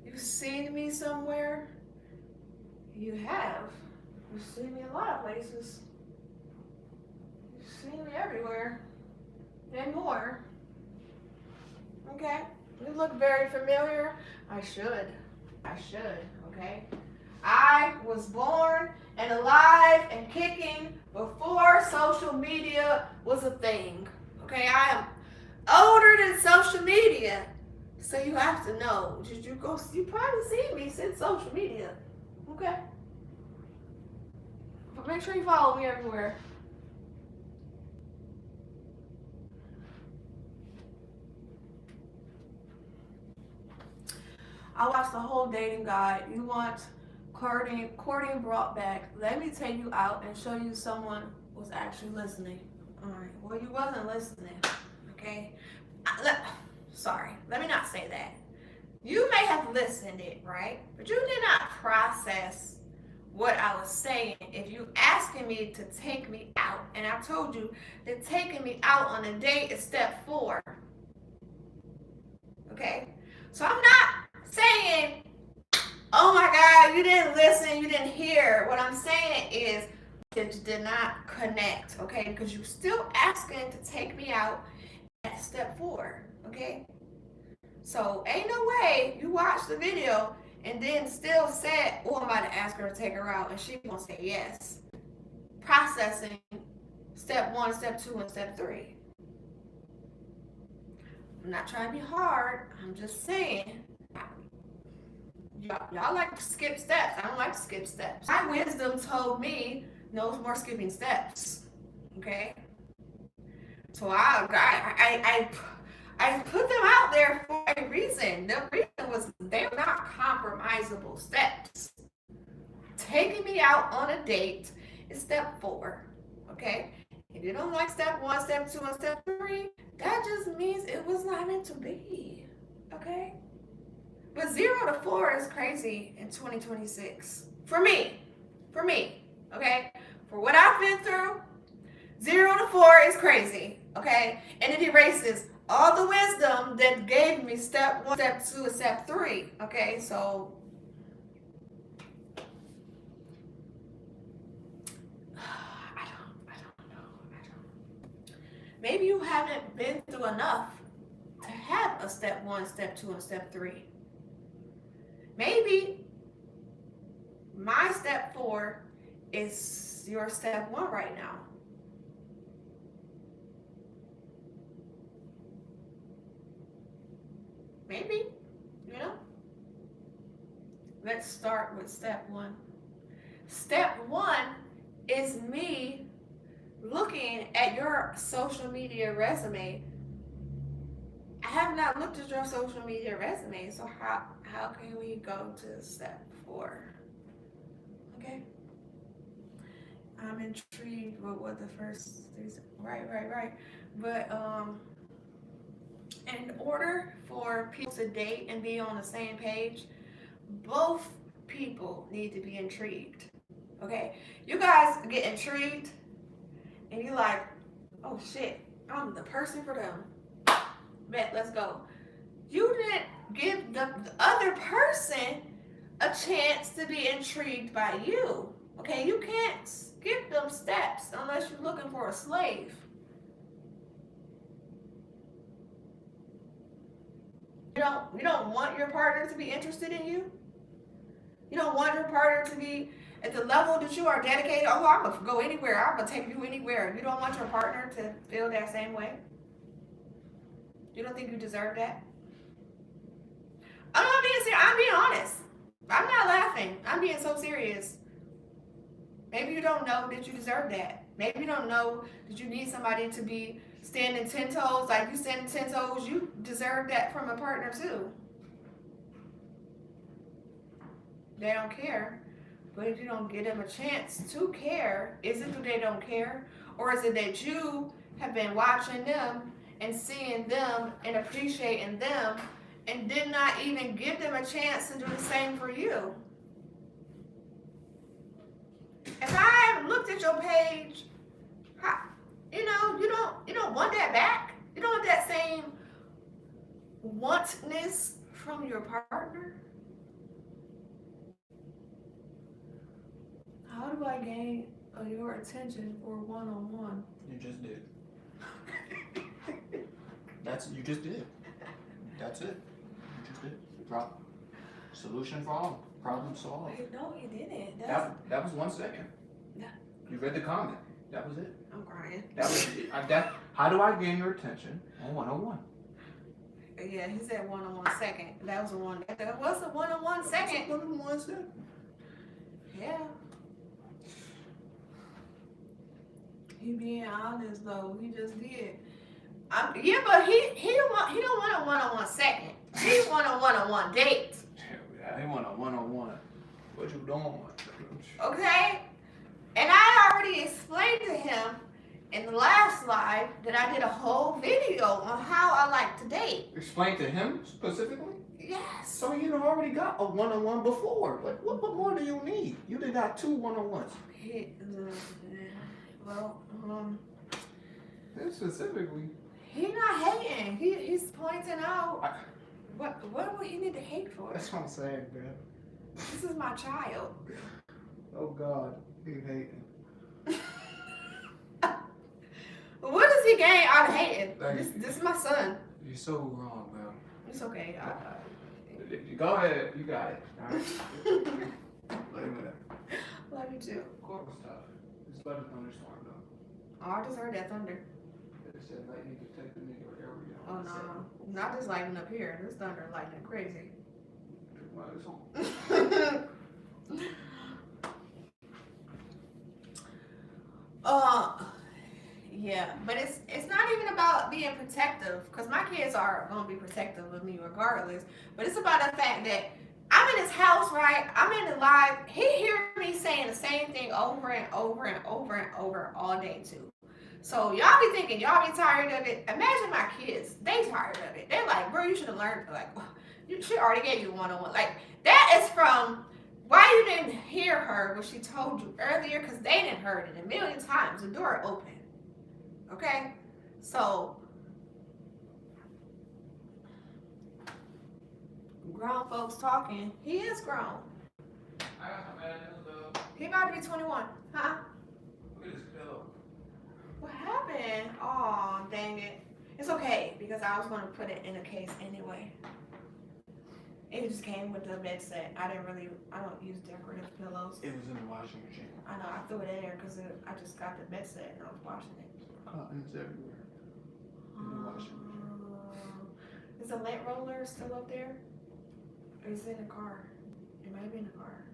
You've seen me somewhere? You have. You've seen me a lot of places. You've seen me everywhere. And more. Okay? You look very familiar. I should, okay? I was born and alive and kicking before social media was a thing. Okay, I am older than social media. So you have to know. You probably seen me since social media. Okay? But make sure you follow me everywhere. I watched the whole dating guide. You want courting brought back. Let me take you out and show you someone was actually listening. All right. Well, you wasn't listening. Okay. Sorry. Let me not say that. You may have listened it, right? But you did not process what I was saying. If you asking me to take me out, and I told you that taking me out on a date is step 4. Okay. So I'm not saying, oh my God, you didn't listen, you didn't hear. What I'm saying is that you did not connect, okay? Because you're still asking to take me out at step 4, okay? So ain't no way you watched the video and then still said, oh, I'm about to ask her to take her out, and she gonna say yes. Processing step 1, step 2, and step 3. I'm not trying to be hard. I'm just saying. Y'all like to skip steps. I don't like to skip steps. My wisdom told me no more skipping steps. Okay? So I put them out there for a reason. The reason was they're not compromisable steps. Taking me out on a date is step 4. Okay? If you don't like step 1, step 2, and step 3, that just means it was not meant to be. Okay? But 0 to 4 is crazy in 2026. For me. Okay? For what I've been through, 0 to 4 is crazy. Okay? And it erases all the wisdom that gave me step 1, step 2, and step 3. Okay? So I don't know. Maybe you haven't been through enough to have a step 1, step 2, and step 3. Maybe my step 4 is your step 1 right now. Maybe, you know? Let's start with step 1. Step 1 is me looking at your social media resume. I have not looked at your social media resume, so how can we go to step 4? Okay. I'm intrigued with what the first things. Right. But in order for people to date and be on the same page, both people need to be intrigued. Okay, you guys get intrigued, and you're like, oh shit, I'm the person for them. Bet, let's go. You didn't give the other person a chance to be intrigued by you. Okay, you can't skip them steps unless you're looking for a slave. You don't want your partner to be interested in you. You don't want your partner to be at the level that you are dedicated. Oh, I'm gonna go anywhere. I'm gonna take you anywhere. You don't want your partner to feel that same way. You don't think you deserve that? I'm not being serious. I'm being honest. I'm not laughing. I'm being so serious. Maybe you don't know that you deserve that. Maybe you don't know that you need somebody to be standing 10 toes. Like you standing 10 toes, you deserve that from a partner too. They don't care. But if you don't give them a chance to care, is it that they don't care? Or is it that you have been watching them and seeing them and appreciating them and did not even give them a chance to do the same for you? If I looked at your page, you don't want that back. You don't want that same wantness from your partner. How do I gain your attention for one-on-one? You just did. You just did. That's it. You just did. Solution for all. Problem solved. Wait, no, he didn't. That was 1 second. No. You read the comment. That was it. I'm crying. That was it. How do I gain your attention on 101? Yeah, he said one-on-one second. That was a one. That was a one-on-one second. 1 second. Yeah. He being honest though, he just did. Yeah, but he don't want a one-on-one second. He want a one-on-one date. Yeah, he want a one-on-one. What you doing? Okay? And I already explained to him in the last live that I did a whole video on how I like to date. Explain to him specifically? Yes. So you done already got a one-on-one before. Like, what more do you need? You done got 2 one-on-ones. Well, Specifically. He not hating. He's pointing out what would he need to hate for? That's what I'm saying, man. This is my child. Oh God, he hating. What does he gain out of hating? Like, This is my son. You're so wrong, man. It's okay. Go ahead, you got it. All right. Let him know. Love you too. Of course, tough. Just let him thunderstorm though. Oh, I just heard that thunder. They said lightning could take the nigga area. Oh no, not just lightning up here. This thunder lightning crazy. Well, it's on. Yeah, but it's not even about being protective, because my kids are gonna be protective of me regardless. But it's about the fact that I'm in his house, right? I'm in the live. He hears me saying the same thing over and over and over and over all day too. So y'all be thinking y'all be tired of it. Imagine my kids, they tired of it. They're like, bro, you should have learned. Like, she already gave you one-on-one. Like, that is from why you didn't hear her when she told you earlier, because they didn't heard it a million times. The door open. Okay? So, grown folks talking. He is grown. I got some bad news though. He about to be 21. Huh? at his pillow. What happened? Oh, dang it. It's okay because I was gonna put it in a case anyway. It just came with the bed set. I don't use decorative pillows. It was in the washing machine. I know, I threw it in there because I just got the bed set and I was washing it. Cottons everywhere. In the washing machine. Is the lint roller still up there? Or is it in the car? It might be in the car.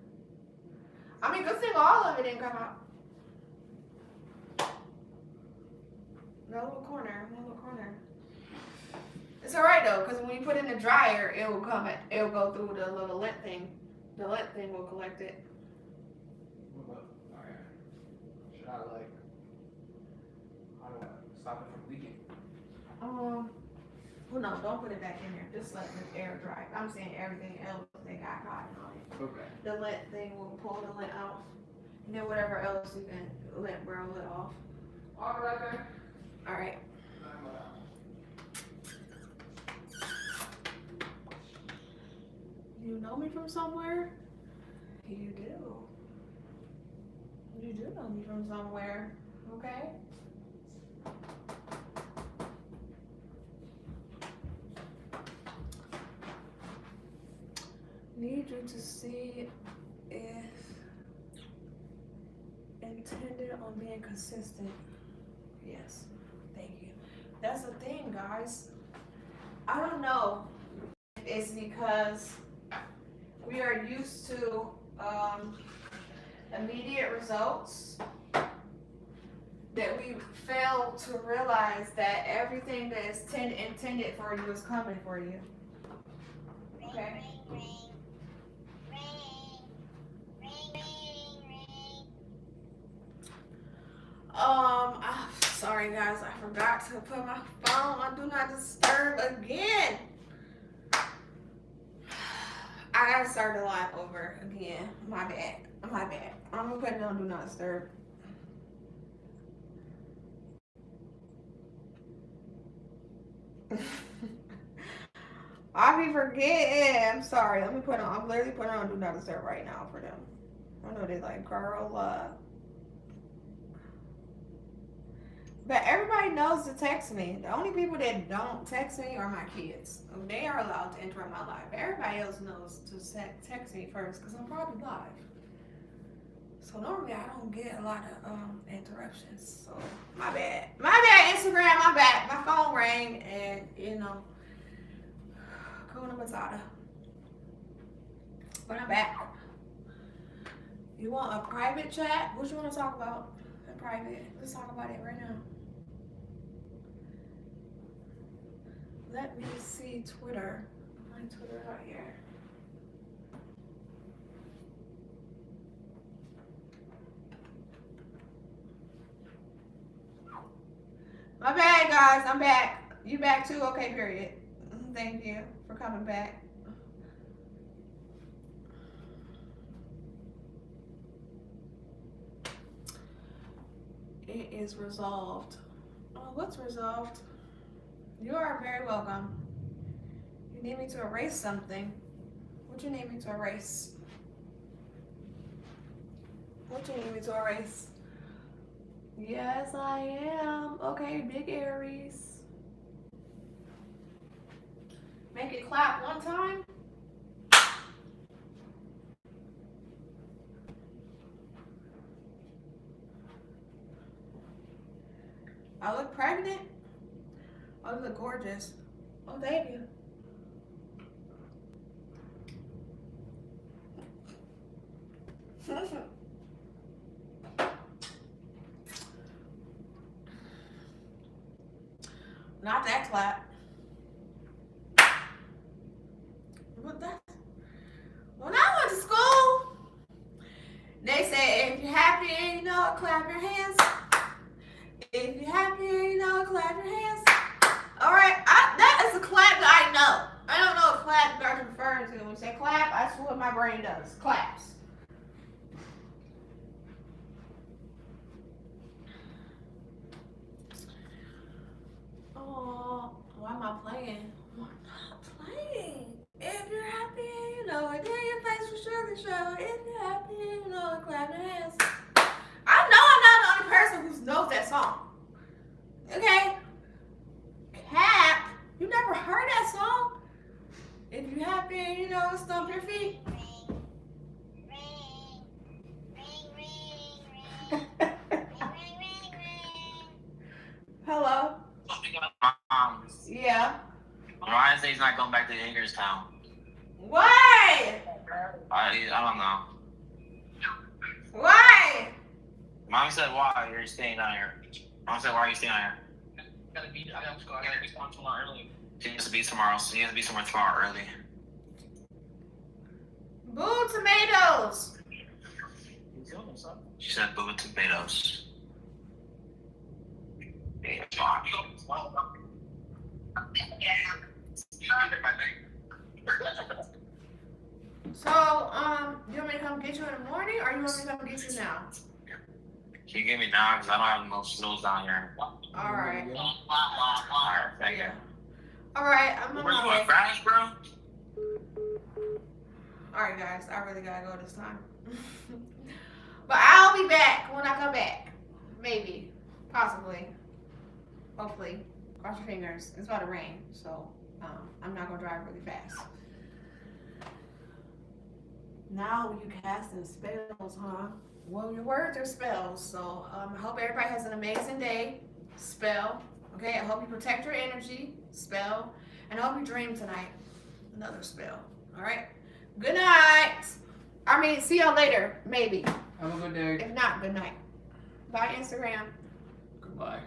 I mean, good thing all of it didn't come out. That little corner. It's alright though, because when you put it in the dryer, it will go through the little lint thing. The lint thing will collect it. What about, alright. Should I how do I stop it from leaking? Well no, don't put it back in there. Just let the air dry. I'm saying everything else they got cotton on it. Okay. The lint thing will pull the lint out. And then whatever else you can lint roll it off. All right there. Alright. You know me from somewhere? You do. You do know me from somewhere. Okay? Need you to see if intended on being consistent. Yes. Thank you. That's the thing, guys. I don't know if it's because we are used to immediate results that we fail to realize that everything that is intended for you is coming for you. Okay. Sorry guys, I forgot to put my phone on Do Not Disturb again. I gotta start the live over again. My bad. I'm gonna put it on Do Not Disturb. I be forgetting. I'm sorry. I'm literally putting on Do Not Disturb right now for them. I know they like, girl, but everybody knows to text me. The only people that don't text me are my kids. They are allowed to interrupt my live. Everybody else knows to text me first because I'm probably live. So normally I don't get a lot of interruptions. So my bad. Instagram, my bad. My phone rang and Kuna Matata. But I'm back. You want a private chat? What you want to talk about in private? Let's talk about it right now. Let me see Twitter. My Twitter right here. My bad, guys. I'm back. You back too? Okay, period. Thank you for coming back. It is resolved. Oh, what's resolved? You are very welcome. You need me to erase something. What you need me to erase? What you need me to erase? Yes, I am. Okay, big Aries. Make it clap one time. I look pregnant. I look gorgeous. Oh, thank you. Not that clap. What that? When I went to school, they said if you're happy and you know it, clap your hands. If you're happy and you know it, clap your hands. All right, that is a clap that I know. I don't know what clap you guys are referring to. When you say clap, that's what my brain does. Claps. Oh, why am I playing? I'm not playing. If you're happy and you know it, then your face will surely show. If you're happy and you know it, clap your hands. I know I'm not the only person heard that song. If you happy, you know, stomp your feet. Hello. Yeah. Ryan says he's not going back to Hagerstown. Why? I don't know. Why? Mom said, why? You're staying down here. Mom said, why are you staying down here? I gotta be tomorrow early. She has to be tomorrow. So she has to be somewhere tomorrow early. Boo tomatoes. She said, boo tomatoes. So, you want me to come get you in the morning, or you want me to come get you now? Can you give me now? Because I don't have no snows down here. All right. Alright, thank you. All right, I'm on Where you my going, way. Crash, bro? All right, guys, I really gotta go this time. But I'll be back when I come back. Maybe, possibly, hopefully. Cross your fingers. It's about to rain, so I'm not gonna drive really fast. Now you casting spells, huh? Well, your words are spells, so I hope everybody has an amazing day. Spell. Okay, I hope you protect your energy. Spell. And I hope you dream tonight. Another spell. All right. Good night. I mean, see y'all later. Maybe. Have a good day. If not, good night. Bye, Instagram. Goodbye.